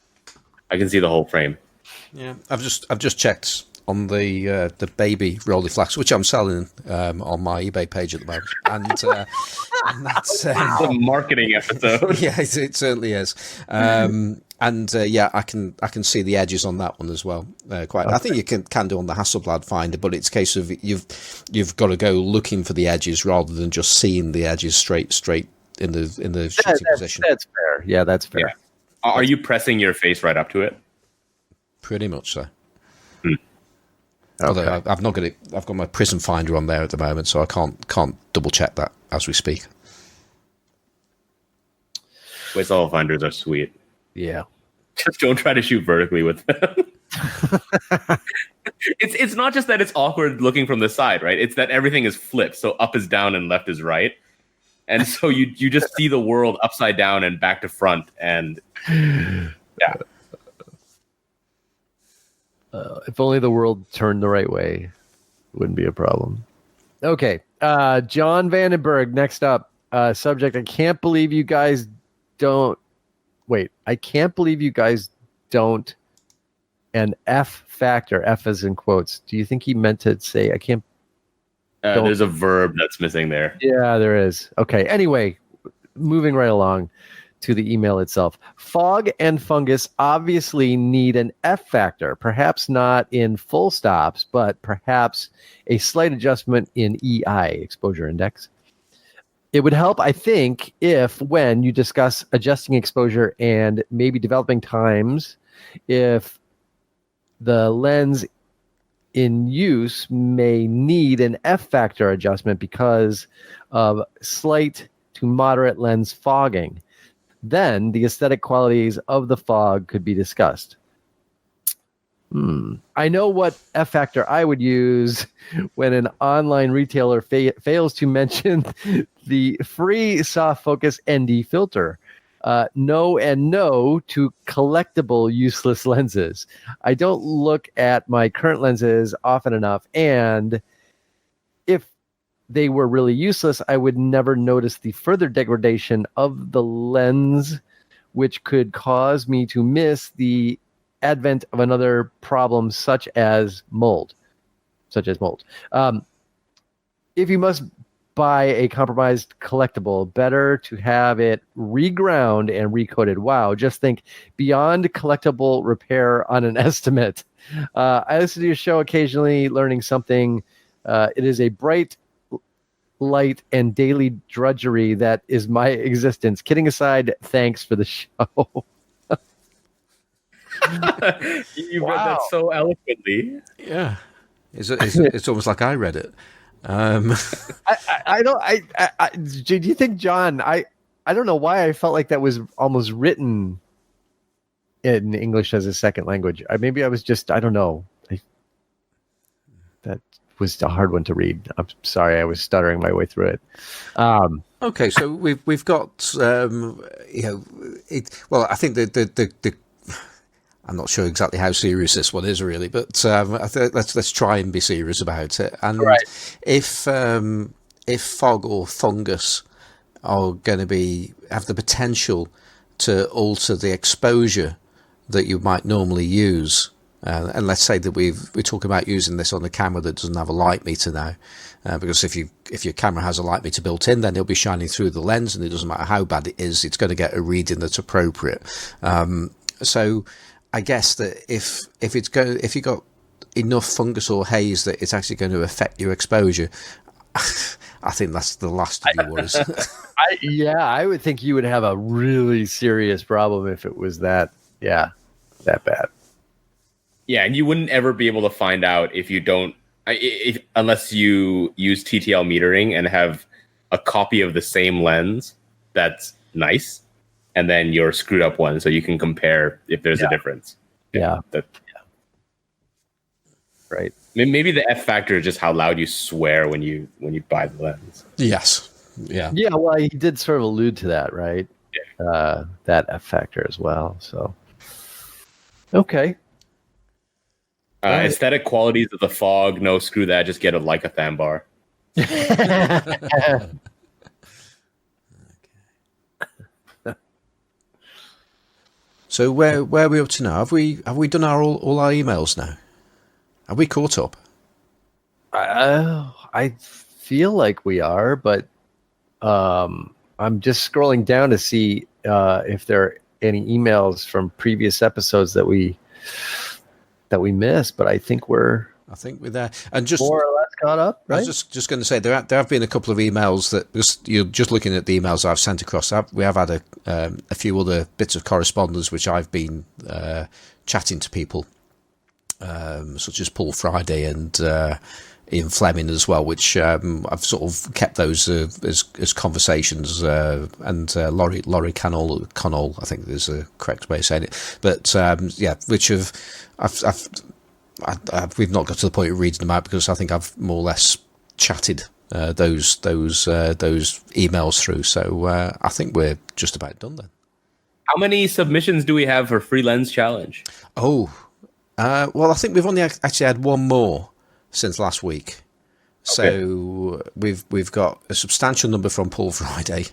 I can see the whole frame.
Yeah, I've just checked on the baby Rolleiflex, which I'm selling on my eBay page at the moment, and that's
the marketing episode.
Yeah, it certainly is. I can see the edges on that one as well. Quite, I think you can do on the Hasselblad Finder, but it's a case of you've got to go looking for the edges rather than just seeing the edges straight in the shooting position.
That's fair. Yeah, that's fair.
Yeah. Are you pressing your face right up to it?
Pretty much so.
Okay.
Although I've not got it. I've got my Prism Finder on there at the moment, so I can't double check that as we speak.
Waistlevel finders are sweet.
Yeah.
Just don't try to shoot vertically with them. It's not just that it's awkward looking from the side, right? It's that everything is flipped, so up is down and left is right, and so you just see the world upside down and back to front, and yeah.
If only the world turned the right way, it wouldn't be a problem. Okay. John Vandenberg, next up. Subject, I can't believe you guys don't... Wait, I can't believe you guys don't... An F factor, F as in quotes. Do you think he meant to say, I can't...
There's a verb that's missing there.
Yeah, there is. Okay, anyway, moving right along to the email itself. Fog and fungus obviously need an F factor, perhaps not in full stops, but perhaps a slight adjustment in EI, exposure index. It would help, I think, if when you discuss adjusting exposure and maybe developing times, if the lens in use may need an F factor adjustment because of slight to moderate lens fogging. Then the aesthetic qualities of the fog could be discussed. I know what F factor I would use when an online retailer fails to mention the free soft focus ND filter. No and no to collectible useless lenses. I don't look at my current lenses often enough, and if they were really useless, I would never notice the further degradation of the lens, which could cause me to miss the advent of another problem such as mold. If you must buy a compromised collectible, better to have it reground and recoated. Wow, just think, beyond collectible repair on an estimate. I listen to your show occasionally, learning something. It is a bright light and daily drudgery that is my existence. Kidding aside, thanks for the show.
You read that so eloquently.
Yeah, it's almost like I read it.
I don't. Do you think, John? I don't know why I felt like that was almost written in English as a second language. Maybe I was just. I don't know. That was a hard one to read. I'm sorry, I was stuttering my way through it.
Okay, so we've got well, I think the I'm not sure exactly how serious this one is really, but let's try and be serious about it. And if fog or fungus are going to have the potential to alter the exposure that you might normally use, and let's say that we're talking about using this on a camera that doesn't have a light meter now, because if your camera has a light meter built in, then it'll be shining through the lens, and it doesn't matter how bad it is, it's going to get a reading that's appropriate. So I guess that if you got enough fungus or haze that it's actually going to affect your exposure, I think that's the last of your worries.
I would think you would have a really serious problem if it was that bad.
Yeah, and you wouldn't ever be able to find out if you don't, unless you use TTL metering and have a copy of the same lens that's nice, and then your screwed up one, so you can compare if there's a difference. Right. Maybe the F factor is just how loud you swear when you buy the lens.
Yes. Yeah.
Yeah. Well, he did sort of allude to that, right? Yeah. That F factor as well. So, okay.
Aesthetic qualities of the fog. No, screw that. Just get a Leica fan bar.
So where are we up to now? Have we done all our emails now? Have we caught up?
I feel like we are, but I'm just scrolling down to see if there are any emails from previous episodes that we missed. But I think we're
there, and just
more or less caught up. Right?
I was just going to say there have been a couple of emails that you're just looking at the emails I've sent across. We have had a few other bits of correspondence which I've been chatting to people, such as Paul Friday and Ian Fleming as well, which I've sort of kept those as conversations, and Laurie Connell, I think is the correct way of saying it. But which we've not got to the point of reading them out because I think I've more or less chatted those emails through. So I think we're just about done then.
How many submissions do we have for Free Lens Challenge?
Well, I think we've only actually had one more since last week. Okay. So we've got a substantial number from Paul Friday,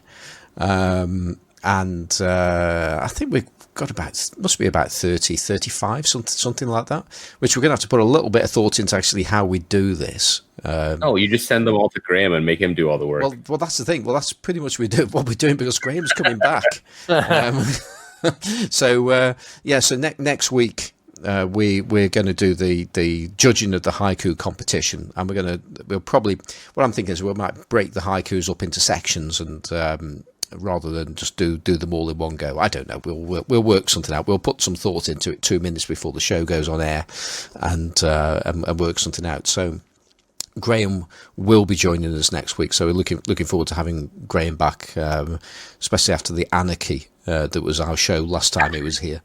and I think we've got must be about 30, 35, something like that, which we're going to have to put a little bit of thought into actually how we do this.
You just send them all to Graham and make him do all the work.
Well, that's the thing. Well, that's pretty much what we're doing because Graham's coming back. So next week, we're going to do the judging of the haiku competition, and we'll probably, what I'm thinking is we might break the haikus up into sections and rather than just do them all in one go. I don't know. We'll work something out. We'll put some thought into it 2 minutes before the show goes on air, and work something out. So Graham will be joining us next week. So we're looking forward to having Graham back, especially after the anarchy that was our show last time he was here.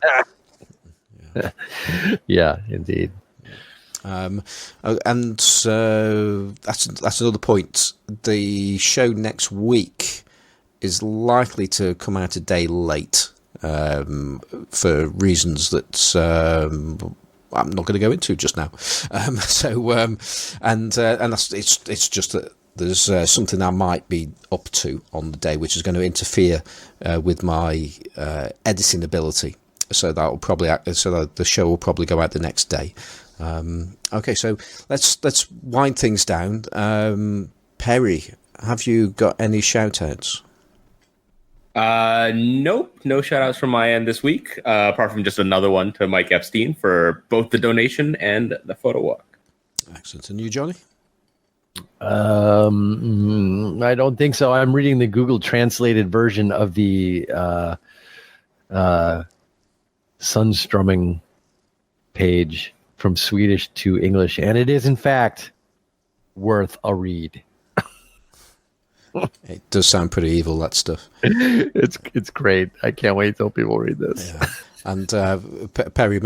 Yeah, indeed.
And that's another point. The show next week is likely to come out a day late for reasons that I'm not going to go into just now. And it's just that there's something I might be up to on the day, which is going to interfere with my editing ability. So the show will probably go out the next day. Okay, so let's wind things down. Perry, have you got any shout-outs?
Nope, no shout-outs from my end this week, apart from just another one to Mike Epstein for both the donation and the photo walk.
Excellent. And you, Johnny?
I don't think so. I'm reading the Google translated version of the Sunstrumming page from Swedish to English, and it is in fact worth a read.
It does sound pretty evil, that stuff.
It's great. I can't wait till people read this.
And Perry,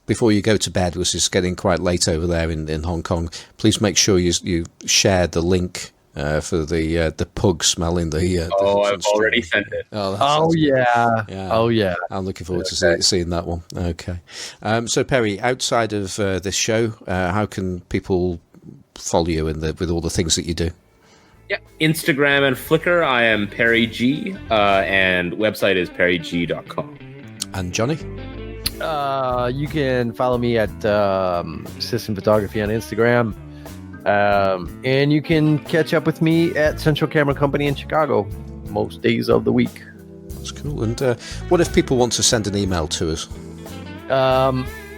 before you go to bed, which is getting quite late over there in Hong Kong, please make sure you share the link for the pug smell in the.
I've already sent it.
Oh yeah. Oh yeah.
I'm looking forward to seeing that one. Okay. So Perry, outside of this show, how can people follow you with all the things that you do?
Yeah, Instagram and Flickr, I am Perry G, and website is perryg.com.
And Johnny?
You can follow me at System Photography on Instagram. And you can catch up with me at Central Camera Company in Chicago most days of the week.
That's cool. And what if people want to send an email to us?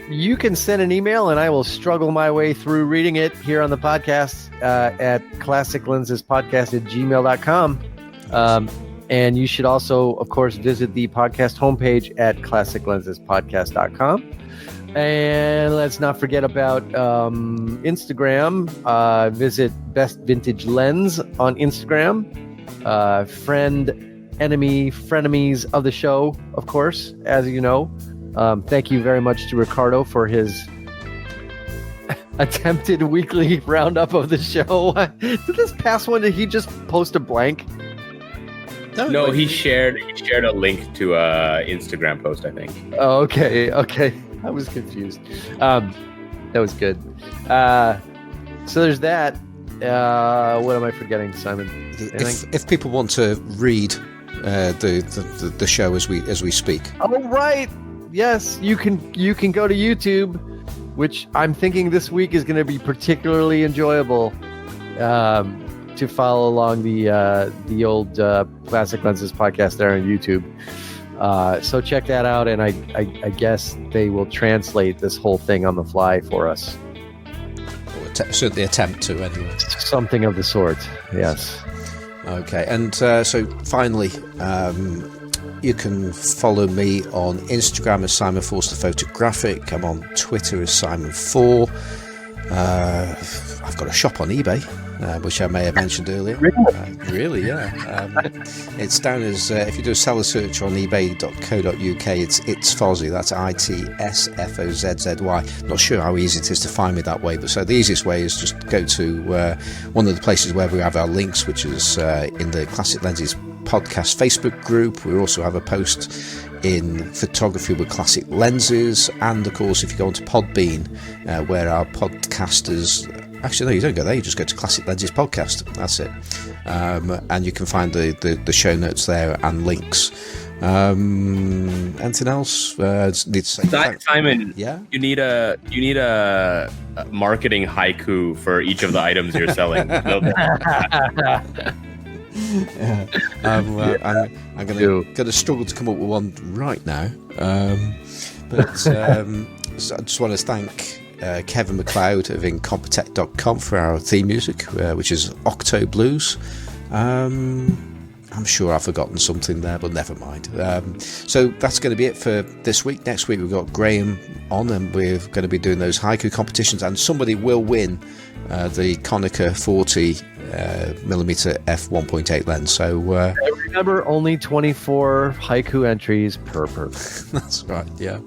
You can send an email, and I will struggle my way through reading it here on the podcast at classiclensespodcast@gmail.com. And you should also, of course, visit the podcast homepage at classiclensespodcast.com. And let's not forget about Instagram. Visit Best Vintage Lens on Instagram. Frenemies of the show, of course, as you know. Thank you very much to Ricardo for his attempted weekly roundup of the show. This past one, did he just post a blank?
No, he shared a link to a Instagram post, I think.
Oh, okay. I was confused. That was good. So there's that. What am I forgetting, Simon?
If people want to read the show as we speak.
Oh right. Yes, you can go to YouTube, which I'm thinking this week is going to be particularly enjoyable to follow along the old Classic Lenses podcast there on YouTube. So check that out, and I guess they will translate this whole thing on the fly for us.
Certainly attempt to, anyway.
Something of the sort, yes.
Okay, and so finally, you can follow me on Instagram as Simon Forster Photographic. I'm on Twitter as Simon4. I've got a shop on eBay, which I may have mentioned earlier. Really, yeah. It's down as, if you do a seller search on ebay.co.uk, it's Fozzy. That's ITSFOZZY. Not sure how easy it is to find me that way, but so the easiest way is just go to one of the places where we have our links, which is in the Classic Lenses podcast Facebook group. We also have a post in Photography with Classic Lenses, and of course if you go onto Podbean, where our podcasters, actually no, you don't go there, you just go to Classic Lenses podcast, that's it, and you can find the show notes there and links. Anything else? Need to say
Simon,
yeah,
you need a marketing haiku for each of the items you're selling.
I'm going to struggle to come up with one right now, but so I just want to thank Kevin MacLeod of Incompetech.com for our theme music, which is Octo Blues. I'm sure I've forgotten something there, but never mind. So that's going to be it for this week. Next week we've got Graham on, and we're going to be doing those haiku competitions, and somebody will win the Konica 40mm f1.8 lens. So
remember, only 24 haiku entries per person.
That's right, yeah.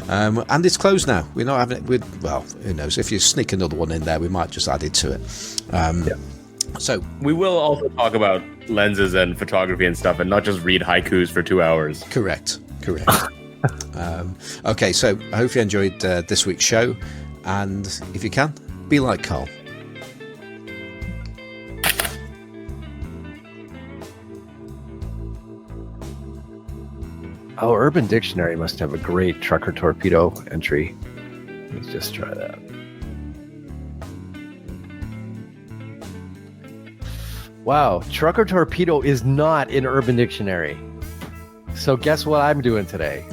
And it's closed now. We're not having it. Well, who knows? If you sneak another one in there, we might just add it to it. So
we will also talk about lenses and photography and stuff, and not just read haikus for 2 hours.
Correct. Okay, so I hope you enjoyed this week's show, and if you can, be like Carl.
Oh, Urban Dictionary must have a great trucker torpedo entry. Let's just try that. Wow, trucker torpedo is not in Urban Dictionary. So guess what I'm doing today?